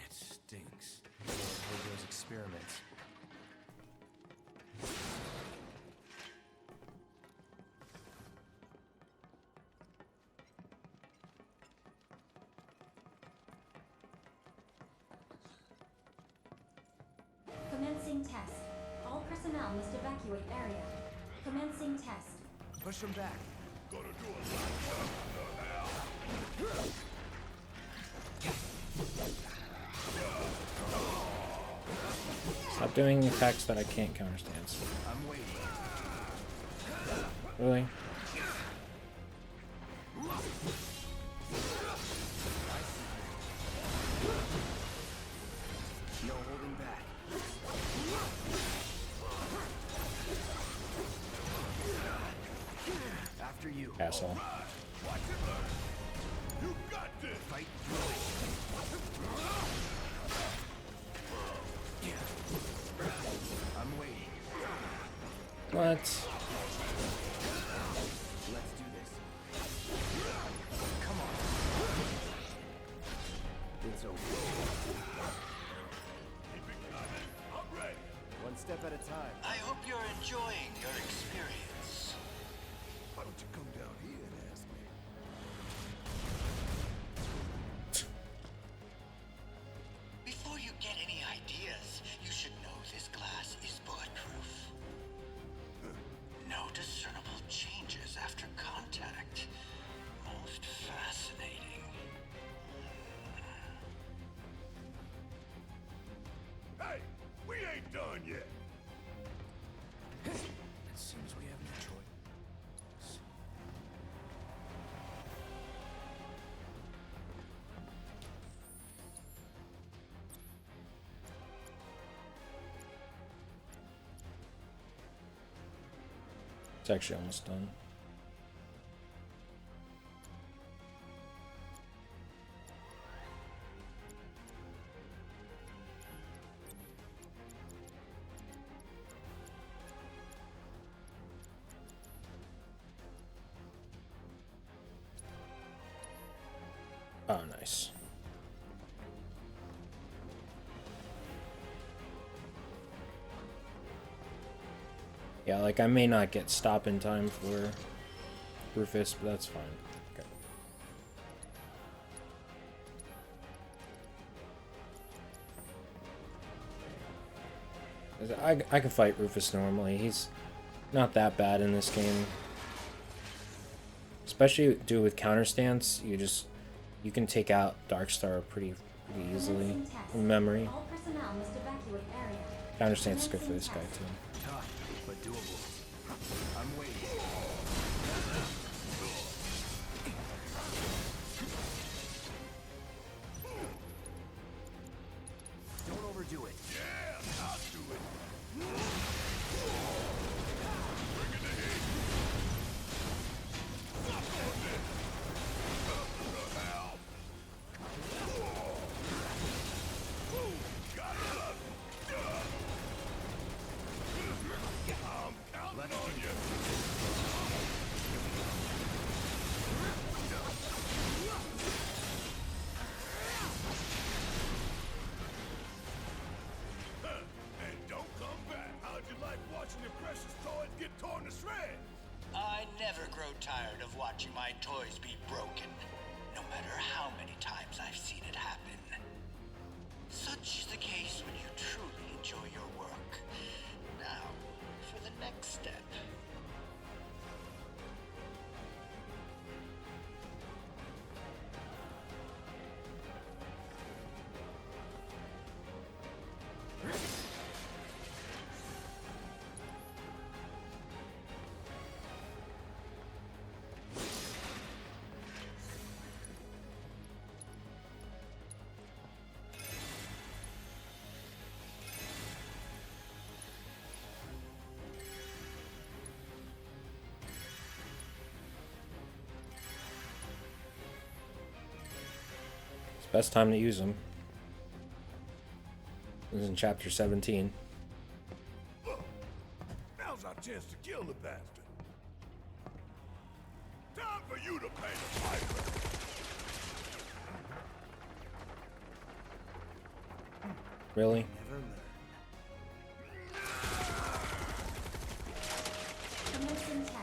It stinks. Those experiments. Commencing test. All personnel must evacuate area. Commencing test. Push them back. Gonna do a lot Stop doing attacks that I can't counterstand. I'm waiting. Really? No holding back. After you. Asshole. You got this. Fight through it. I'm waiting. What? Let's do this. Come on. It's over. I'm ready. One step at a time. I hope you're enjoying your experience. Why don't you come down here and ask me? Before you get any ideas, you should know this glass is bulletproof. No discernible yet. It seems we have no choice. It's actually almost done. Oh, nice. Yeah, like I may not get stop in time for Rufus, but that's fine. Okay. I can fight Rufus normally. He's not that bad in this game. Especially do with counter stance, you can take out Darkstar pretty easily in memory. Counter stance is good for this guy too. Tough, but doable. I'm waiting. Don't overdo it. Yeah, I'll do it. I never grow tired of watching my toys be broken, no matter how many times I've seen it happen. Such is the case when you truly enjoy your work. Now, for the next step. Best time to use them is in chapter 17. Now's our chance to kill the bastard. Time for you to pay the piper. Really? Commencing test.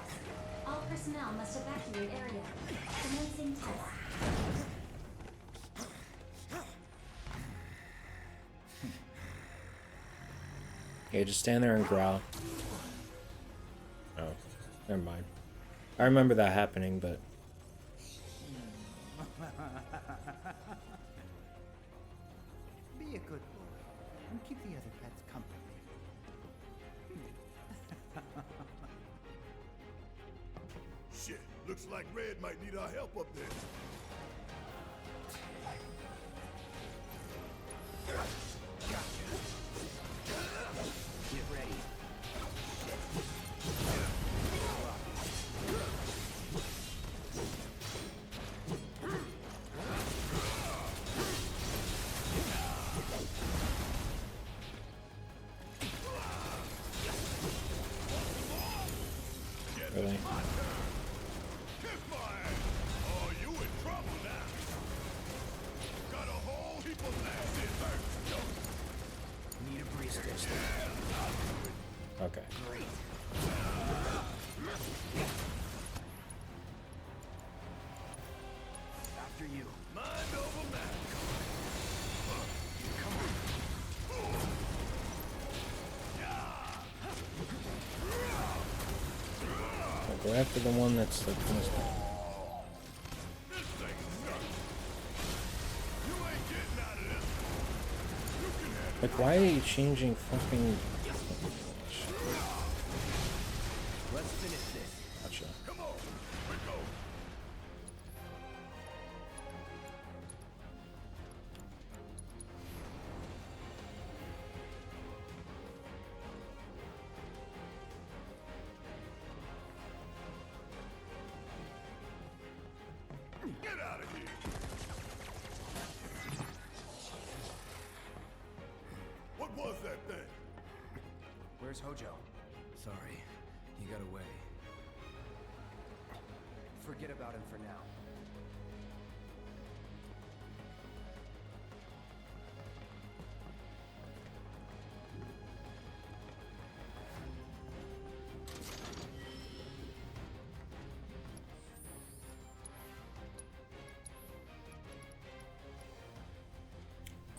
All personnel must evacuate area. Commencing test. Yeah, just stand there and growl. Oh, never mind. I remember that happening, but... Be a good boy and keep the other pets company. Shit, looks like Red might need our help up there. Get ready. Really? Oh, you in trouble now. Got a whole heap of acid hurt. Need a breeze station. Okay. Great. After you. Mind over matter. Come on. I'll go after the one that's like this. Like, why are you changing fucking Get out of here! What was that thing? Where's Hojo? Sorry, he got away. Forget about him for now.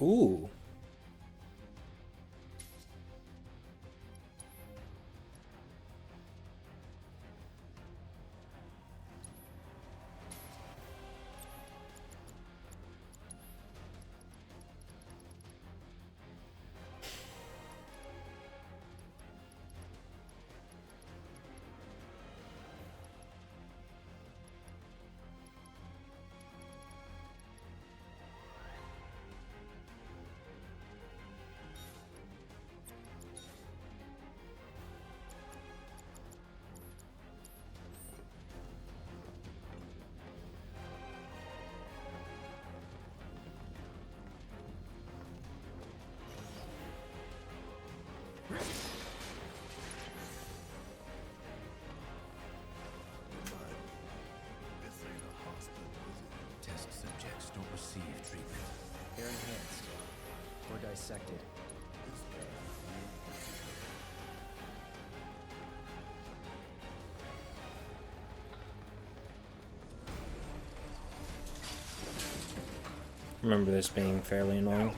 Ooh. Test subjects don't receive treatment. They're enhanced. Or dissected. Remember this being fairly annoying.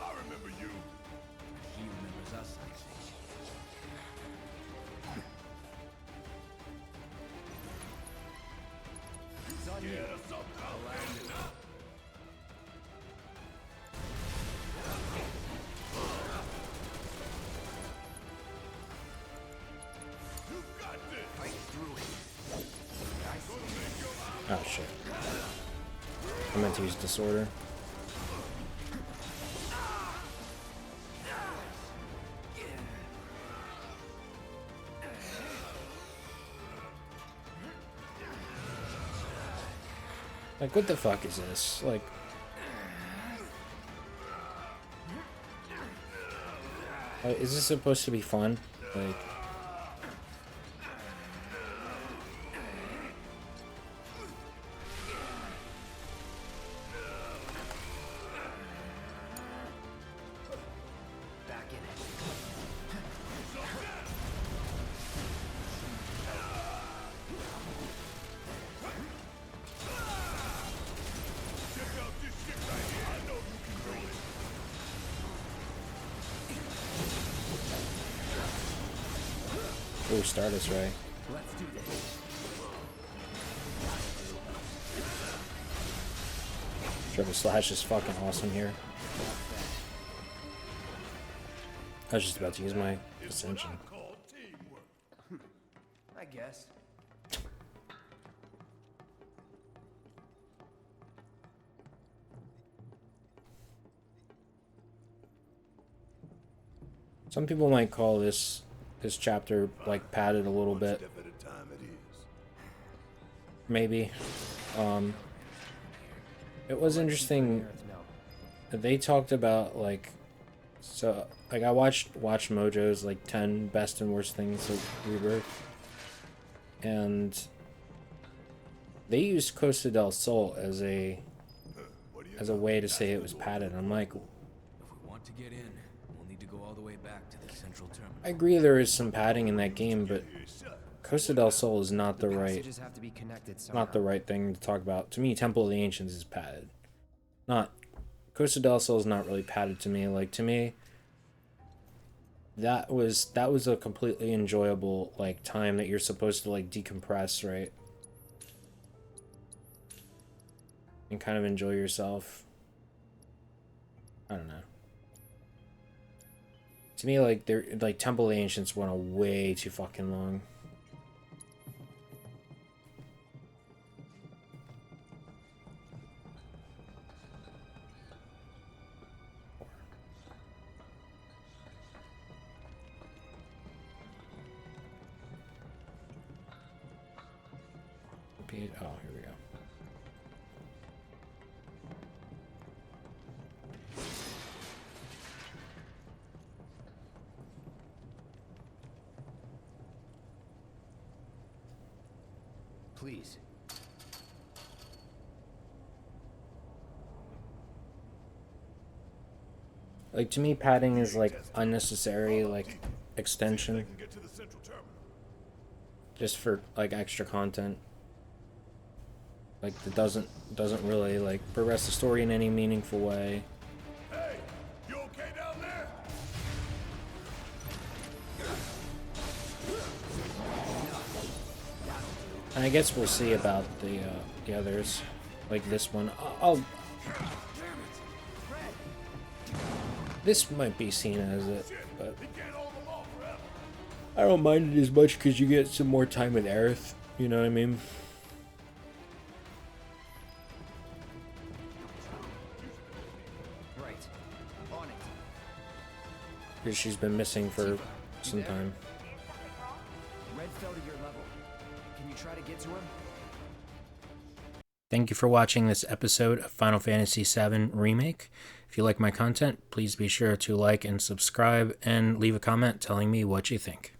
I remember you. He remembers us, I think. It's on you. Get us up, I'll You got this. Fight through it. Oh shit. I meant to use disorder. Like, what the fuck is this? Like, is this supposed to be fun? Like, Back in it. Check out this shit right here. I know you can do it. oh, Stardust Ray. Let's do this. Triple Slash is fucking awesome here. I was just about to use my Ascension. I guess. Some people might call this chapter like padded a little bit. Step at a time it is. Maybe. It was interesting that they talked about like, so like I watched Mojo's like 10 best and worst things of Rebirth, and they used Costa del Sol as a way to say it was padded. I'm like, If we want to get in, we'll need to go all the way back to the central terminal. I agree there is some padding in that game, but Costa del Sol is not the right Passages have to be connected not the right thing to talk about. To me, Temple of the Ancients is padded. Not Costa del Sol is not really padded to me. Like, to me, that was a completely enjoyable like time that you're supposed to like decompress, right? And kind of enjoy yourself. I don't know. To me, like, they're like Temple of the Ancients went on way too fucking long. Oh, here we go. Please. Like, to me, padding is like unnecessary, like extension, just for like extra content. Like, it doesn't really like progress the story in any meaningful way. Hey, you okay down there? And I guess we'll see about the others, like this one. This might be seen as it, but I don't mind it as much because you get some more time with Aerith. You know what I mean? Right. On it. Because she's been missing for some time. Red fell to your level. Can you try to get to him? Thank you for watching this episode of Final Fantasy VII Remake. If you like my content, please be sure to like and subscribe and leave a comment telling me what you think.